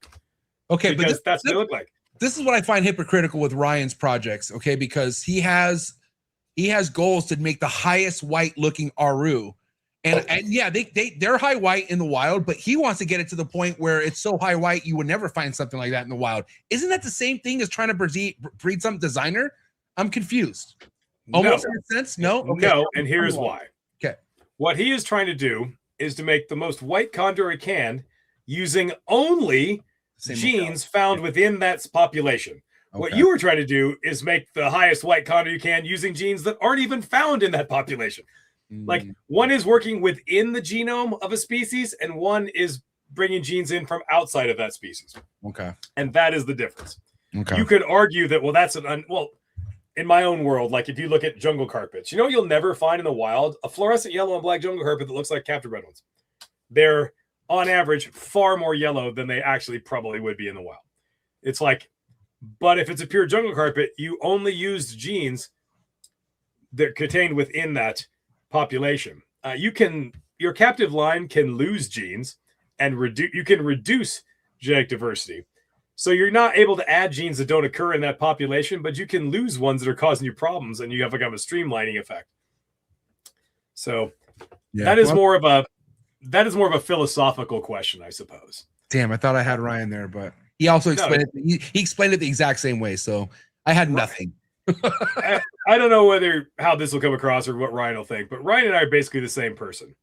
Okay, because that's what they look like. This is what I find hypocritical with Ryan's projects. Okay, because he has goals to make the highest white looking Aru. And yeah, they're high white in the wild, but he wants to get it to the point where it's so high white you would never find something like that in the wild. Isn't that the same thing as trying to breed some designer? I'm confused. Almost makes sense. No, okay. No, and here's why. Okay, what he is trying to do is to make the most white chondro he can using only genes found within that population. Okay. What you were trying to do is make the highest white chondro you can using genes that aren't even found in that population. Like, one is working within the genome of a species and one is bringing genes in from outside of that species. Okay. And that is the difference. Okay. You could argue that, well, that's in my own world, like if you look at jungle carpets, you know, you'll never find in the wild a fluorescent yellow and black jungle carpet that looks like captive bred ones. They're on average far more yellow than they actually probably would be in the wild. It's like, but if it's a pure jungle carpet, you only used genes that are contained within that population. Your captive line can lose genes and you can reduce genetic diversity. So you're not able to add genes that don't occur in that population, but you can lose ones that are causing you problems, and you have a streamlining effect. So that is more of a philosophical question, I suppose. Damn, I thought I had Ryan there, but he also explained it. He explained it the exact same way, so I had nothing. I don't know how this will come across or what Ryan will think, but Ryan and I are basically the same person.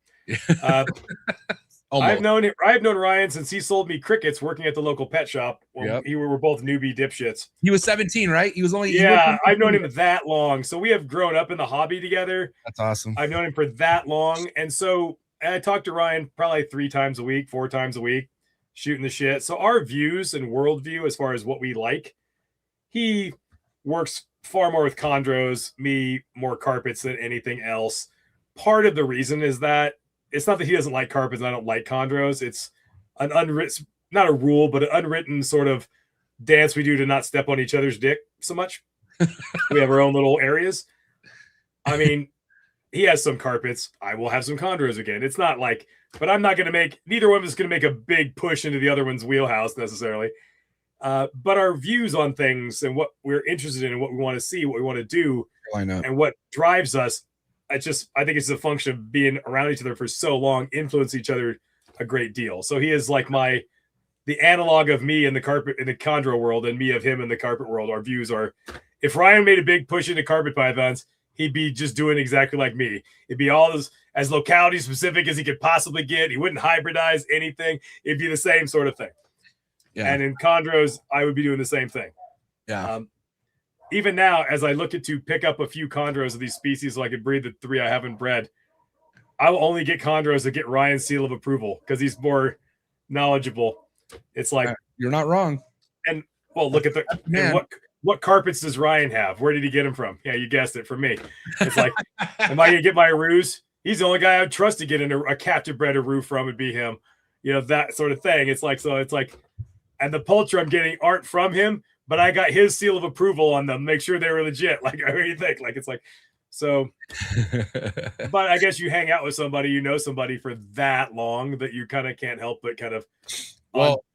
I've known Ryan since he sold me crickets working at the local pet shop. We were both newbie dipshits. He was 17, right? He was only I've known him that long, so we have grown up in the hobby together. That's awesome. I've known him for that long, and so I talk to Ryan probably 4 times a week, shooting the shit. So our views and worldview as far as what we like, he works far more with chondros, me more carpets than anything else. Part of the reason is that it's not that he doesn't like carpets and I don't like chondros. It's an unwritten, not a rule, but an unwritten sort of dance we do to not step on each other's dick so much. We have our own little areas. I mean, he has some carpets. I will have some chondros again. It's not like, but I'm not going to neither one of us is going to make a big push into the other one's wheelhouse necessarily. But our views on things and what we're interested in and what we want to see, what we want to do, and what drives us, I think it's a function of being around each other for so long, influence each other a great deal. So he is like the analog of me in the chondro world and me of him in the carpet world. Our views are, if Ryan made a big push into carpet pythons, he'd be just doing exactly like me. It'd be all as locality specific as he could possibly get. He wouldn't hybridize anything. It'd be the same sort of thing. Yeah. And in chondros, I would be doing the same thing. Yeah. Even now, as I look to pick up a few chondros of these species so I could breed the 3 I haven't bred, I will only get chondros that get Ryan's seal of approval because he's more knowledgeable. It's like, you're not wrong. And well, look at what carpets does Ryan have? Where did he get them from? Yeah, you guessed it, from me. It's like, am I gonna get my Arus? He's the only guy I would trust to get a captive bred Aru from would be him. You know, that sort of thing. It's like, and the Pulcher I'm getting aren't from him, but I got his seal of approval on them. Make sure they were legit. Like, what do you think? Like, it's like, so, but I guess you hang out with somebody, you know somebody for that long that you kind of can't help but kind of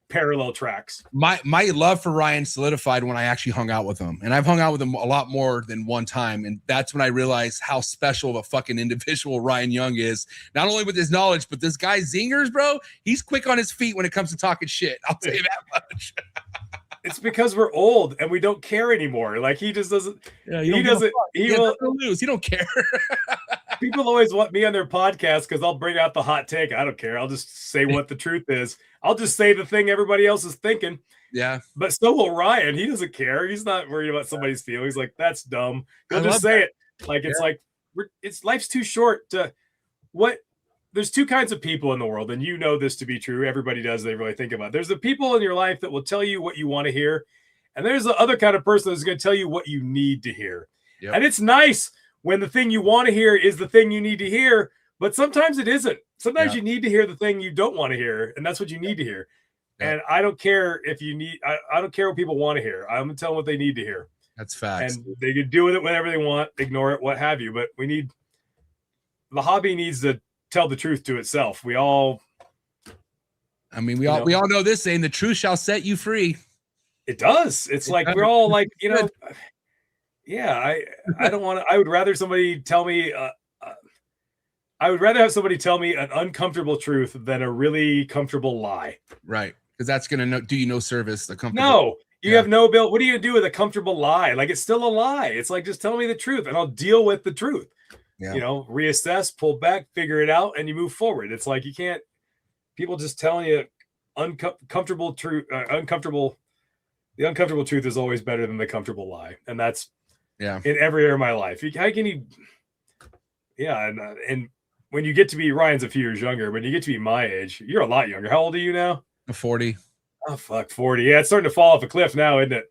parallel tracks. My love for Ryan solidified when I actually hung out with him, and I've hung out with him a lot more than one time, and that's when I realized how special of a fucking individual Ryan Young is. Not only with his knowledge, but this guy Zingers, bro, he's quick on his feet when it comes to talking shit. I'll tell you that much. It's because we're old and we don't care anymore. Like he just doesn't. Yeah, he doesn't. He will lose. He don't care. People always want me on their podcast because I'll bring out the hot take. I don't care. I'll just say what the truth is. I'll just say the thing everybody else is thinking. Yeah. But so will Ryan. He doesn't care. He's not worried about somebody's feelings. Like, that's dumb. He'll just say it. Like, it's like, it's life's too short to what. There's two kinds of people in the world, and you know this to be true. Everybody does. They really think about it. There's the people in your life that will tell you what you want to hear. And there's the other kind of person that's going to tell you what you need to hear. Yep. And it's nice when the thing you want to hear is the thing you need to hear, but sometimes it isn't. Sometimes you need to hear the thing you don't want to hear, and that's what you need to hear. And I don't care if you need, I don't care what people want to hear. I'm going to tell them what they need to hear. That's facts. And they can do with it whatever they want, ignore it, what have you. But we need, the hobby needs to tell the truth to itself. We all, I mean, we all know this saying, the truth shall set you free. It does. It's like, we're all like, you know, yeah, I don't want to, I would rather somebody tell me, I would rather have somebody tell me an uncomfortable truth than a really comfortable lie. Right. Because that's going to do you no service. No, you have no bill. What do you do with a comfortable lie? Like, it's still a lie. It's like, just tell me the truth and I'll deal with the truth. Yeah. You know, reassess, pull back, figure it out, and you move forward. It's like, you can't, people just telling you uncomfortable truth, the uncomfortable truth is always better than the comfortable lie. And that's in every area of my life. How can you, and when you get to be, Ryan's a few years younger, when you get to be my age, you're a lot younger. How old are you now? 40. Oh, fuck, 40. Yeah, it's starting to fall off a cliff now, isn't it?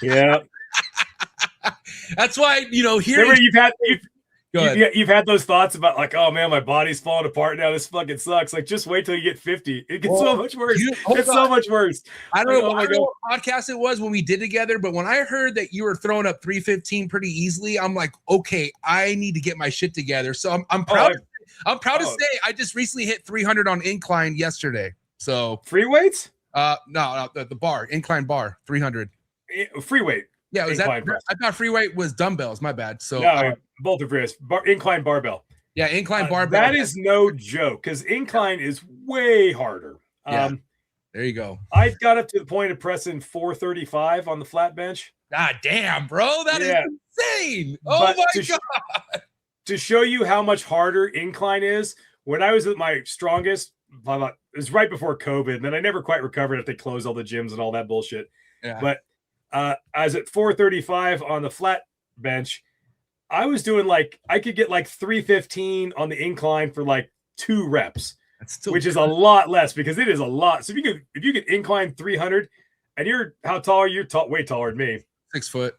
Yeah. That's why, you know, here you've had those thoughts about like, oh man, my body's falling apart now. This fucking sucks. Like, just wait till you get 50. It gets so much worse. It's so much worse. I don't know what podcast it was when we did together, but when I heard that you were throwing up 315 pretty easily, I'm like, okay, I need to get my shit together. So I'm proud. I'm proud to say I just recently hit 300 on incline yesterday. So free weights? No, the bar, incline bar, 300. Free weight. Yeah, was that? I thought free weight was dumbbells. My bad. So no, both are free. Incline barbell. Yeah, incline barbell. That is no joke because incline is way harder. Yeah. There you go. I got up to the point of pressing 435 on the flat bench. God damn, bro, that is insane. Oh but my god. To show you how much harder incline is, when I was at my strongest, it was right before COVID, and then I never quite recovered if they closed all the gyms and all that bullshit. Yeah. But I was at 435 on the flat bench. I was doing like, I could get like 315 on the incline for like 2 reps, which is a lot less because it is a lot. So if you could incline 300 and how tall are you? Way taller than me. 6 foot.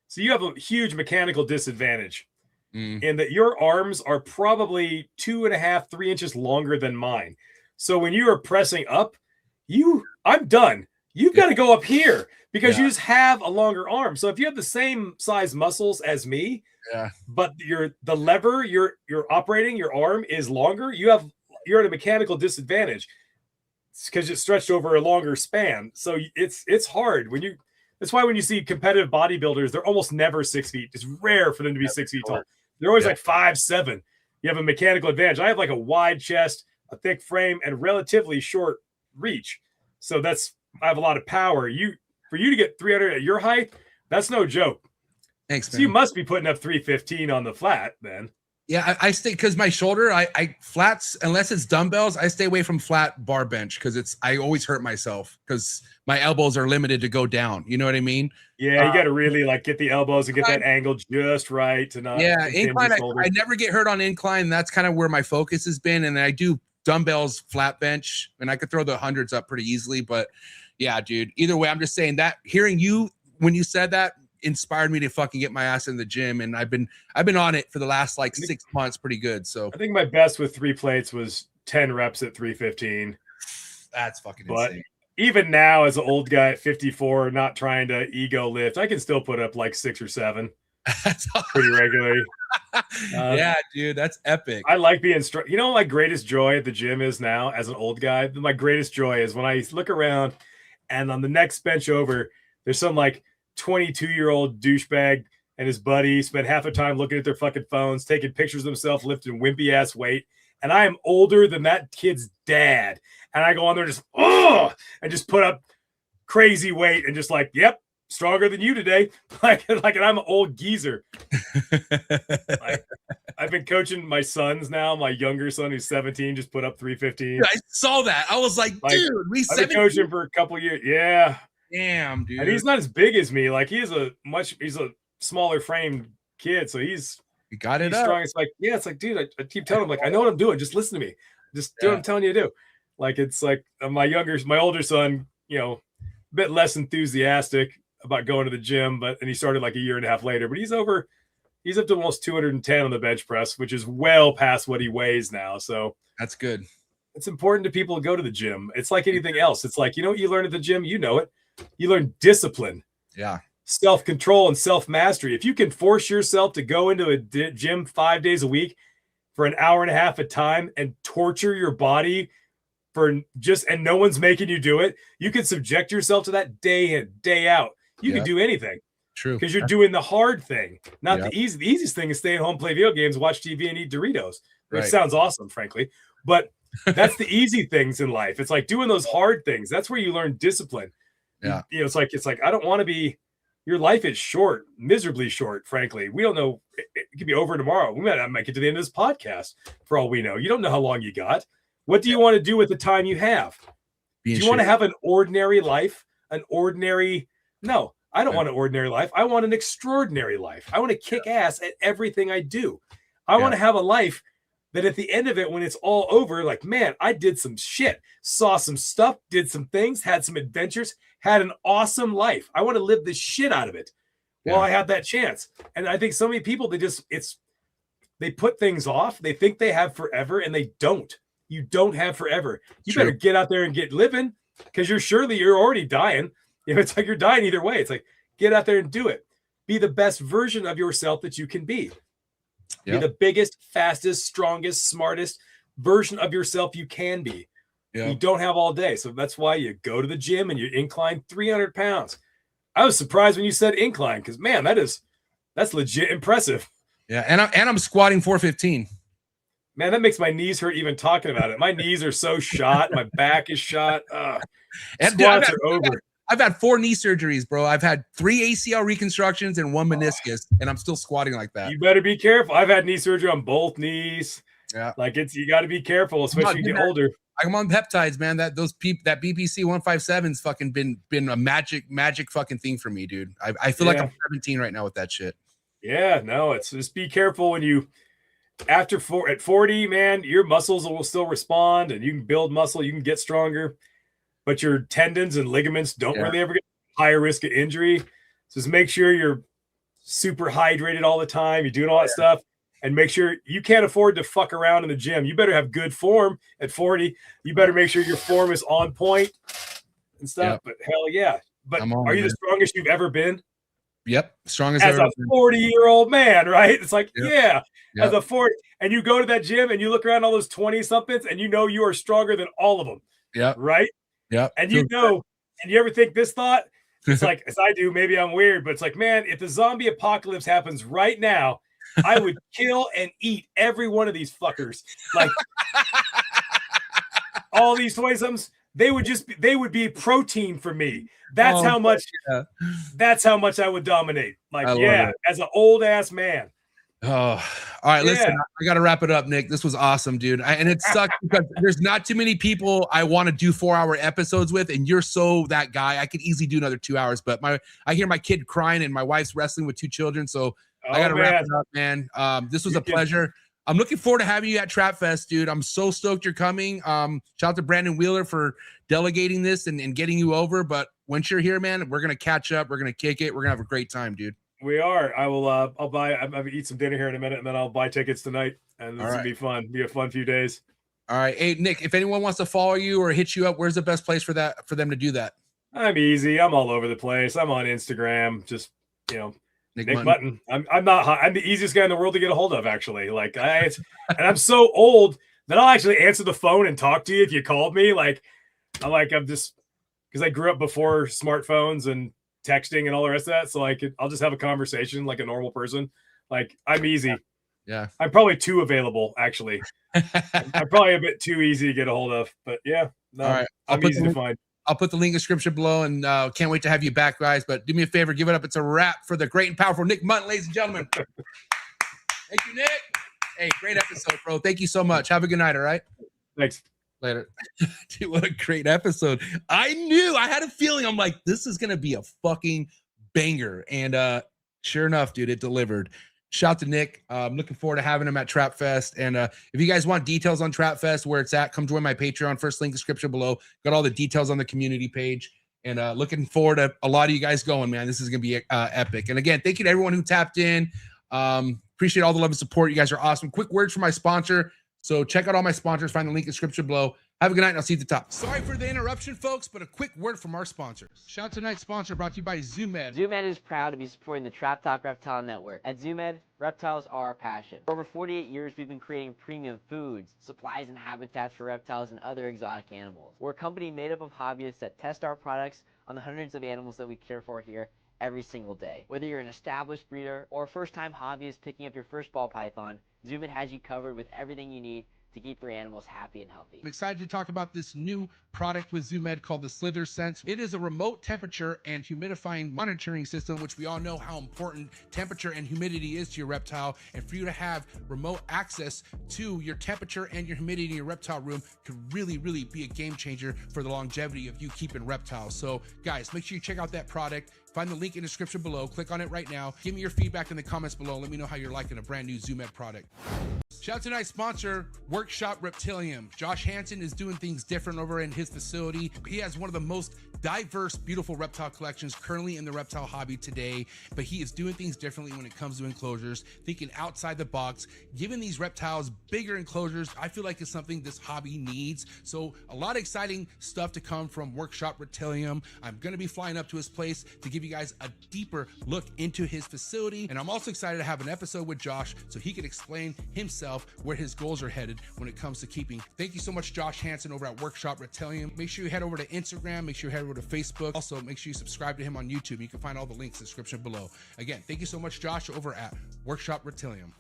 So you have a huge mechanical disadvantage in that your arms are probably 2.5, 3 inches longer than mine. So when you are pressing up, I'm done. You've got to go up here because you just have a longer arm. So if you have the same size muscles as me, but the lever you're operating, your arm is longer, you're at a mechanical disadvantage because it's stretched over a longer span. So it's hard that's why when you see competitive bodybuilders, they're almost never 6 feet. It's rare for them to be 6 feet tall. They're always like 5'7". You have a mechanical advantage. I have like a wide chest, a thick frame, and relatively short reach. So I have a lot of power. For you to get 300 at your height, that's no joke. Thanks, man. So you must be putting up 315 on the flat then. Yeah, I stay because my shoulder, I flats, unless it's dumbbells, I stay away from flat bar bench because I always hurt myself because my elbows are limited to go down. You know what I mean? Yeah, you got to really like get the elbows and get that angle just right to not. Yeah, incline. I never get hurt on incline. That's kind of where my focus has been, and I do dumbbells, flat bench, and I could throw the hundreds up pretty easily. But yeah, dude. Either way, I'm just saying that hearing you when you said that inspired me to fucking get my ass in the gym, and I've been on it for the last like 6 months pretty good. So I think my best with 3 plates was 10 reps at 315. That's fucking but insane. Even now as an old guy at 54 not trying to ego lift, I can still put up like 6 or 7. pretty regularly. Yeah, dude, that's epic. I like being you know, my greatest joy at the gym is now as an old guy. My greatest joy is when I look around and on the next bench over, there's some like 22-year-old douchebag and his buddy spend half the time looking at their fucking phones, taking pictures of themselves, lifting wimpy ass weight. And I am older than that kid's dad. And I go on there just, and just put up crazy weight and just like, yep, stronger than you today. Like and I'm an old geezer. Like, I've been coaching my sons now. My younger son, who's 17, just put up 315. I saw that. I was like, dude, I've been coaching for a couple years. Yeah. Damn, dude. And he's not as big as me. Like he's a smaller framed kid. So he's got it up. Strong. It's like, yeah, it's like, dude, I keep telling him, like, I know what I'm doing. Just listen to me. Just do what I'm telling you to do. Like, it's like my older son, you know, a bit less enthusiastic about going to the gym, and he started like a year and a half later, but he's up to almost 210 on the bench press, which is well past what he weighs now. So that's good. It's important to people to go to the gym. It's like anything else. It's like, you know what you learn at the gym? You know it. You learn discipline. Yeah. Self-control and self-mastery. If you can force yourself to go into a gym 5 days a week for an hour and a half at time and torture your body and no one's making you do it, you can subject yourself to that day in, day out. You can do anything. True. Because you're doing the hard thing, not the easy. The easiest thing is stay at home, play video games, watch TV, and eat Doritos, which sounds awesome, frankly. But that's the easy things in life. It's like doing those hard things. That's where you learn discipline. Yeah. You know, it's like I don't want to be. Your life is short, miserably short, frankly. We don't know. It could be over tomorrow. We might get to the end of this podcast for all we know. You don't know how long you got. What do you want to do with the time you have? Do you want to have an ordinary life? No, I don't want an ordinary life. I want an extraordinary life. I want to kick ass at everything I do. I want to have a life that at the end of it, when it's all over, like, man, I did some shit, saw some stuff, did some things, had some adventures, had an awesome life. I want to live the shit out of it while I have that chance. And I think so many people, they put things off. They think they have forever and they don't. You don't have forever. You better get out there and get living, because you're already dying. You know, it's like you're dying either way. It's like, get out there and do it. Be the best version of yourself that you can be. Be the biggest, fastest, strongest, smartest version of yourself you can be. You don't have all day. So that's why you go to the gym and you incline 300 pounds. I was surprised when you said incline, because man, that's legit impressive. Yeah. And I'm squatting 415. Man, that makes my knees hurt even talking about it. My knees are so shot. My back is shot. And squats are over. I've had 4 knee surgeries, bro. I've had 3 ACL reconstructions and 1 meniscus, and I'm still squatting like that. You better be careful. I've had knee surgery on both knees. Yeah, like you got to be careful, especially when you get older. I'm on peptides, man. That BPC 157's fucking been a magic fucking thing for me, dude. I feel like I'm 17 right now with that shit. Yeah, no, it's just be careful when you at 40, man. Your muscles will still respond, and you can build muscle. You can get stronger. But your tendons and ligaments don't really ever get higher risk of injury. So just make sure you're super hydrated all the time. You're doing all that stuff, and make sure you can't afford to fuck around in the gym. You better have good form at 40. You better make sure your form is on point and stuff. But hell yeah. But are you the strongest you've ever been? Yep. Strongest as ever a 40-year-old man, right? It's like, as a 40, and you go to that gym and you look around all those 20-somethings and you know you are stronger than all of them. Yeah. Right? Yeah. And you know, and you ever think this thought? It's like, as I do, maybe I'm weird, but it's like, man, if the zombie apocalypse happens right now, I would kill and eat every one of these fuckers. Like all these 20-somethings, they would be protein for me. That's how much I would dominate. Like, as an old ass man. Oh, all right. Listen, I got to wrap it up, Nick. This was awesome, dude. And it sucks because there's not too many people I want to do 4-hour episodes with, and you're so that guy. I could easily do another 2 hours, but I hear my kid crying and my wife's wrestling with 2 children, so I got to wrap it up, man. This was a pleasure. I'm looking forward to having you at Trap Fest, dude. I'm so stoked you're coming. Shout out to Brandon Wheeler for delegating this and getting you over. But once you're here, man, we're gonna catch up. We're gonna kick it. We're gonna have a great time, dude. We are. I will. I'll buy. I'm gonna eat some dinner here in a minute, and then I'll buy tickets tonight. And this will be fun. Be a fun few days. All right. Hey, Nick, if anyone wants to follow you or hit you up, where's the best place for them to do that? I'm easy. I'm all over the place. I'm on Instagram. Just Nick Mutton. I'm not hot. I'm the easiest guy in the world to get a hold of, actually. Like and I'm so old that I'll actually answer the phone and talk to you if you called me. I'm just because I grew up before smartphones and texting and all the rest of that. So I'll just have a conversation like a normal person. Like I'm easy. Yeah. I'm probably too available, actually. I'm probably a bit too easy to get a hold of, but yeah. No, all right. I'm easy to find. I'll put the link in the description below, and can't wait to have you back, guys. But do me a favor, give it up. It's a wrap for the great and powerful Nick Mutton, ladies and gentlemen. Thank you, Nick. Hey, great episode, bro. Thank you so much. Have a good night, all right? Thanks. Later. Dude, what a great episode. I had a feeling. I'm like, this is going to be a fucking banger. And sure enough, dude, it delivered. Shout to Nick. I'm looking forward to having him at Trap Fest. And if you guys want details on Trap Fest, where it's at, come join my Patreon. First link description below. Got all the details on the community page. And looking forward to a lot of you guys going, man. This is going to be epic. And again, thank you to everyone who tapped in. Appreciate all the love and support. You guys are awesome. Quick words from my sponsor. So check out all my sponsors. Find the link in the description below. Have a good night, and I'll see you at the top. Sorry for the interruption, folks, but a quick word from our sponsors. Shout out to tonight's sponsor brought to you by ZooMed. ZooMed is proud to be supporting the Trap Talk Reptile Network. At ZooMed, reptiles are our passion. For over 48 years, we've been creating premium foods, supplies, and habitats for reptiles and other exotic animals. We're a company made up of hobbyists that test our products on the hundreds of animals that we care for here every single day. Whether you're an established breeder or a first-time hobbyist picking up your first ball python, ZooMed has you covered with everything you need to keep your animals happy and healthy. I'm excited to talk about this new product with ZooMed called the Slither Sense. It is a remote temperature and humidifying monitoring system, which we all know how important temperature and humidity is to your reptile. And for you to have remote access to your temperature and your humidity in your reptile room could really, really be a game changer for the longevity of you keeping reptiles. So guys, make sure you check out that product. Find the link in the description below. Click on it right now. Give me your feedback in the comments below. Let me know how you're liking a brand new ZooMed product. Shout out to tonight's sponsor, Workshop Reptilium. Josh Hansen is doing things different over in his facility. He has one of the most diverse, beautiful reptile collections currently in the reptile hobby today, but he is doing things differently when it comes to enclosures, thinking outside the box, giving these reptiles bigger enclosures. I feel like it's something this hobby needs. So a lot of exciting stuff to come from Workshop Reptilium. I'm going to be flying up to his place to give you guys a deeper look into his facility. And I'm also excited to have an episode with Josh so he can explain himself where his goals are headed when it comes to keeping. Thank you so much, Josh Hansen over at Workshop Reptilium. Make sure you head over to Instagram. Make sure you head over to Facebook. Also, make sure you subscribe to him on YouTube. You can find all the links in the description below. Again, thank you so much, Josh, over at Workshop Reptilium.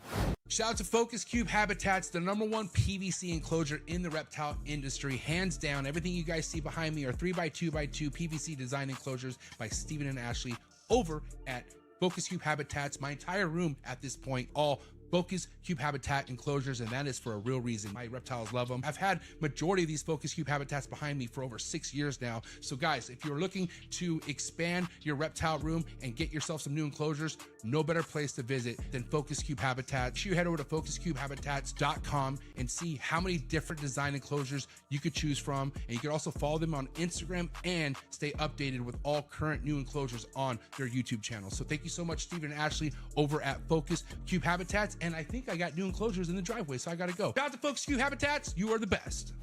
Shout out to Focus Cube Habitats, the #1 PVC enclosure in the reptile industry. Hands down, everything you guys see behind me are 3x2x2 PVC design enclosures by Stephen and Ashley over at Focus Cube Habitats. My entire room at this point, all Focus Cube Habitat enclosures, and that is for a real reason. My reptiles love them. I've had majority of these Focus Cube Habitats behind me for over 6 years now. So guys, if you're looking to expand your reptile room and get yourself some new enclosures, no better place to visit than Focus Cube Habitat. You head over to focuscubehabitats.com and see how many different design enclosures you could choose from. And you can also follow them on Instagram and stay updated with all current new enclosures on their YouTube channel. So thank you so much, Stephen and Ashley over at Focus Cube Habitats. And I think I got new enclosures in the driveway, so I gotta go. Shout out to Focus Cube Habitats, you are the best.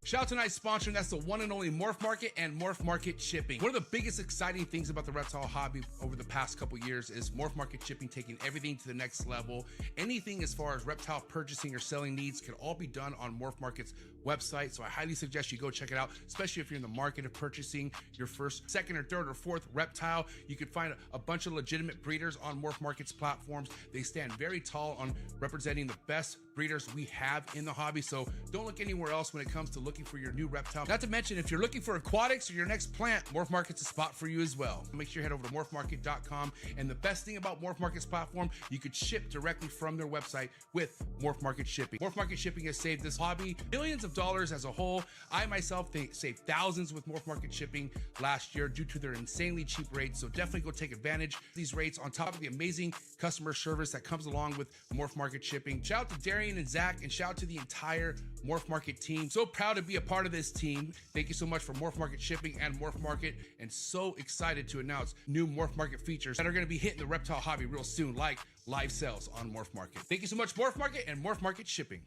Shout out to tonight's sponsor, and that's the one and only Morph Market and Morph Market Shipping. One of the biggest exciting things about the reptile hobby over the past couple years is Morph Market Shipping taking everything to the next level. Anything as far as reptile purchasing or selling needs can all be done on Morph Market's website. So I highly suggest you go check it out, especially if you're in the market of purchasing your first, second, or third, or fourth reptile. You can find a bunch of legitimate breeders on Morph Market's platforms. They stand very tall on representing the best breeders we have in the hobby. So don't look anywhere else when it comes to looking for your new reptile. Not to mention, if you're looking for aquatics or your next plant, Morph Market's a spot for you as well. Make sure you head over to morphmarket.com. And the best thing about Morph Market's platform, you could ship directly from their website with Morph Market Shipping. Morph Market Shipping has saved this hobby billions of dollars as a whole. I myself saved thousands with Morph Market Shipping last year due to their insanely cheap rates. So definitely go take advantage of these rates on top of the amazing customer service that comes along with Morph Market Shipping. Shout out to Darian and Zach, and shout out to the entire Morph Market team. So proud to be a part of this team. Thank you so much for Morph Market Shipping and Morph Market, and so excited to announce new Morph Market features that are going to be hitting the reptile hobby real soon, like live sales on Morph Market. Thank you so much, Morph Market and Morph Market Shipping.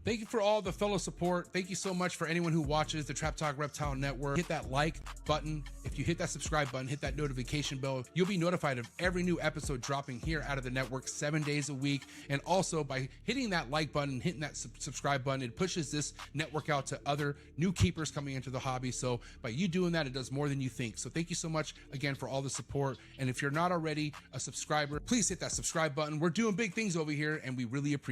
Thank you for all the fellow support. Thank you so much for anyone who watches the Trap Talk Reptile Network. Hit that like button. If you hit that subscribe button, hit that notification bell, you'll be notified of every new episode dropping here out of the network 7 days a week. And also by hitting that like button, hitting that subscribe button, it pushes this network out to other new keepers coming into the hobby. So by you doing that, it does more than you think. So thank you so much again for all the support. And if you're not already a subscriber, please hit that subscribe button. We're doing big things over here and we really appreciate it.